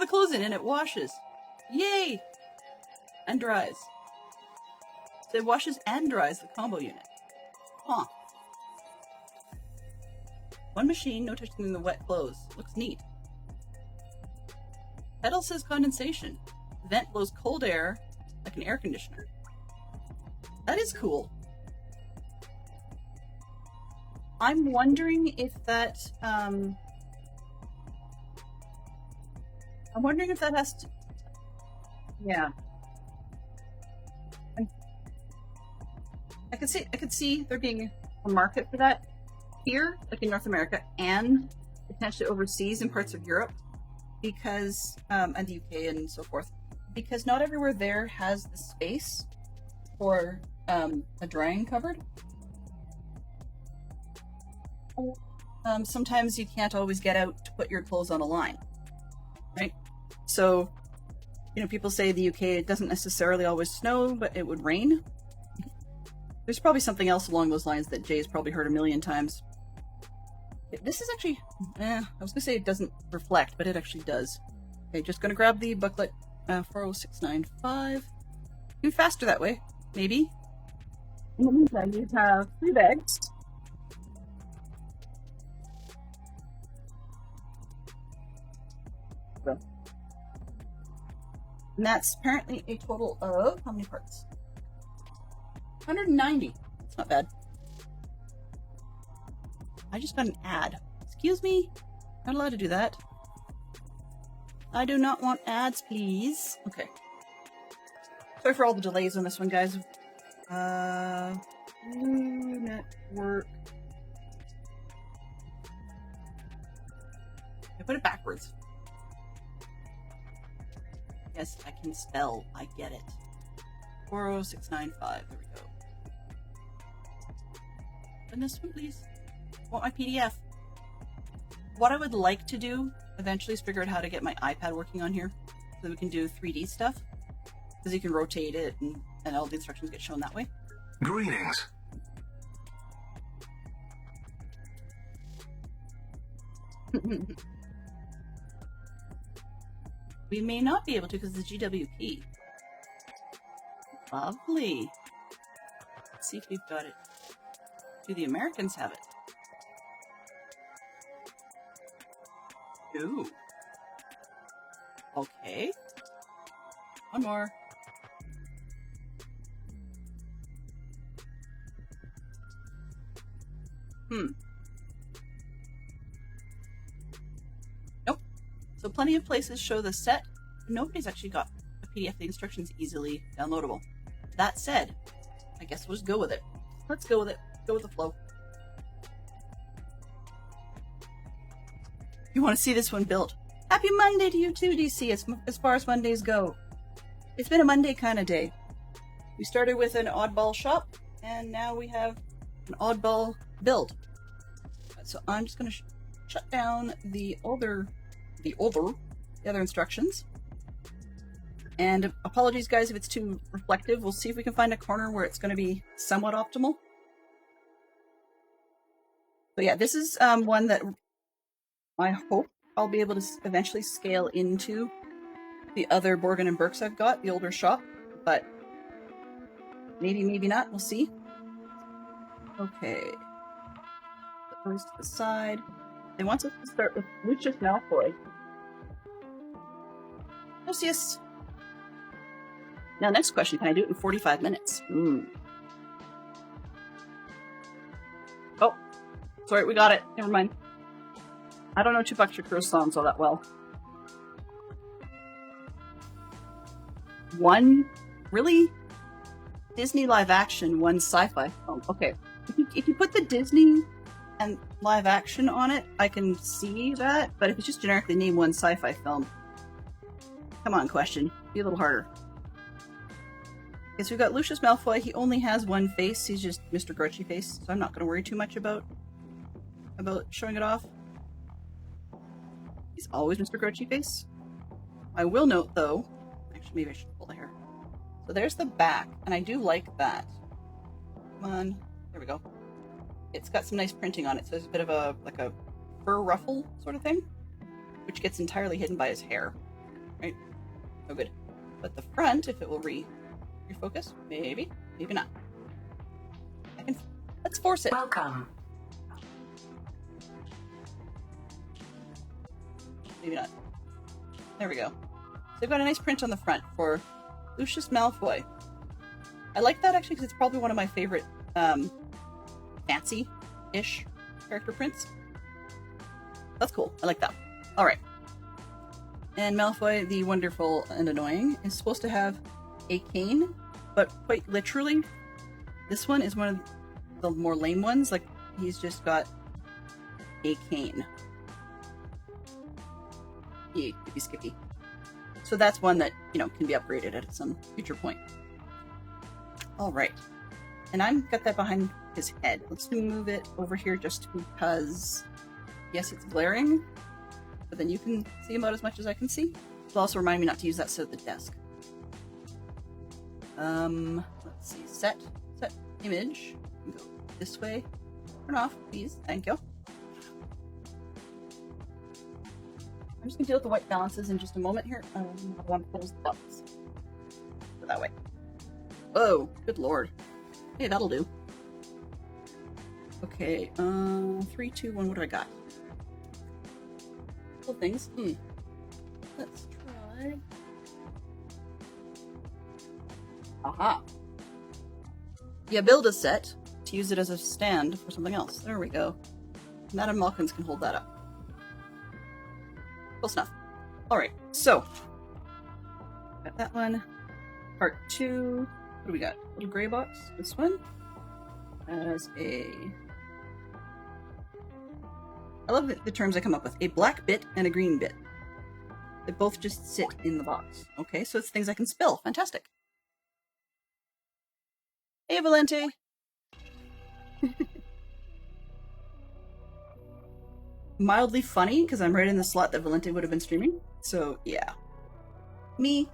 clothes in and it washes. Yay! And dries. So it washes and dries the combo unit. Huh. One machine, no touching in the wet clothes. Looks neat. Pedal says condensation. vent blows cold air like an air conditioner. That is cool. I'm wondering if that, I'm wondering if that has to, yeah. I could see there being a market for that here, like in North America, and potentially overseas in parts of Europe, because and the UK and so forth, because not everywhere there has the space for a drying cupboard. Sometimes you can't always get out to put your clothes on a line, right? So, you know, people say the UK, it doesn't necessarily always snow, but it would rain. There's probably something else along those lines that Jay's probably heard a million times. This is actually, I was gonna say it doesn't reflect, but it actually does. Okay, just gonna grab the booklet, 40695. Do faster that way, maybe. In the meantime, you have 3 bags. And that's apparently a total of, how many parts? 190. It's not bad. I just got an ad. Excuse me? Not allowed to do that. I do not want ads, please. Okay. Sorry for all the delays on this one, guys. Network. I put it backwards. Yes, I can spell. I get it. 40695. There we go. And this one, please. I want my PDF. What I would like to do eventually is figure out how to get my iPad working on here so that we can do 3D stuff. Because you can rotate it and all the instructions get shown that way. Greetings. We may not be able to because of the GWP. Lovely. Let's see if we've got it. Do the Americans have it? Ooh. Okay. One more. Nope. So plenty of places show the set. Nobody's actually got a PDF of the instructions easily downloadable. That said, I guess we'll just go with it. Let's go with it. Go with the flow. You want to see this one built? Happy Monday to you too, DC, as far as Mondays go. It's been a Monday kind of day. We started with an oddball shop, and now we have an oddball build. So I'm just going to shut down the other instructions. And apologies, guys, if it's too reflective. We'll see if we can find a corner where it's going to be somewhat optimal. But yeah, this is one that I hope I'll be able to eventually scale into the other Borgin and Burkes I've got, the older shop, but maybe, maybe not. We'll see. Okay. Put those to the side. They want us to start with Lucius Malfoy. Lucius! Now, next question. Can I do it in 45 minutes? Oh. Sorry, we got it. Never mind. I don't know Tupac Shakur's songs all that well. One, really? Disney live action, one sci-fi film. Okay. If you put the Disney and live action on it, I can see that. But if it's just generically name one sci-fi film, come on, question. Be a little harder. Okay, so we've got Lucius Malfoy. He only has one face. He's just Mr. Grouchy Face, so I'm not going to worry too much about showing it off. He's always Mr. Grouchy Face. I will note, though, actually, maybe I should pull the hair. So there's the back, and I do like that. Come on. There we go. It's got some nice printing on it, so there's a bit of a fur ruffle sort of thing, which gets entirely hidden by his hair. Right? Oh, good. But the front, if it will refocus, maybe, maybe not. Let's force it. Welcome. Maybe not. There we go. They've got a nice print on the front for Lucius Malfoy. I like that actually because it's probably one of my favorite fancy-ish character prints. That's cool. I like that. Alright. And Malfoy, the wonderful and annoying, is supposed to have a cane, but quite literally, this one is one of the more lame ones. Like, he's just got a cane. Yippee skippy. So that's one that, you know, can be upgraded at some future point. Alright. And I've got that behind his head. Let's move it over here just because, yes, it's glaring, but then you can see about as much as I can see. It'll also remind me not to use that side of the desk. Let's see. Set image. Go this way. Turn off, please. Thank you. I'm just gonna deal with the white balances in just a moment here. I want to close the box. Go that way. Whoa, good lord. Hey, that'll do. Okay, 3, 2, 1, what do I got? Couple things. Let's try. Aha. Yeah, build a set to use it as a stand for something else. There we go. Madame Malkins can hold that up. Close enough. Alright, so. Got that one. Part 2. What do we got? Little gray box. This one has a... I love the terms I come up with. A black bit and a green bit. They both just sit in the box. Okay, so it's things I can spill. Fantastic. Hey, Valente! Mildly funny, because I'm right in the slot that Valente would have been streaming. So, yeah. Me.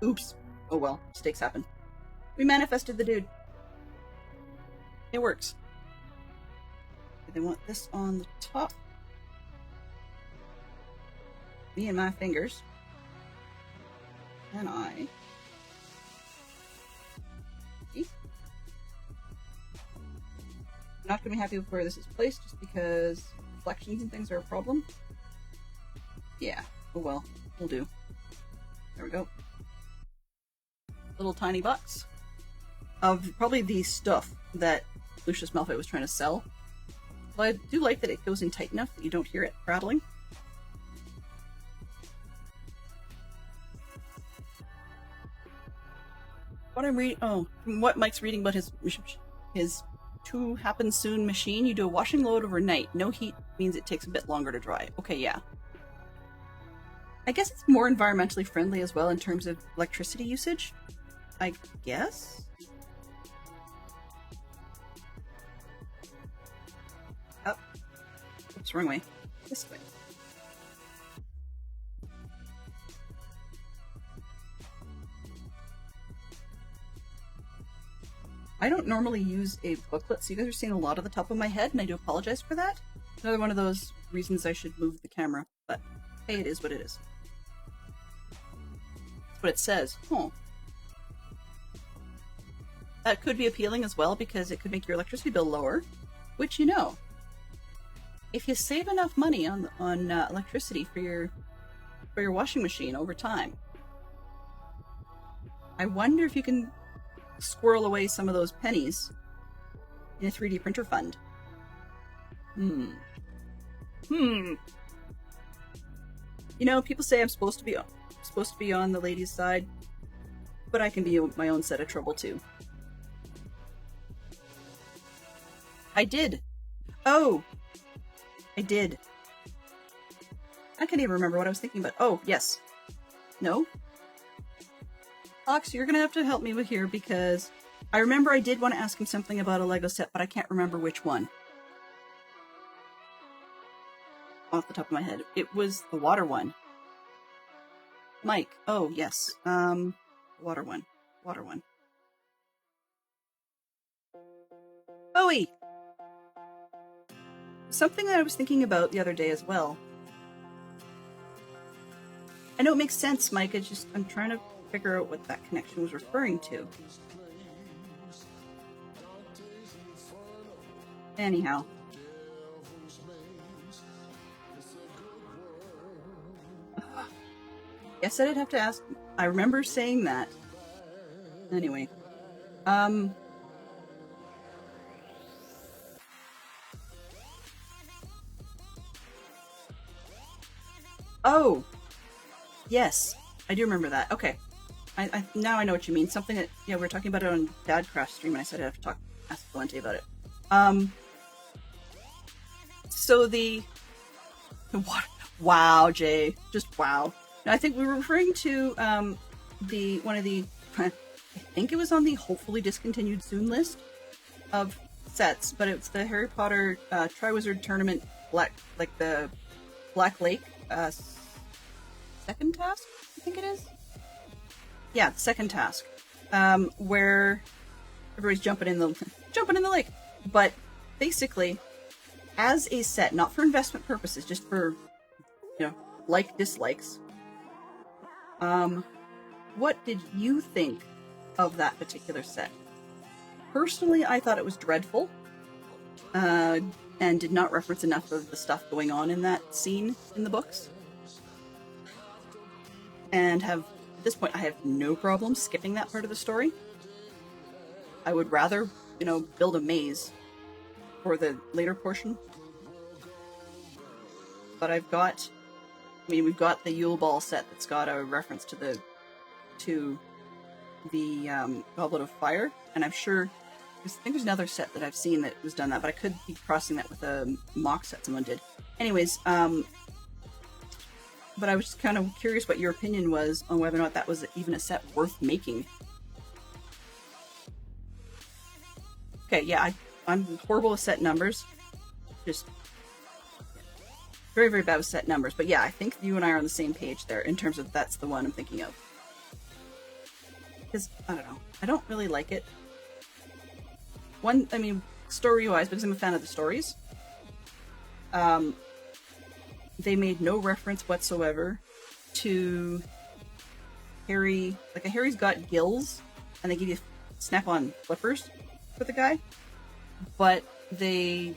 Oops. Oh well, mistakes happen. We manifested the dude. It works. They want this on the top. Me and my fingers. And I... See? I'm not going to be happy with where this is placed, just because reflections and things are a problem. Yeah. Oh well. Will do. There we go. Little tiny box of probably the stuff that Lucius Malfoy was trying to sell. But I do like that it goes in tight enough that you don't hear it prattling. What I'm reading, from what Mike's reading about his to happen soon machine, you do a washing load overnight. No heat means it takes a bit longer to dry. Okay, yeah. I guess it's more environmentally friendly as well in terms of electricity usage. I guess? Oh. Oops, wrong way. This way. I don't normally use a booklet, so you guys are seeing a lot of the top of my head, and I do apologize for that. Another one of those reasons I should move the camera, but hey, it is what it is. That's what it says. Huh. That could be appealing as well, because it could make your electricity bill lower, which, you know, if you save enough money on electricity for your washing machine over time, I wonder if you can squirrel away some of those pennies in a 3D printer fund. You know, people say I'm supposed to be on the ladies' side, but I can be my own set of trouble too. I did. Oh, I did. I can't even remember what I was thinking about. Oh, yes. No? Ox, you're gonna have to help me with here, because I remember I did want to ask him something about a Lego set, but I can't remember which one. Off the top of my head. It was the water one. Mike. Oh, yes. Water one. Water one. Bowie! Something that I was thinking about the other day as well. I know it makes sense, Mike. I'm trying to figure out what that connection was referring to. Anyhow. Guess I did have to ask. I remember saying that. Anyway. Oh! Yes. I do remember that. Okay. I now I know what you mean. Something that, yeah, we were talking about it on Dadcraft stream, and I said I'd have to ask Valente about it. So the... What? Wow, Jay. Just wow. Now, I think we were referring to, one of the... I think it was on the hopefully discontinued soon list of sets, but it's the Harry Potter, Triwizard Tournament, the Black Lake, second task, I think it is? Yeah, the second task, where everybody's jumping in the lake. But basically, as a set, not for investment purposes, just for, dislikes, what did you think of that particular set? Personally, I thought it was dreadful, and did not reference enough of the stuff going on in that scene in the books. And at this point, I have no problem skipping that part of the story. I would rather, build a maze for the later portion. But we've got the Yule Ball set that's got a reference to the Goblet of Fire, and I'm sure, I think there's another set that I've seen that was done that, but I could be crossing that with a mock set someone did. Anyways, but I was just kind of curious what your opinion was on whether or not that was even a set worth making. Okay, yeah, I'm horrible with set numbers. Just very, very bad with set numbers. But yeah, I think you and I are on the same page there in terms of that's the one I'm thinking of. Because, I don't know, I don't really like it. Story-wise, because I'm a fan of the stories. They made no reference whatsoever to Harry. Like, Harry's got gills, and they give you snap-on flippers for the guy. But they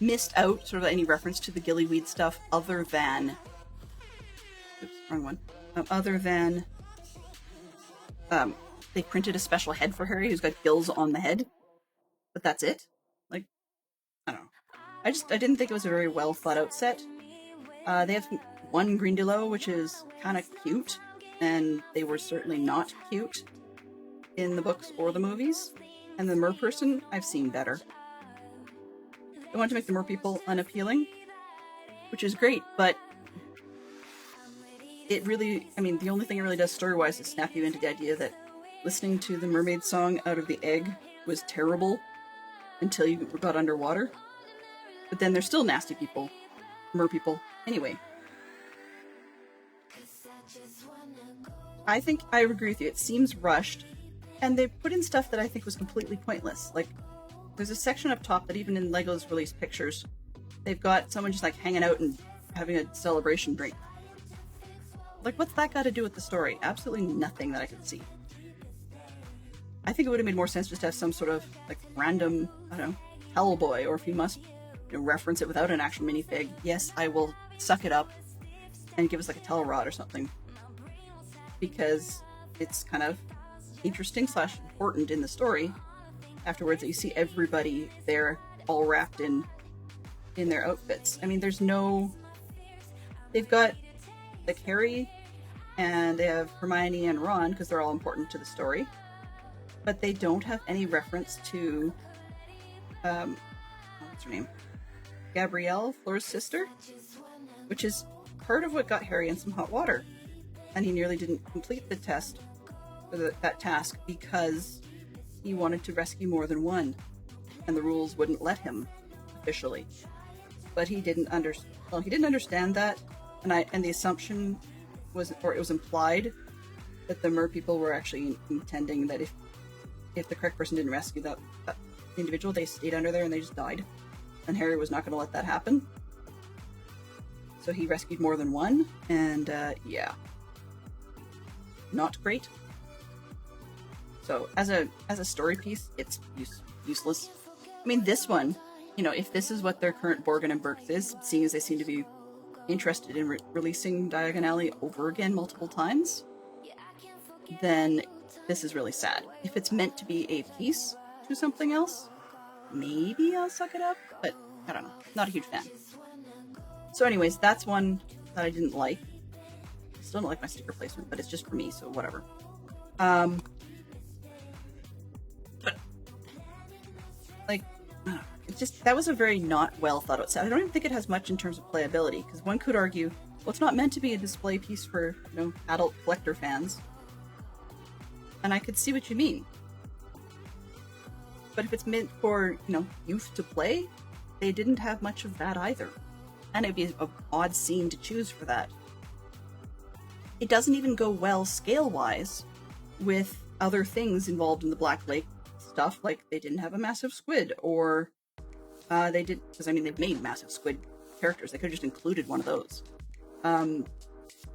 missed out sort of any reference to the gillyweed stuff other than... Oops, wrong one. Other than... they printed a special head for Harry who's got gills on the head. But that's it. Like, I don't know. I didn't think it was a very well thought out set. They have one Grindylow, which is kind of cute, and they were certainly not cute in the books or the movies. And the mer person, I've seen better. They wanted to make the mer people unappealing, which is great, but it really, the only thing it really does story-wise is snap you into the idea that listening to the mermaid song out of the egg was terrible until you got underwater. But then they're still nasty people. Mer people. Anyway. I think I agree with you. It seems rushed. And they put in stuff that I think was completely pointless. Like, there's a section up top that even in LEGO's released pictures, they've got someone just, hanging out and having a celebration drink. Like, what's that got to do with the story? Absolutely nothing that I could see. I think it would have made more sense just to have some sort of, random, I don't know, Hellboy, or if you must... reference it without an actual minifig, yes, I will suck it up and give us a Telrod or something. Because it's kind of interesting / important in the story afterwards that you see everybody there all wrapped in their outfits. There's no... They've got Harry, and they have Hermione and Ron, because they're all important to the story. But they don't have any reference to... what's her name? Gabrielle, Flora's sister, which is part of what got Harry in some hot water, and he nearly didn't complete the test, or that task, because he wanted to rescue more than one, and the rules wouldn't let him officially. But he didn't understand that, and the assumption was, or it was implied, that the mer people were actually intending that if the correct person didn't rescue that individual, they stayed under there and they just died. And Harry was not going to let that happen. So he rescued more than one, and yeah. Not great. So as a story piece, it's useless. This one, if this is what their current Borgin and Burks is, seeing as they seem to be interested in releasing Diagon Alley over again multiple times, then this is really sad. If it's meant to be a piece to something else, maybe I'll suck it up, but I don't know. Not a huge fan. So anyways, that's one that I didn't like. I still don't like my sticker placement, but it's just for me, so whatever. But, like, it's just, that was a very not well thought out set. I don't even think it has much in terms of playability, because one could argue, well, it's not meant to be a display piece for, adult collector fans. And I could see what you mean. But if it's meant for, youth to play, they didn't have much of that either. And it'd be an odd scene to choose for that. It doesn't even go well scale-wise with other things involved in the Black Lake stuff, like they didn't have a massive squid, or they did, because they've made massive squid characters. They could have just included one of those.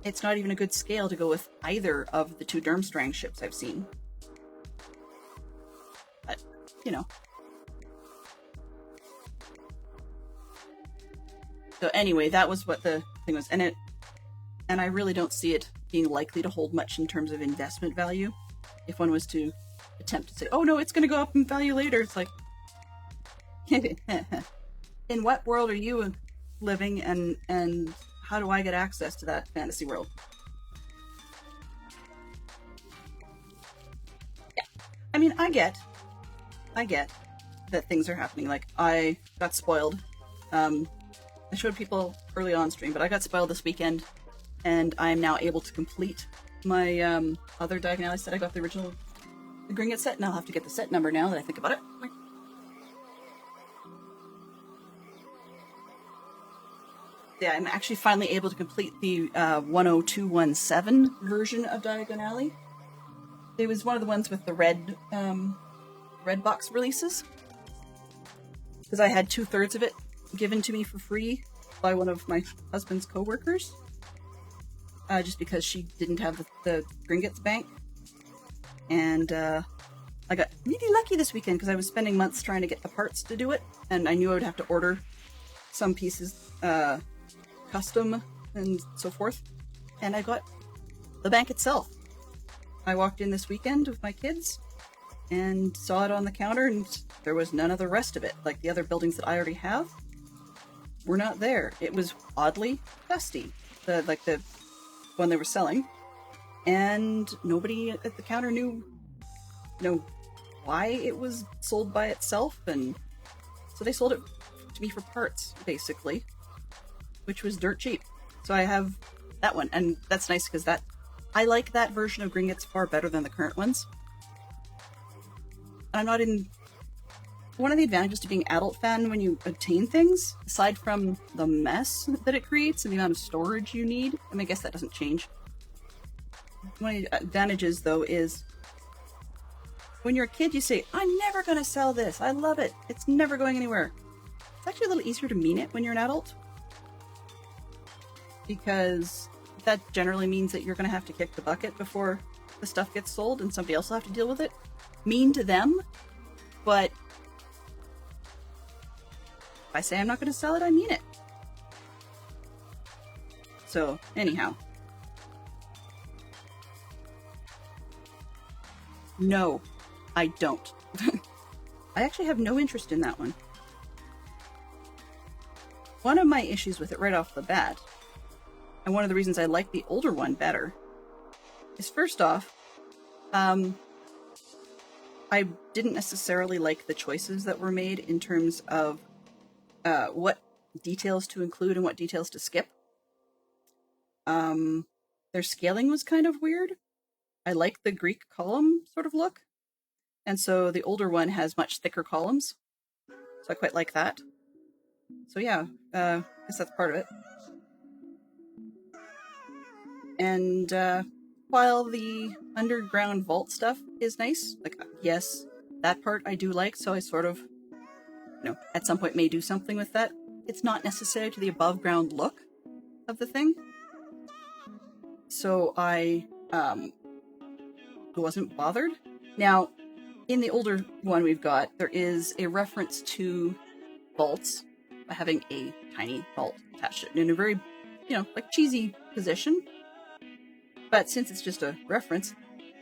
It's not even a good scale to go with either of the two Durmstrang ships I've seen. But, So anyway, that was what the thing was. And I really don't see it being likely to hold much in terms of investment value. If one was to attempt to say, oh no, it's going to go up in value later. It's like, in what world are you living, and how do I get access to that fantasy world? Yeah. I get that things are happening. Like, I got spoiled. I showed people early on stream, but I got spoiled this weekend, and I am now able to complete my other Diagon Alley set. I got the original Gringotts set, and I'll have to get the set number now that I think about it. Yeah, I'm actually finally able to complete the 10217 version of Diagon Alley. It was one of the ones with the red box releases, because I had 2/3 of it given to me for free by one of my husband's co-workers, just because she didn't have the Gringotts bank. And I got really lucky this weekend because I was spending months trying to get the parts to do it, and I knew I would have to order some pieces custom and so forth, and I got the bank itself. I walked in this weekend with my kids and saw it on the counter, and there was none of the rest of it. Like, the other buildings that I already have were not there. It was oddly dusty, the one they were selling, and nobody at the counter knew why it was sold by itself, and so they sold it to me for parts, basically, which was dirt cheap. So I have that one, and that's nice because I like that version of Gringotts far better than the current ones. I'm not in... One of the advantages to being adult fan when you obtain things, aside from the mess that it creates and the amount of storage you need, I guess that doesn't change. One of the advantages, though, is when you're a kid, you say, I'm never going to sell this. I love it. It's never going anywhere. It's actually a little easier to mean it when you're an adult, because that generally means that you're going to have to kick the bucket before the stuff gets sold and somebody else will have to deal with it. Mean to them, but if I say I'm not going to sell it, I mean it. So, anyhow. No, I don't. I actually have no interest in that one. One of my issues with it right off the bat, and one of the reasons I like the older one better, is first off, I didn't necessarily like the choices that were made in terms of what details to include and what details to skip. Their scaling was kind of weird. I like the Greek column sort of look, and so the older one has much thicker columns, so I quite like that. So yeah, I guess that's part of it. And while the underground vault stuff is nice, like, yes, that part I do like, so I sort of, at some point may do something with that. It's not necessary to the above ground look of the thing. So I wasn't bothered. Now, in the older one we've got, there is a reference to vaults by having a tiny vault attached to it in a very like cheesy position. But since it's just a reference,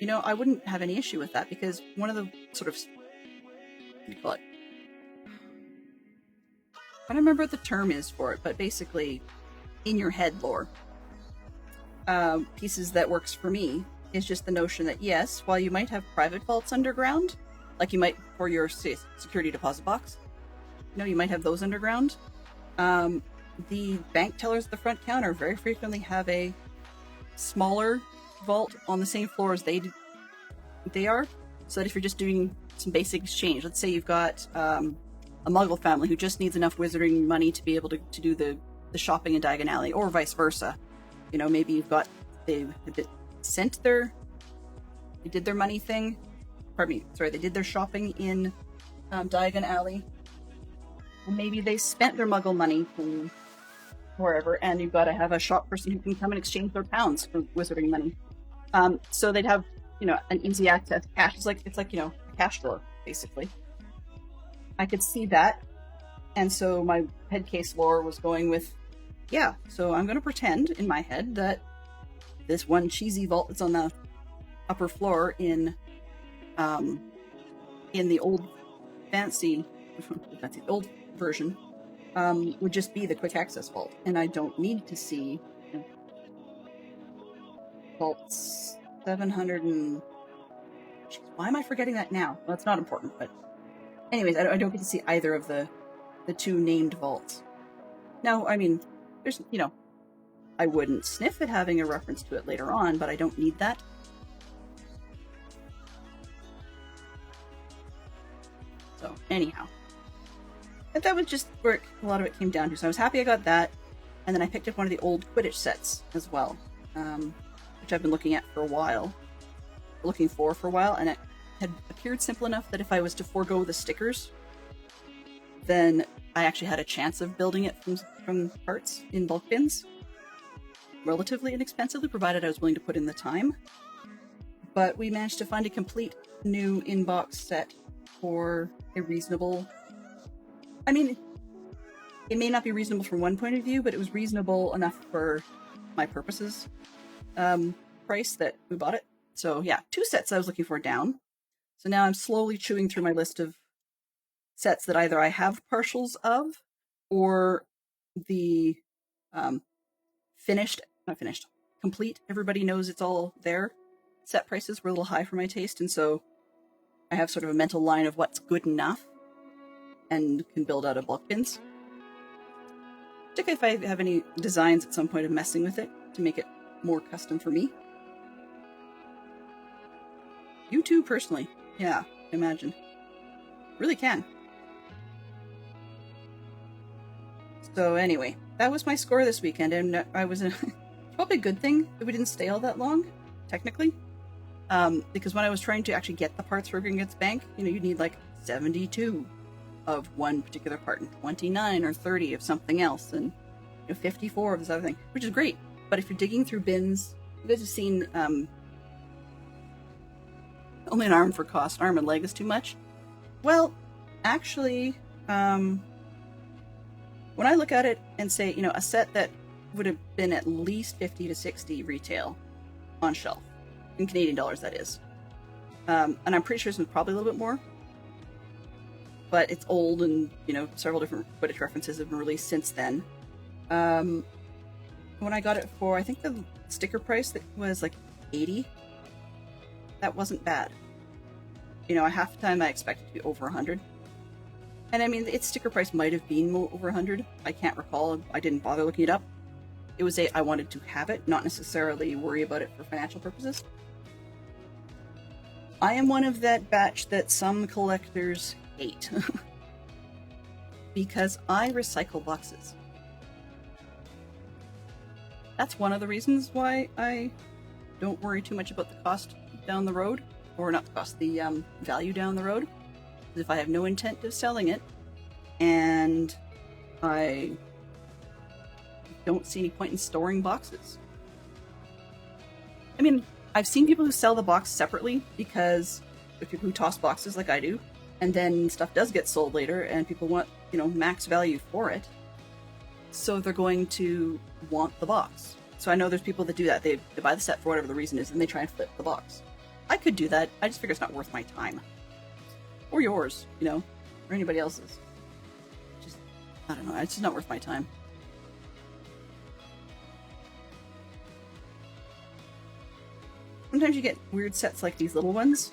I wouldn't have any issue with that, because one of the sort of, what do you call it? I don't remember what the term is for it, but basically, in your head lore, pieces that works for me is just the notion that, yes, while you might have private vaults underground, like you might for your security deposit box, you might have those underground. The bank tellers at the front counter very frequently have a smaller vault on the same floor as they are, so that if you're just doing some basic exchange, let's say you've got a Muggle family who just needs enough wizarding money to be able to do the shopping in Diagon Alley, or vice versa. Maybe you've got they did their money thing. Pardon me, sorry, they did their shopping in Diagon Alley, and maybe they spent their Muggle money from wherever, and you've got to have a shop person who can come and exchange their pounds for wizarding money. So they'd have, an easy access cash. It's like a cash drawer, basically. I could see that, and so my head case lore was going with, yeah, so I'm going to pretend in my head that this one cheesy vault that's on the upper floor in the old fancy old version would just be the quick access vault, and I don't need to see vaults 700 and... Jeez, why am I forgetting that now? Well, it's not important, but anyways, I don't get to see either of the two named vaults. Now, I mean, there's, I wouldn't sniff at having a reference to it later on, but I don't need that. So, anyhow. But that was just where a lot of it came down to. So I was happy I got that, and then I picked up one of the old Quidditch sets as well, which I've been looking for a while, and it had appeared simple enough that if I was to forego the stickers, then I actually had a chance of building it from parts in bulk bins, relatively inexpensively, provided I was willing to put in the time. But we managed to find a complete new in-box set for a reasonable... I mean, it may not be reasonable from one point of view, but it was reasonable enough for my purposes price that we bought it. So yeah, 2 sets I was looking for down. So now I'm slowly chewing through my list of sets that either I have partials of, or the complete, everybody knows it's all there. Set prices were a little high for my taste, and so I have sort of a mental line of what's good enough and can build out of bulk bins. Particularly if I have any designs at some point of messing with it to make it more custom for me. You too, personally. Yeah, imagine. Really can. So anyway, that was my score this weekend, and I was probably a good thing that we didn't stay all that long, technically. Because when I was trying to actually get the parts for Gringotts Bank, you need like 72 of one particular part, and 29 or 30 of something else, and 54 of this other thing, which is great. But if you're digging through bins, you guys have seen only an arm for cost, arm and leg is too much. Well, actually, when I look at it and say, a set that would have been at least 50 to 60 retail on shelf, in Canadian dollars, that is. And I'm pretty sure this was probably a little bit more. But it's old, and, several different Quidditch references have been released since then. When I got it for, I think the sticker price that was like 80, that wasn't bad. Half the time I expected to be over 100. And I mean, its sticker price might have been over 100. I can't recall. I didn't bother looking it up. It was I wanted to have it, not necessarily worry about it for financial purposes. I am one of that batch that some collectors hate. Because I recycle boxes. That's one of the reasons why I don't worry too much about the cost down the road. Or not the cost, the value down the road. If I have no intent of selling it, and I don't see any point in storing boxes. I mean, I've seen people who sell the box separately, because if people who toss boxes like I do, and then stuff does get sold later, and people want, max value for it. So they're going to want the box. So I know there's people that do that. They buy the set for whatever the reason is, and they try and flip the box. I could do that. I just figure it's not worth my time. Or yours, you know, or anybody else's. Just, I don't know, it's just not worth my time. Sometimes you get weird sets like these little ones.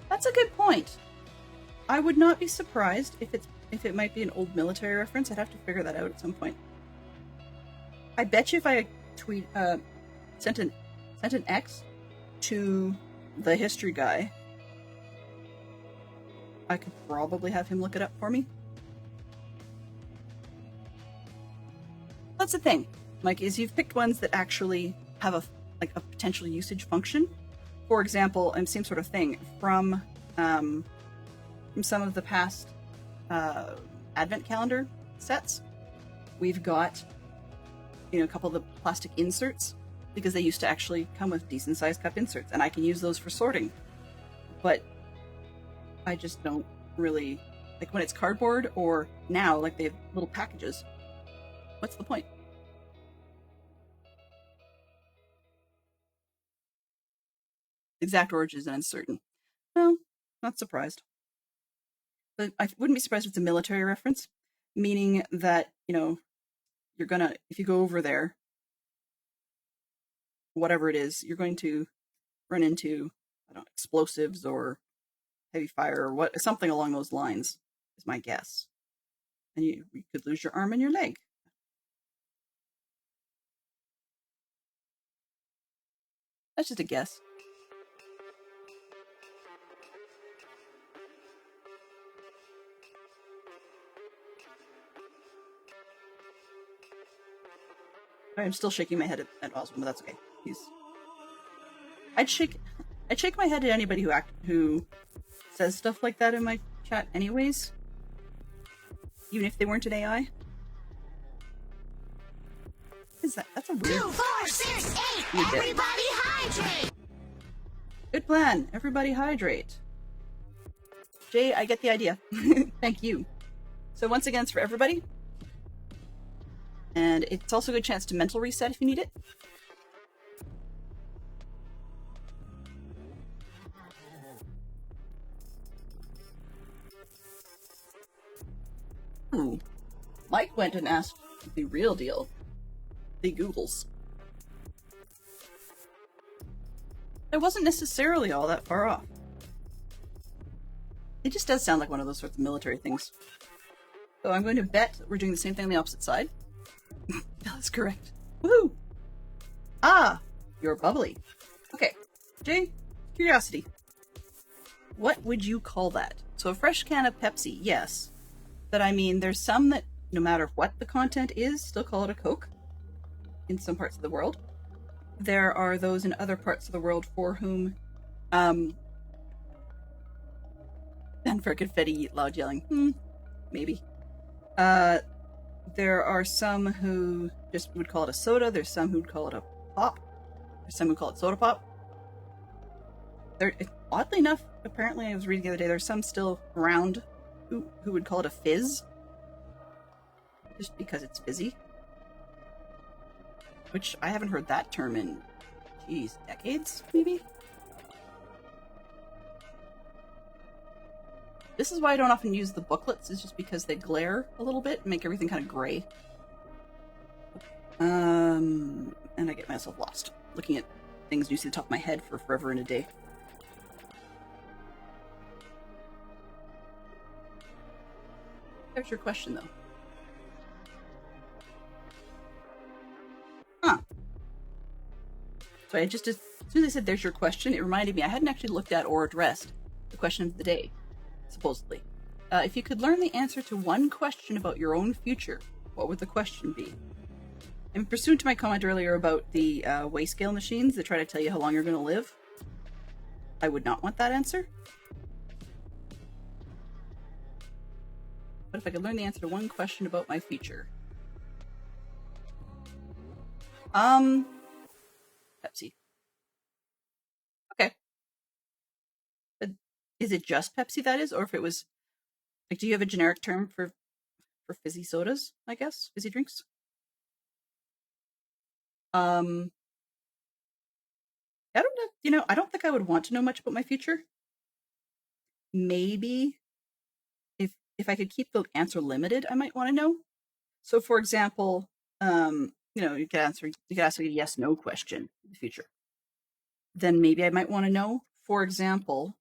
That's a good point. I would not be surprised if it might be an old military reference. I'd have to figure that out at some point. I bet you if I sent an X to the history guy, I could probably have him look it up for me. That's the thing, Mike, is you've picked ones that actually have a potential usage function. For example, and same sort of thing from some of the past advent calendar sets. We've got, you know, a couple of the plastic inserts because they used to actually come with decent sized cup inserts, and I can use those for sorting. But I just don't really like when it's cardboard, or now like they have little packages. What's the point? Exact origin is uncertain. Well, not surprised. But I wouldn't be surprised if it's a military reference, meaning that, you know, you're gonna, if you go over there, whatever it is, you're going to run into, I don't know, explosives or heavy fire or what, something along those lines, is my guess. And you could lose your arm and your leg. That's just a guess. I'm still shaking my head at Oswald, but that's okay. I'd shake my head at anybody who says stuff like that in my chat anyways. Even if they weren't an AI. What is that? That's a weird... 2, 4, 6, 8, everybody hydrate! Good plan. Everybody hydrate. Jay, I get the idea. Thank you. So once again, it's for everybody. And it's also a good chance to mental reset if you need it. Ooh. Mike went and asked the real deal. The Googles. It wasn't necessarily all that far off. It just does sound like one of those sorts of military things. So I'm going to bet that we're doing the same thing on the opposite side. That is correct. Woohoo! Ah! You're bubbly. Okay. Jay, curiosity. What would you call that? So a fresh can of Pepsi, yes. But I mean, there's some that, no matter what the content is, still call it a Coke. In some parts of the world. There are those in other parts of the world for whom, and for confetti, loud yelling, maybe. There are some who just would call it a soda. There's some who'd call it a pop. There's some who call it soda pop. Oddly enough, apparently I was reading the other day, there's some still around who would call it a fizz. Just because it's fizzy. Which I haven't heard that term in, geez, decades, maybe? This is why I don't often use the booklets, is just because they glare a little bit and make everything kind of gray. And I get myself lost, looking at things you see the top of my head for forever and a day. There's your question, though. Huh. So I just, as soon as I said there's your question, it reminded me I hadn't actually looked at or addressed the question of the day, supposedly. If you could learn the answer to one question about your own future, what would the question be? And pursuant to my comment earlier about the weigh scale machines that try to tell you how long you're going to live, I would not want that answer. But if I could learn the answer to one question about my future. Pepsi. Okay. But is it just Pepsi that is? Or if it was Like, do you have a generic term for fizzy sodas, I guess? Fizzy drinks? I don't know, I don't think I would want to know much about my future. Maybe if I could keep the answer limited, I might want to know. So for example, you could ask a yes/no question in the future. Then maybe I might want to know. For example,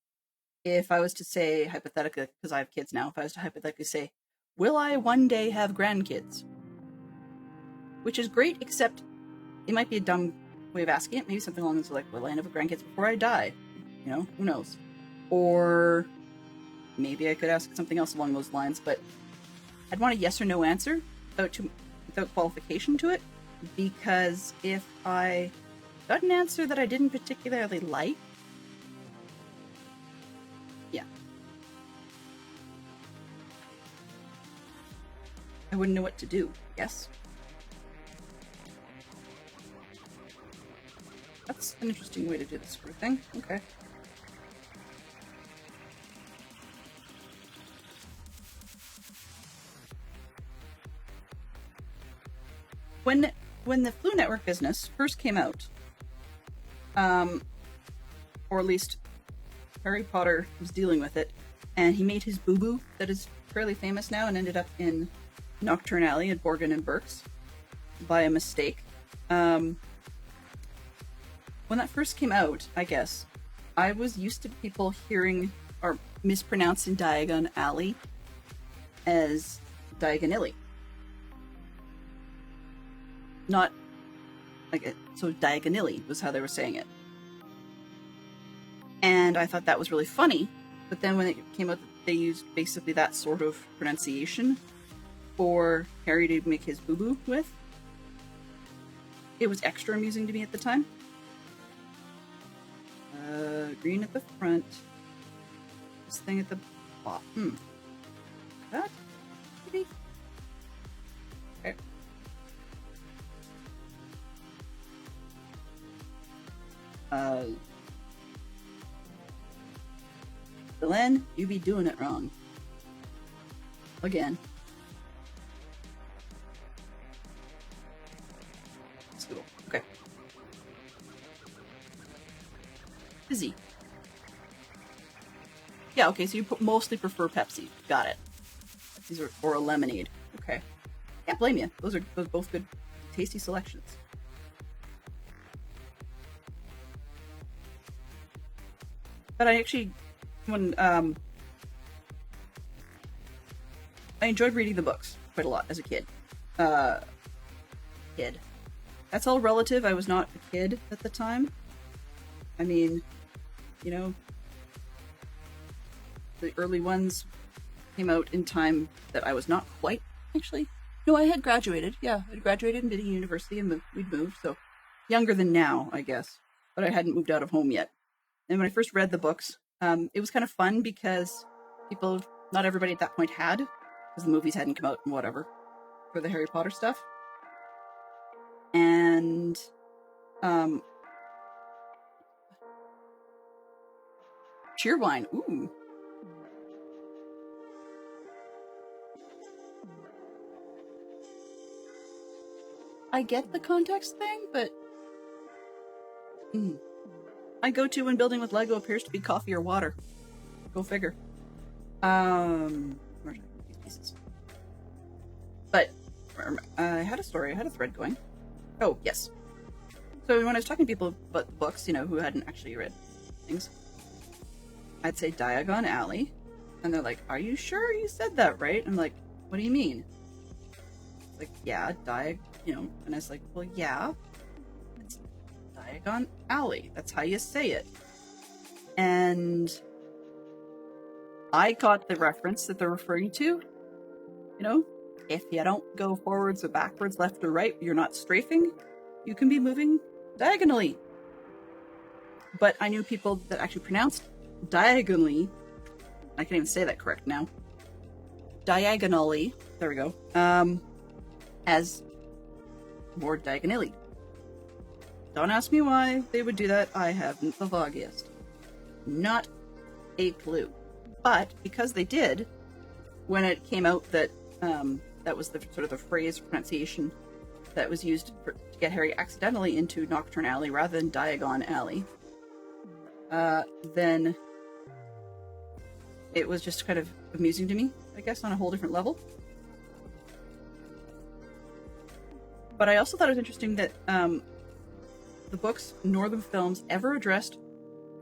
if I was to say hypothetically, because I have kids now, if I was to hypothetically say, will I one day have grandkids? Which is great, except it might be a dumb way of asking it. Maybe something along those like, will I have grandkids before I die? Who knows? Or maybe I could ask something else along those lines, but I'd want a yes or no answer without qualification to it, because if I got an answer that I didn't particularly like, yeah, I wouldn't know what to do. Yes. That's an interesting way to do the screw thing. Okay. When the Flu Network business first came out, or at least Harry Potter was dealing with it, and he made his boo-boo that is fairly famous now and ended up in Nocturne Alley at Borgin and Burke's by a mistake. When that first came out, I guess, I was used to people hearing or mispronouncing Diagon Alley as Diagonilly. Not like it, so Diagonilly was how they were saying it. And I thought that was really funny, but then when it came out that they used basically that sort of pronunciation for Harry to make his boo-boo with, it was extra amusing to me at the time. Green at the front. This thing at the bottom. That? Maybe? Okay. Glenn, you be doing it wrong. Again. School. Okay. Fizzy. Yeah, okay, so you mostly prefer Pepsi. Got it. These are, or a lemonade. Okay. Can't blame you. Those are both good, tasty selections. But I actually, when I enjoyed reading the books quite a lot as a kid. That's all relative. I was not a kid at the time. I mean, the early ones came out in time that I was not quite, actually. No, I had graduated. Yeah, I graduated and did a university and we'd moved, so younger than now, I guess. But I hadn't moved out of home yet. And when I first read the books, it was kind of fun because not everybody at that point had, because the movies hadn't come out and whatever, for the Harry Potter stuff. And, Cheerwine, ooh. I get the context thing, but my go-to when building with Lego appears to be coffee or water. Go figure. Where's these pieces? But I had a story. I had a thread going. Oh yes. So when I was talking to people about the books, who hadn't actually read things, I'd say Diagon Alley, and they're like, "Are you sure you said that right?" I'm like, "What do you mean?" It's like, "Yeah, and I was like, "Well, yeah, it's Diagon Alley. That's how you say it." And I got the reference that they're referring to. If you don't go forwards or backwards, left or right, you're not strafing. You can be moving diagonally. But I knew people that actually pronounced diagonally. I can't even say that correct now. Diagonally. There we go. As more diagonally. Don't ask me why they would do that. I haven't the foggiest. Not a clue. But because they did, when it came out that that was the sort of the phrase pronunciation that was used to get Harry accidentally into Nocturne Alley rather than Diagon Alley, then it was just kind of amusing to me, I guess, on a whole different level. But I also thought it was interesting that the books nor the films ever addressed,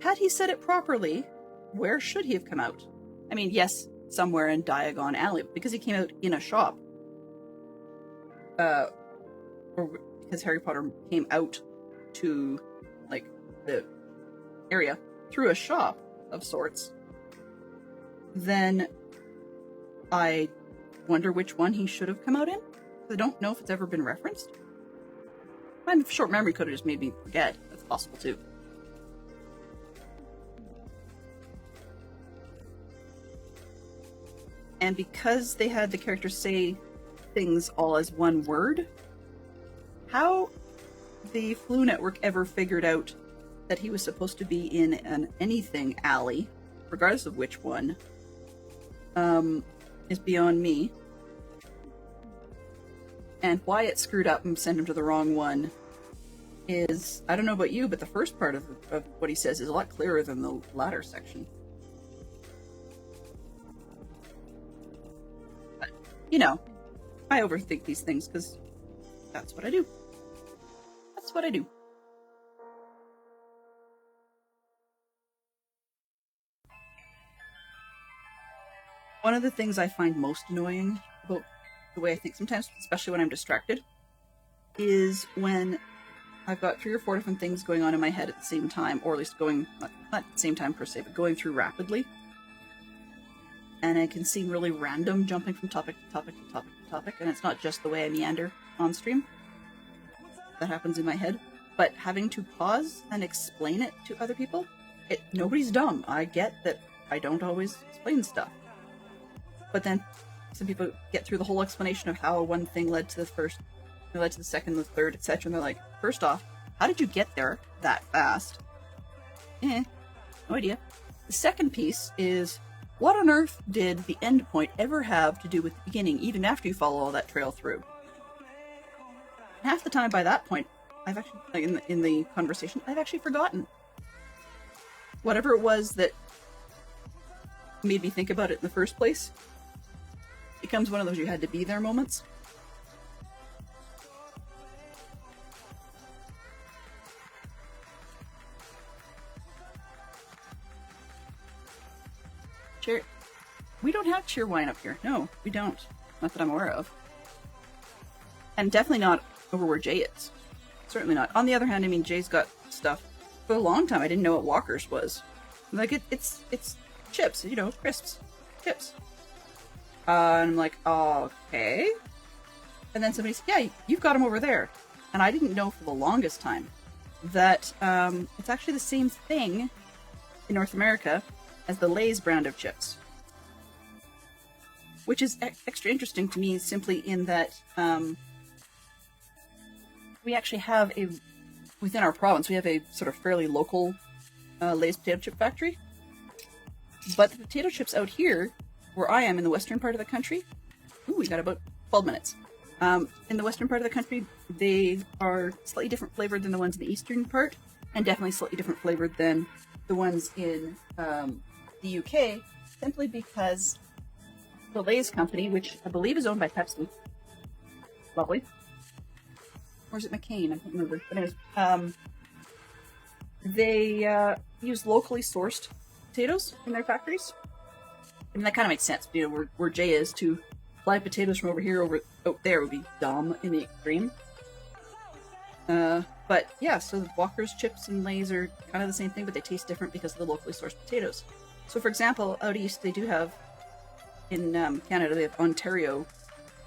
had he said it properly, where should he have come out? I mean, yes, somewhere in Diagon Alley, because he came out in a shop. Or because Harry Potter came out to, like, the area through a shop of sorts, then I wonder which one he should have come out in. I don't know if it's ever been referenced. My short memory could have just made me forget. That's possible too. And because they had the characters say things all as one word, how the Flu Network ever figured out that he was supposed to be in an anything alley, regardless of which one, is beyond me. And why it screwed up and sent him to the wrong one is, I don't know about you, but the first part of what he says is a lot clearer than the latter section. But, you know, I overthink these things because that's what I do. That's what I do. One of the things I find most annoying about the way I think sometimes, especially when I'm distracted, is when I've got 3 or 4 different things going on in my head at the same time, or at least going, not at the same time per se, but going through rapidly. And it can seem really random, jumping from topic to topic to topic to topic, and it's not just the way I meander on stream. That happens in my head. But having to pause and explain it to other people, nobody's dumb. I get that I don't always explain stuff. But then some people get through the whole explanation of how one thing led to the first, led to the second, the third, etc. And they're like, first off, how did you get there that fast? No idea. The second piece is, what on earth did the end point ever have to do with the beginning, even after you follow all that trail through? Half the time by that point, I've actually, in the conversation, I've actually forgotten. Whatever it was that made me think about it in the first place becomes one of those you had to be there moments. We don't have cheer wine up here. No, we don't. Not that I'm aware of. And definitely not over where Jay is. Certainly not. On the other hand, I mean, Jay's got stuff. For a long time, I didn't know what Walker's was. Like, it's chips, you know, crisps. Chips. And I'm like, okay. And then somebody said, yeah, you've got them over there. And I didn't know for the longest time that it's actually the same thing in North America as the Lay's brand of chips. Which is extra interesting to me simply in that we actually have within our province, we have a sort of fairly local Lay's potato chip factory. But the potato chips out here, where I am in the western part of the country, we got about 12 minutes. In the western part of the country, they are slightly different flavored than the ones in the eastern part, and definitely slightly different flavored than the ones in the UK, simply because the Lay's company, which I believe is owned by Pepsi, lovely, or is it McCain? I can't remember. But anyways, they use locally sourced potatoes in their factories. I mean, that kind of makes sense. You know, where Jay is, to fly potatoes from over here out there would be dumb in the extreme. But yeah, so the Walker's chips and Lay's are kind of the same thing, but they taste different because of the locally sourced potatoes. So, for example, out east they do have, in Canada, they have Ontario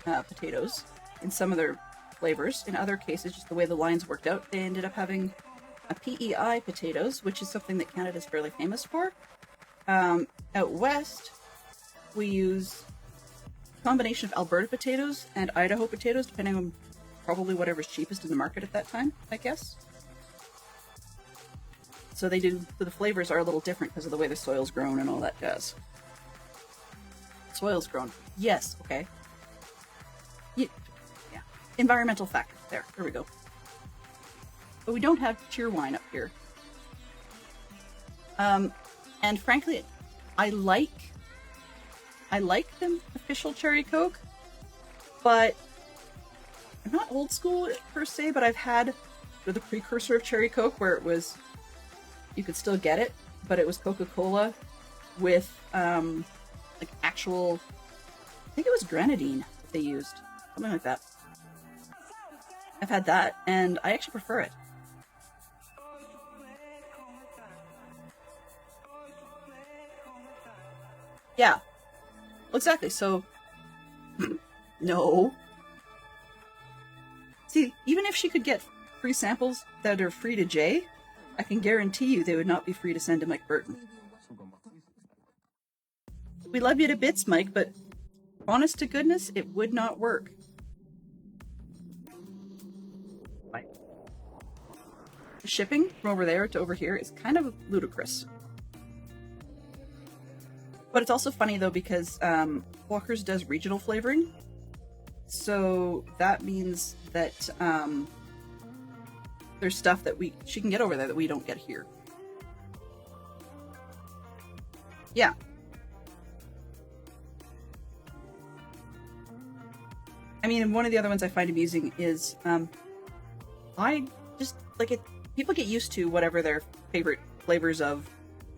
potatoes in some of their flavors. In other cases, just the way the lines worked out, they ended up having a PEI potatoes, which is something that Canada is fairly famous for. Out west, we use a combination of Alberta potatoes and Idaho potatoes, depending on probably whatever's cheapest in the market at that time, I guess. So the flavors are a little different because of the way the soil's grown and all that jazz. soil's grown. Yes, okay. Yeah. Environmental factor. There we go. But we don't have cheer wine up here. And frankly, I like the official cherry Coke, but I'm not old school per se, but I've had the precursor of cherry Coke where it was, you could still get it, but it was Coca-Cola with, like actual, I think it was grenadine that they used. Something like that. I've had that, and I actually prefer it. Yeah. Well, exactly, so... No. See, even if she could get free samples that are free to Jay, I can guarantee you they would not be free to send to Mike Burton. We love you to bits, Mike, but honest to goodness, it would not work. Right. The shipping from over there to over here is kind of ludicrous. But it's also funny, though, because Walker's does regional flavoring. So that means that there's stuff that she can get over there that we don't get here. Yeah. I mean, one of the other ones I find amusing is I just like it. People get used to whatever their favorite flavors of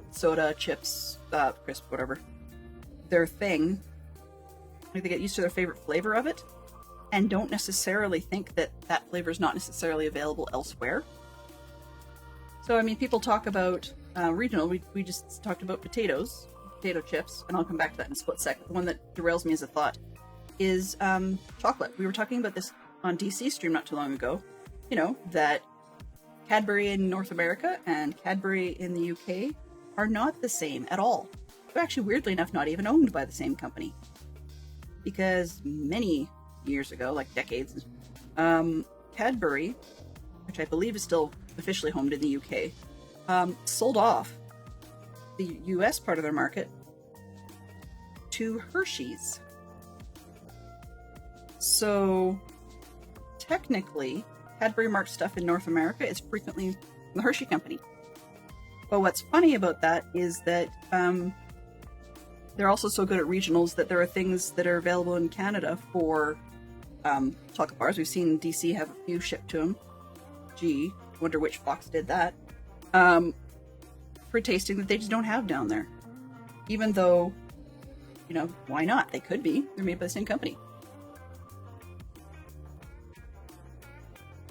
soda, chips, crisp, whatever, their thing. Like they get used to their favorite flavor of it, and don't necessarily think that that flavor is not necessarily available elsewhere. So, I mean, people talk about regional. We just talked about potato chips, and I'll come back to that in a split second. The one that derails me as a thought is chocolate. We were talking about this on DC stream not too long ago. You know, that Cadbury in North America and Cadbury in the UK are not the same at all. They're actually, weirdly enough, not even owned by the same company. Because many years ago, like decades, Cadbury, which I believe is still officially homed in the UK, sold off the US part of their market to Hershey's. So, technically, Cadbury marked stuff in North America is frequently the Hershey company. But what's funny about that is that they're also so good at regionals that there are things that are available in Canada for chocolate bars. We've seen DC have a few shipped to them. Gee, wonder which Fox did that. For tasting that they just don't have down there. Even though, you know, why not? They could be. They're made by the same company.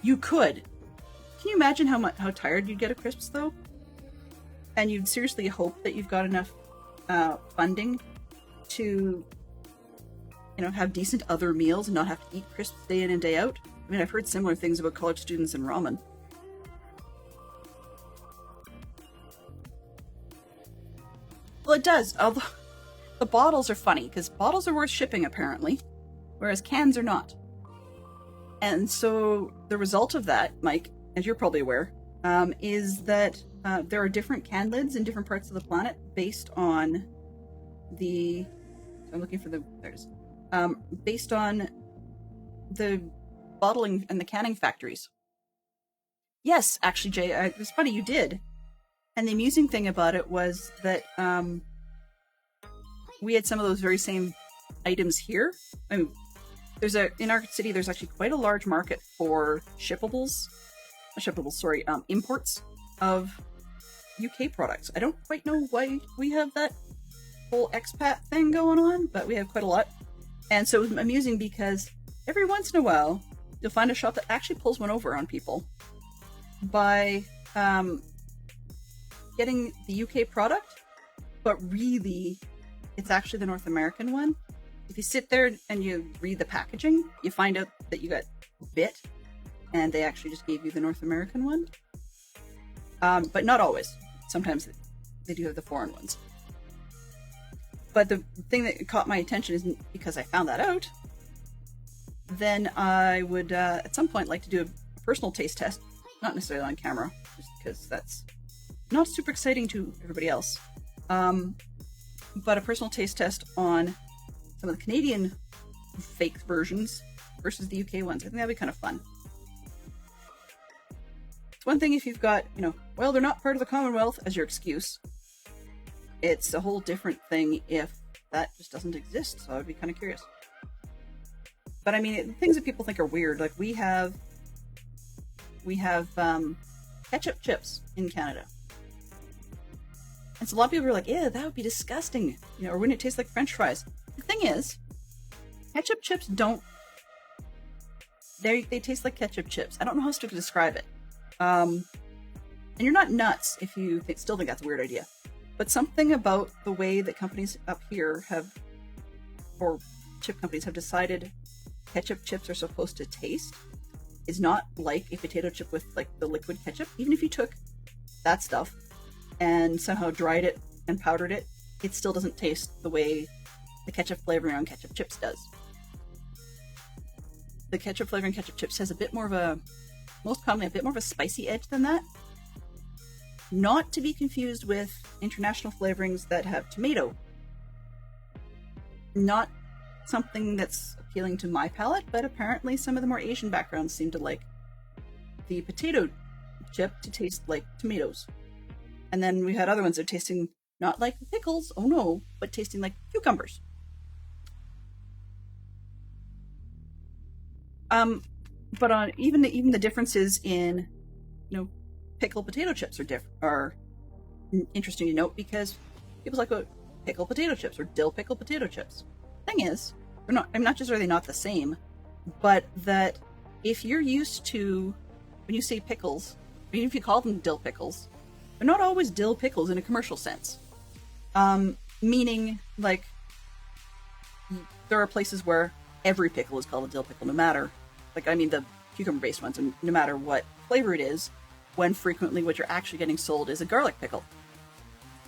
You could. Can you imagine how tired you'd get of crisps, though? And you'd seriously hope that you've got enough funding to, you know, have decent other meals and not have to eat crisps day in and day out. I mean, I've heard similar things about college students and ramen. Well, it does. Although the bottles are funny because bottles are worth shipping apparently, whereas cans are not. And so the result of that, Mike, as you're probably aware, is that there are different can lids in different parts of the planet based on the... I'm looking for the... There's... based on the bottling and the canning factories. Yes, actually, Jay, it was funny, you did. And the amusing thing about it was that we had some of those very same items here. I mean, in our city, there's actually quite a large market for imports of UK products. I don't quite know why we have that whole expat thing going on, but we have quite a lot. And so it was amusing because every once in a while, you'll find a shop that actually pulls one over on people by getting the UK product, but really, it's actually the North American one. If you sit there and you read the packaging, you find out that you got bit, and they actually just gave you the North American one. But not always. Sometimes they do have the foreign ones. But the thing that caught my attention is because I found that out, then I would at some point like to do a personal taste test, not necessarily on camera, just because that's not super exciting to everybody else, but a personal taste test on some of the Canadian fake versions versus the UK ones. I think that'd be kind of fun. It's one thing if you've got, well, they're not part of the Commonwealth as your excuse. It's a whole different thing if that just doesn't exist, so I'd be kind of curious. But I mean, things that people think are weird, like we have ketchup chips in Canada. And so a lot of people are like, yeah, that would be disgusting. Or wouldn't it taste like French fries? The thing is, ketchup chips they taste like ketchup chips. I don't know how else to describe it. And you're not nuts if you still think that's a weird idea. But something about the way that companies up here or chip companies have decided ketchup chips are supposed to taste is not like a potato chip with like the liquid ketchup. Even if you took that stuff and somehow dried it and powdered it, it still doesn't taste the way the ketchup flavoring on ketchup chips does. The ketchup flavoring ketchup chips has most commonly a bit more of a spicy edge than that. Not to be confused with international flavorings that have tomato. Not something that's appealing to my palate, but apparently some of the more Asian backgrounds seem to like the potato chip to taste like tomatoes. And then we had other ones that are tasting not like pickles, oh no, but tasting like cucumbers. But on even the differences in, pickled potato chips are interesting to note, because people's like, oh, pickled potato chips or dill pickled potato chips. Thing is, not just are they not the same, but that if you're used to, when you say pickles, even if you call them dill pickles, they're not always dill pickles in a commercial sense. Meaning, like, there are places where every pickle is called a dill pickle, no matter, the cucumber-based ones, and no matter what flavor it is, when frequently what you're actually getting sold is a garlic pickle.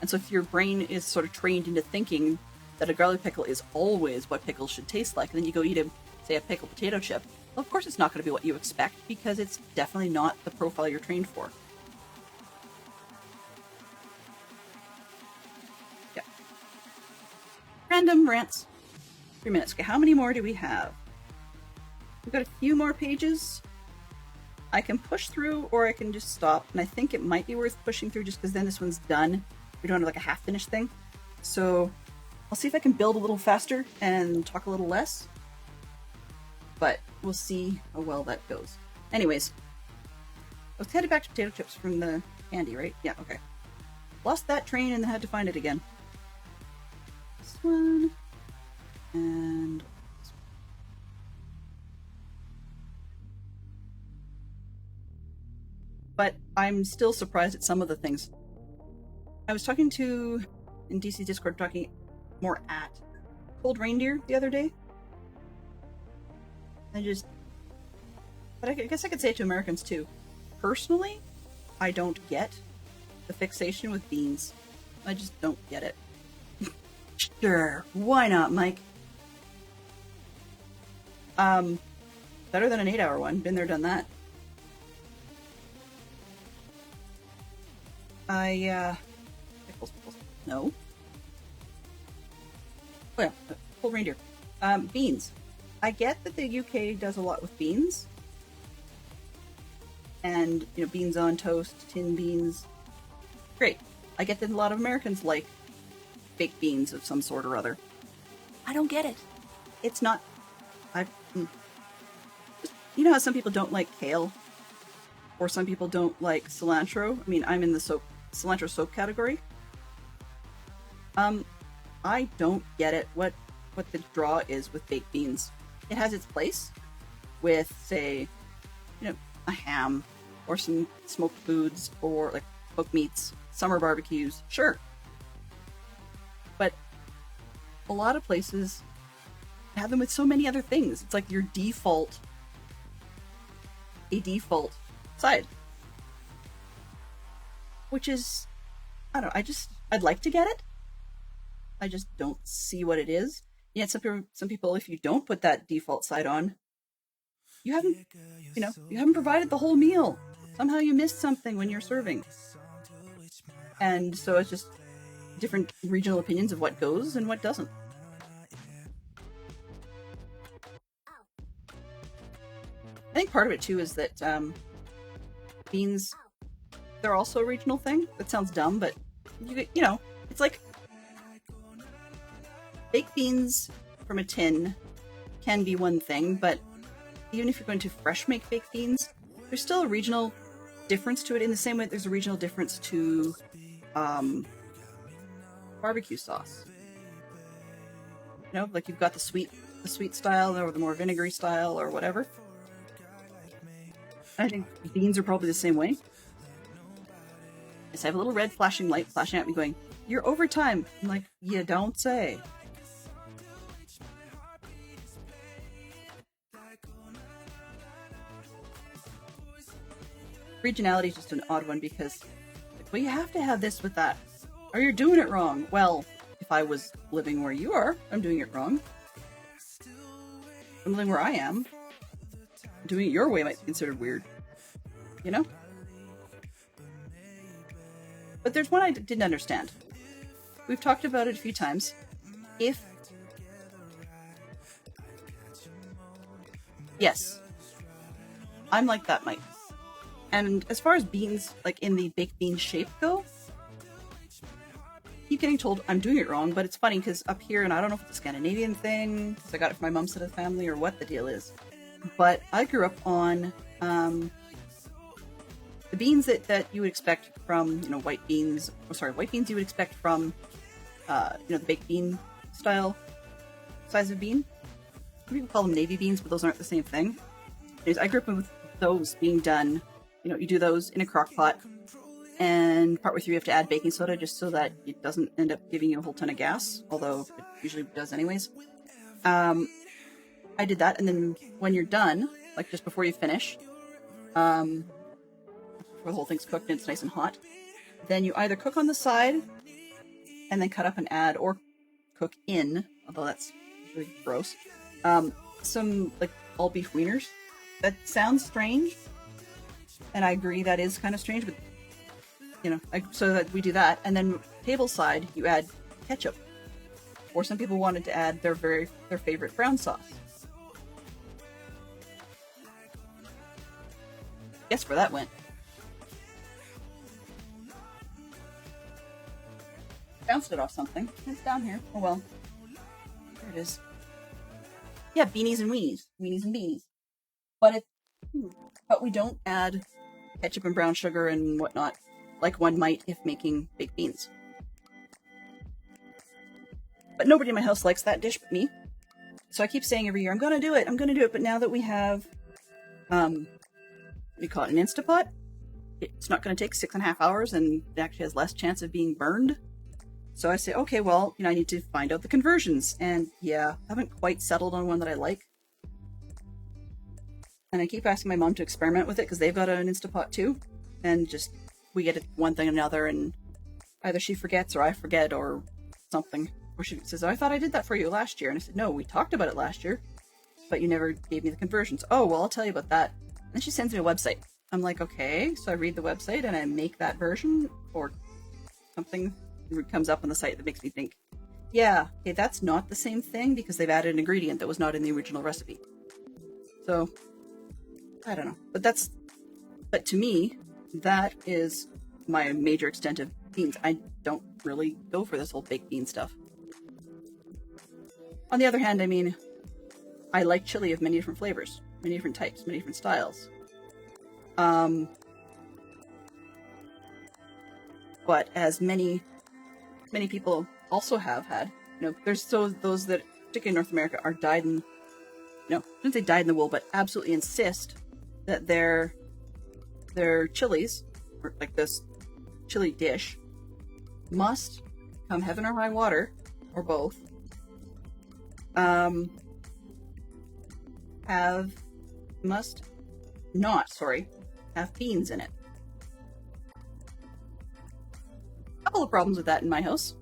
And so if your brain is sort of trained into thinking that a garlic pickle is always what pickles should taste like, and then you go eat a pickled potato chip, well, of course it's not going to be what you expect, because it's definitely not the profile you're trained for. Yeah. Random rants. 3 minutes. Okay, how many more do we have? We've got a few more pages. I can push through, or I can just stop, and I think it might be worth pushing through just because then this one's done. We don't have like a half-finished thing. So I'll see if I can build a little faster and talk a little less. But we'll see how well that goes. Anyways, I was headed back to potato chips from the candy, right? Yeah, okay. Lost that train and had to find it again. This one. And this one. But I'm still surprised at some of the things. I was talking in DC Discord, talking more at Cold Reindeer the other day. But I guess I could say it to Americans too. Personally, I don't get the fixation with beans. I just don't get it. Sure, why not, Mike? Better than an 8-hour one. Been there, done that. Pickles. No. Oh yeah, Cold Reindeer. Beans. I get that the UK does a lot with beans. And, beans on toast, tin beans. Great. I get that a lot of Americans like baked beans of some sort or other. I don't get it. It's not... You know how some people don't like kale? Or some people don't like cilantro? I mean, I'm in the cilantro soap category. I don't get it. What the draw is with baked beans. It has its place with, say, a ham or some smoked foods or like smoked meats, summer barbecues, sure. But a lot of places have them with so many other things. It's like a default side. Which is, I don't know, I'd like to get it. I just don't see what it is. Yet some people, if you don't put that default side on, you haven't provided the whole meal. Somehow you missed something when you're serving. And so it's just different regional opinions of what goes and what doesn't. I think part of it too is that beans, they're also a regional thing. That sounds dumb, but you know, it's like baked beans from a tin can be one thing, but even if you're going to fresh make baked beans, there's still a regional difference to it, in the same way there's a regional difference to barbecue sauce. You know, like you've got the sweet style or the more vinegary style or whatever. I think beans are probably the same way. Yes, I have a little red flashing light flashing at me going, "You're over time." I'm like, "You don't say." Regionality is just an odd one because, well, you have to have this with that, or you're doing it wrong. Well, if I was living where you are, I'm doing it wrong. I'm living where I am. Doing it your way might be considered weird. You know? But there's one I didn't understand. We've talked about it a few times. Yes. I'm like that, Mike. And as far as beans, like in the baked bean shape go, I keep getting told I'm doing it wrong, but it's funny because up here, and I don't know if it's a Scandinavian thing, because I got it from my mom's side of the family, or what the deal is, but I grew up on the beans that you would expect from, you know, white beans you would expect from, you know, the baked bean style size of bean. People call them navy beans, but those aren't the same thing. Anyways, I grew up with those being done. You know, you do those in a crock pot, and partway through you have to add baking soda just so that it doesn't end up giving you a whole ton of gas, although it usually does anyways. I did that, and then when you're done, like just before you finish, before the whole thing's cooked and it's nice and hot, then you either cook on the side and then cut up and add, or cook in, although that's really gross, some like all beef wieners. That sounds strange, and I agree that is kind of strange, but you know, so that we do that, and then table side you add ketchup, or some people wanted to add their favorite brown sauce. Guess where that went? Bounced it off something. It's down here. Oh well. There it is. Yeah, beanies and weenies. Weenies and beanies. But we don't add ketchup and brown sugar and whatnot, like one might if making baked beans. But nobody in my house likes that dish but me. So I keep saying every year, I'm gonna do it, but now that we have, we call it an Instapot, it's not gonna take 6.5 hours and it actually has less chance of being burned. So I say, okay, well, you know, I need to find out the conversions, and yeah, I haven't quite settled on one that I like. And I keep asking my mom to experiment with it because they've got an Instapot too, and just we get it one thing or another, and either she forgets or I forget or something. Or she says, "Oh, I thought I did that for you last year," and I said, "No, we talked about it last year, but you never gave me the conversions." "Oh, well, I'll tell you about that." And then she sends me a website. I'm like, okay, so I read the website and I make that version, or something comes up on the site that makes me think, yeah, okay, that's not the same thing because they've added an ingredient that was not in the original recipe. So I don't know, but to me, that is my major extent of beans. I don't really go for this whole baked bean stuff. On the other hand, I mean, I like chili of many different flavors, many different types, many different styles. But as many people also have had, you know, there's those that, particularly in North America, are dyed in, no, I shouldn't say dyed in the wool, but absolutely insist that their chilies, or like this chili dish, must, come heaven or high water, or both, have beans in it. A couple of problems with that in my house.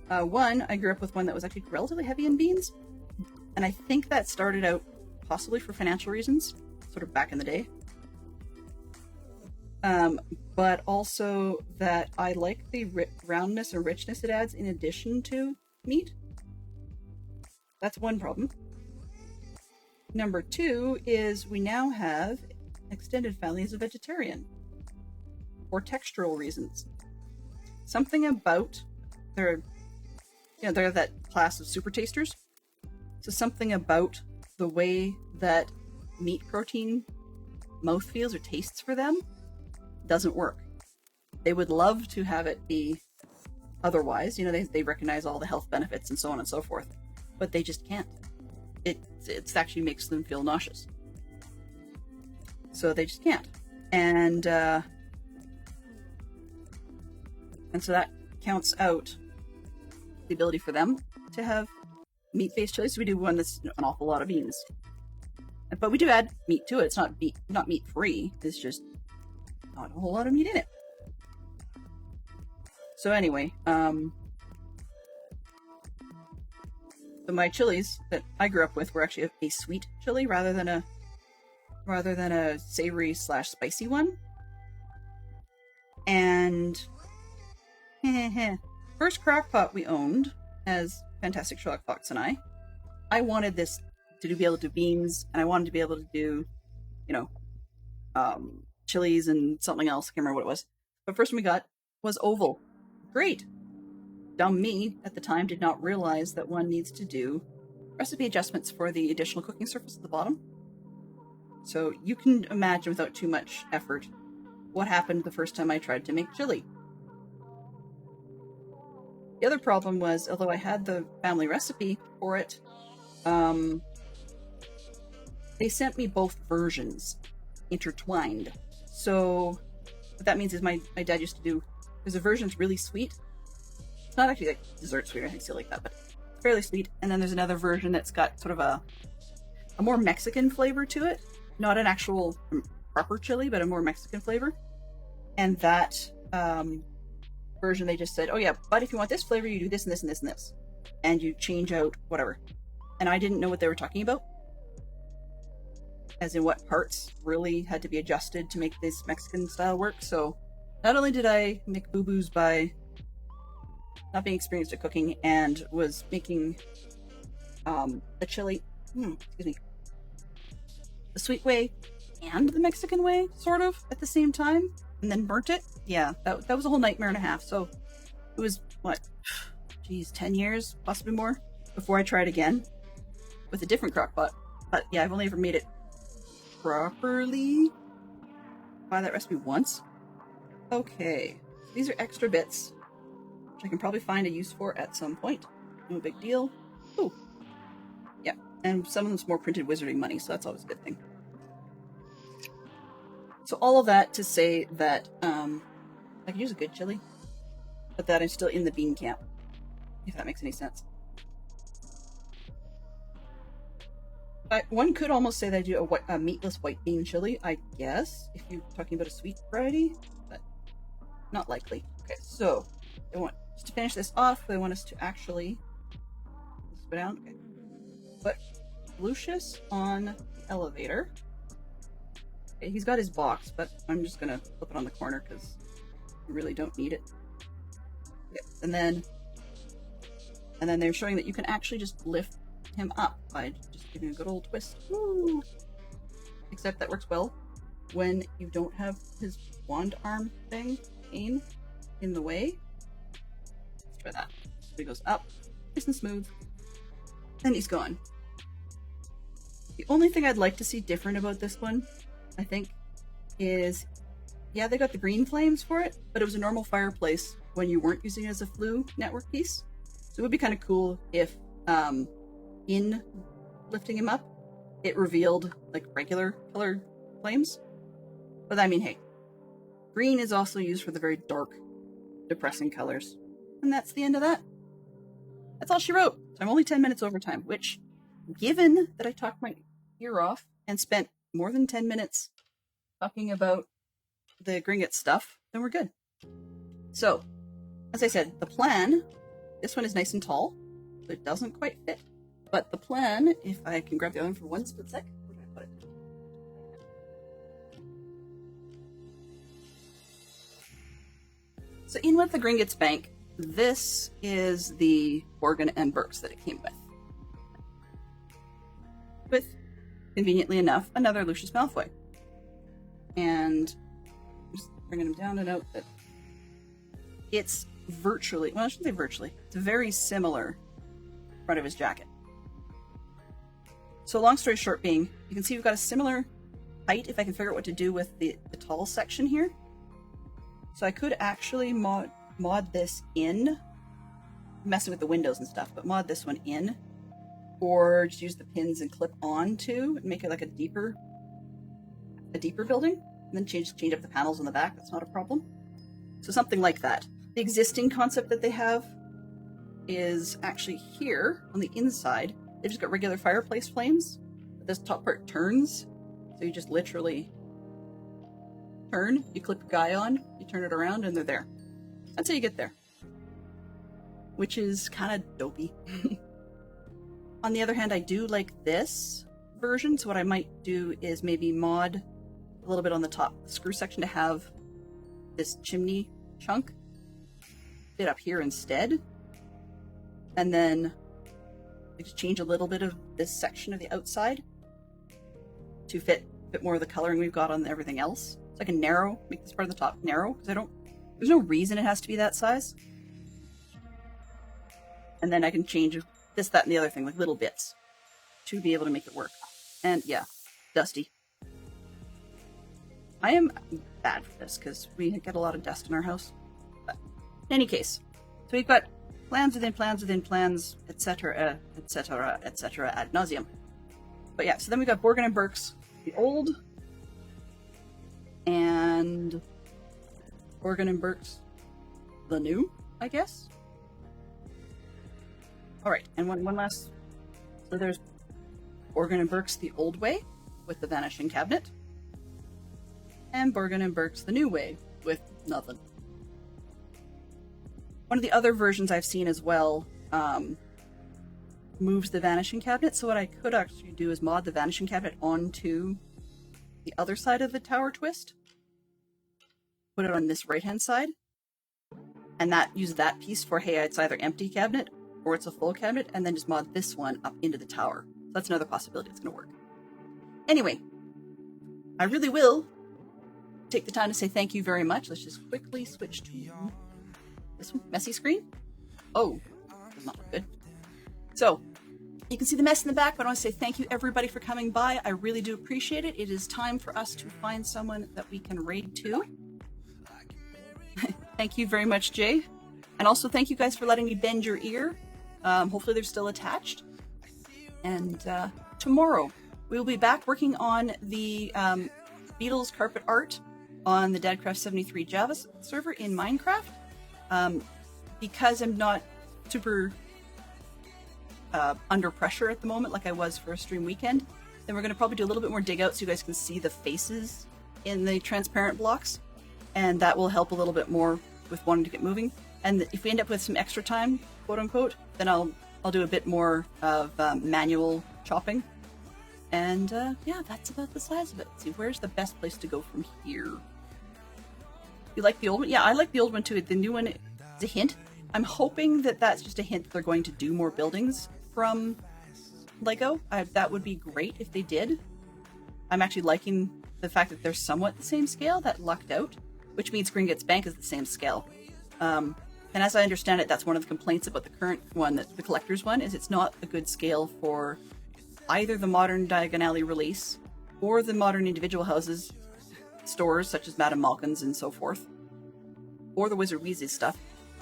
One, I grew up with one that was actually relatively heavy in beans, and I think that started out possibly for financial reasons, sort of back in the day. But also that I like the roundness or richness it adds in addition to meat. That's one problem. Number 2 is we now have extended family as a vegetarian for textural reasons. Something about they're that class of super tasters. So something about the way that meat protein mouth feels or tastes for them doesn't work. They would love to have it be otherwise. They recognize all the health benefits and so on and so forth, but they just can't. It actually makes them feel nauseous. So they just can't. And so that counts out the ability for them to have meat-based chili. So we do one that's an awful lot of beans. But we do add meat to it. It's not meat-free. It's just not a whole lot of meat in it. So anyway, so my chilies that I grew up with were actually a sweet chili rather than a savory / spicy one. And first crockpot we owned as Fantastic Sherlock Fox and I wanted this to be able to do beans, and I wanted to be able to do, chilies and something else. I can't remember what it was. But first one we got was oval. Great. Dumb me at the time did not realize that one needs to do recipe adjustments for the additional cooking surface at the bottom. So you can imagine without too much effort what happened the first time I tried to make chili. The other problem was, although I had the family recipe for it, they sent me both versions intertwined. So what that means is my dad used to do, there's a version that's really sweet. It's not actually like dessert sweet or anything silly like that, but it's fairly sweet. And then there's another version that's got sort of a more Mexican flavor to it. Not an actual proper chili, but a more Mexican flavor. And that version, they just said, oh yeah, but if you want this flavor, you do this and this and this and this. And you change out whatever. And I didn't know what they were talking about. As in what parts really had to be adjusted to make this Mexican style work. So not only did I make boo-boos by not being experienced at cooking and was making the chili, the sweet way and the Mexican way, sort of, at the same time, and then burnt it. Yeah, that was a whole nightmare and a half. So it was, 10 years, possibly more, before I tried again with a different crock pot. But yeah, I've only ever made it properly by that recipe once. Okay, these are extra bits, which I can probably find a use for at some point. No big deal. Ooh. Yeah, and some of them's more printed wizarding money, so that's always a good thing. So all of that to say that I could use a good chili, but that I'm still in the bean camp, if that makes any sense. One could almost say that I do a meatless white bean chili, I guess, if you're talking about a sweet variety, but not likely. Okay, so just to finish this off, they want us to actually go down. Okay, put Lucius on the elevator. Okay, he's got his box, but I'm just gonna flip it on the corner because you really don't need it. Okay, and then they're showing that you can actually just lift him up by just giving a good old twist. Woo! Except that works well when you don't have his wand arm thing in the way. Let's try that. So he goes up, nice and smooth, and he's gone. The only thing I'd like to see different about this one, I think, is, yeah, they got the green flames for it, but it was a normal fireplace when you weren't using it as a flue network piece. So it would be kind of cool if in lifting him up, it revealed like regular colored flames. But I mean, hey, green is also used for the very dark, depressing colors. And that's the end of that. That's all she wrote. So I'm only 10 minutes over time, which, given that I talked my ear off and spent more than 10 minutes talking about the Gringotts stuff, then we're good. So, as I said, the plan, this one is nice and tall, so it doesn't quite fit. But the plan, if I can grab the other one for one split sec, where did I put it? So in with the Gringotts Bank, this is the organ and burks that it came with. With conveniently enough, another Lucius Malfoy. And just bringing him down to note that it's virtually, well, I shouldn't say virtually, it's very similar front of his jacket. So long story short being, you can see we've got a similar height if I can figure out what to do with the tall section here. So I could actually mod this in, messing with the windows and stuff, but mod this one in, or just use the pins and clip on to and make it like a deeper building, and then change up the panels on the back. That's not a problem. So something like that. The existing concept that they have is actually here on the inside. They've just got regular fireplace flames, but this top part turns, so you just literally turn, you clip a guy on, you turn it around, and they're there. That's how you get there. Which is kind of dopey. On the other hand, I do like this version, so what I might do is maybe mod a little bit on the top screw section to have this chimney chunk fit up here instead. And then just change a little bit of this section of the outside to fit more of the coloring we've got on everything else. So I can make this part of the top narrow, because there's no reason it has to be that size. And then I can change this, that, and the other thing, like little bits, to be able to make it work. And yeah, dusty. I am bad for this, because we get a lot of dust in our house. But in any case, so we've got plans within plans within plans, etc., etc., etc., ad nauseum. But yeah, so then we got Borgin and Burke's the old, and Borgin and Burke's the new, I guess. All right, and one last. So there's Borgin and Burke's the old way with the vanishing cabinet, and Borgin and Burke's the new way with nothing. One of the other versions I've seen as well moves the vanishing cabinet. So what I could actually do is mod the vanishing cabinet onto the other side of the tower twist. Put it on this right-hand side. And use that piece for, hey, it's either empty cabinet or it's a full cabinet, and then just mod this one up into the tower. So that's another possibility that's going to work. Anyway, I really will take the time to say thank you very much. Let's just quickly switch to this one, messy screen. Oh, does not look good. So, you can see the mess in the back, but I want to say thank you everybody for coming by. I really do appreciate it. It is time for us to find someone that we can raid to. Thank you very much, Jay. And also thank you guys for letting me bend your ear. Hopefully they're still attached. And tomorrow we'll be back working on the Beatles carpet art on the Dadcraft 73 Java server in Minecraft. Because I'm not super under pressure at the moment like I was for a stream weekend, then we're going to probably do a little bit more dig out so you guys can see the faces in the transparent blocks, and that will help a little bit more with wanting to get moving. And if we end up with some extra time, quote unquote, then I'll do a bit more of manual chopping. And yeah, that's about the size of it. Let's see, where's the best place to go from here? You like the old one? Yeah, I like the old one too. The new one is a hint. I'm hoping that that's just a hint that they're going to do more buildings from Lego. That would be great if they did. I'm actually liking the fact that they're somewhat the same scale. That lucked out, which means Gringotts Bank is the same scale. And as I understand it, that's one of the complaints about the current one, that the collector's one, is it's not a good scale for either the modern Diagon Alley release or the modern individual houses, stores such as Madame Malkin's and so forth, or the Wizard Weasley stuff,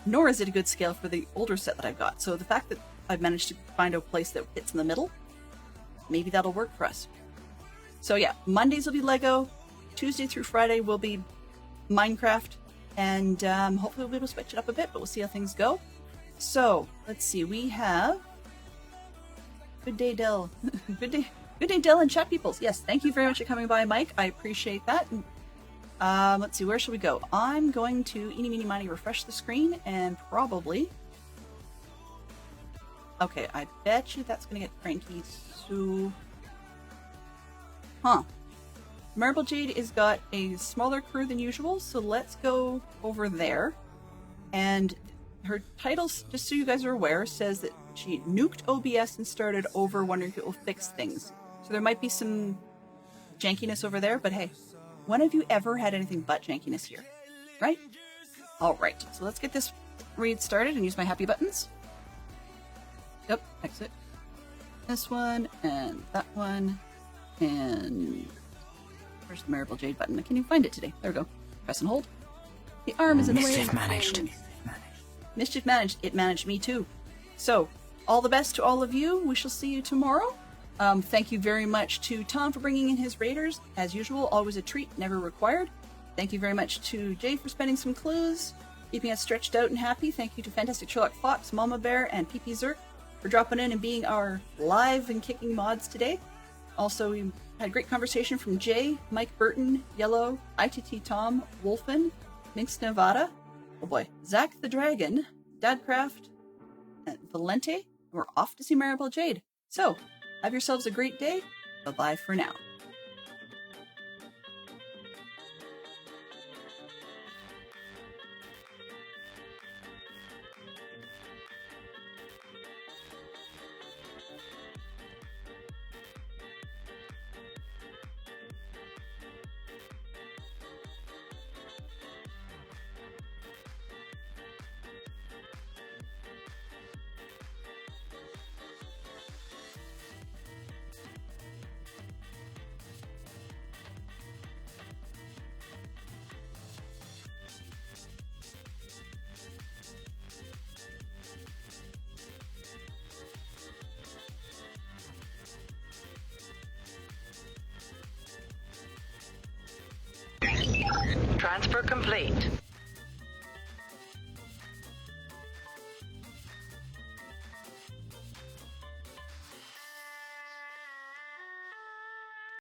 nor is it a good scale for the older set that I've got. So the fact that I've managed to find a place that fits in the middle, maybe that'll work for us. So yeah, Mondays will be Lego, Tuesday through Friday will be Minecraft, and hopefully we'll be able to switch it up a bit, but we'll see how things go. So, let's see, we have... Good day, Dell. Good day, Dell and chat peoples. Yes, thank you very much for coming by, Mike. I appreciate that. Let's see, where should we go? I'm going to eeny, meeny, miny, refresh the screen, and probably... Okay, I bet you that's going to get cranky, so... Huh. Marble Jade has got a smaller crew than usual, so let's go over there. And her title, just so you guys are aware, says that she nuked OBS and started over, wondering if it will fix things. So there might be some jankiness over there, but hey, when have you ever had anything but jankiness here? Right? Alright, so let's get this read started and use my happy buttons. Yep, exit. This one, and that one, and... Where's the Maribel Jade button? I can't even find it today. There we go. Press and hold. The arm is in the way. Mischief managed. Mischief managed. It managed me too. So, all the best to all of you. We shall see you tomorrow. Thank you very much to Tom for bringing in his raiders. As usual, always a treat, never required. Thank you very much to Jay for spending some clues, keeping us stretched out and happy. Thank you to Fantastic Sherlock Fox, Mama Bear, and PP Zerk for dropping in and being our live and kicking mods today. Also, we had a great conversation from Jay, Mike Burton, Yellow, ITT Tom, Wolfen, Minx Nevada, oh boy, Zach the Dragon, Dadcraft, and Valente. We're off to see Maribel Jade. So, have yourselves a great day. Bye-bye for now. Transfer complete.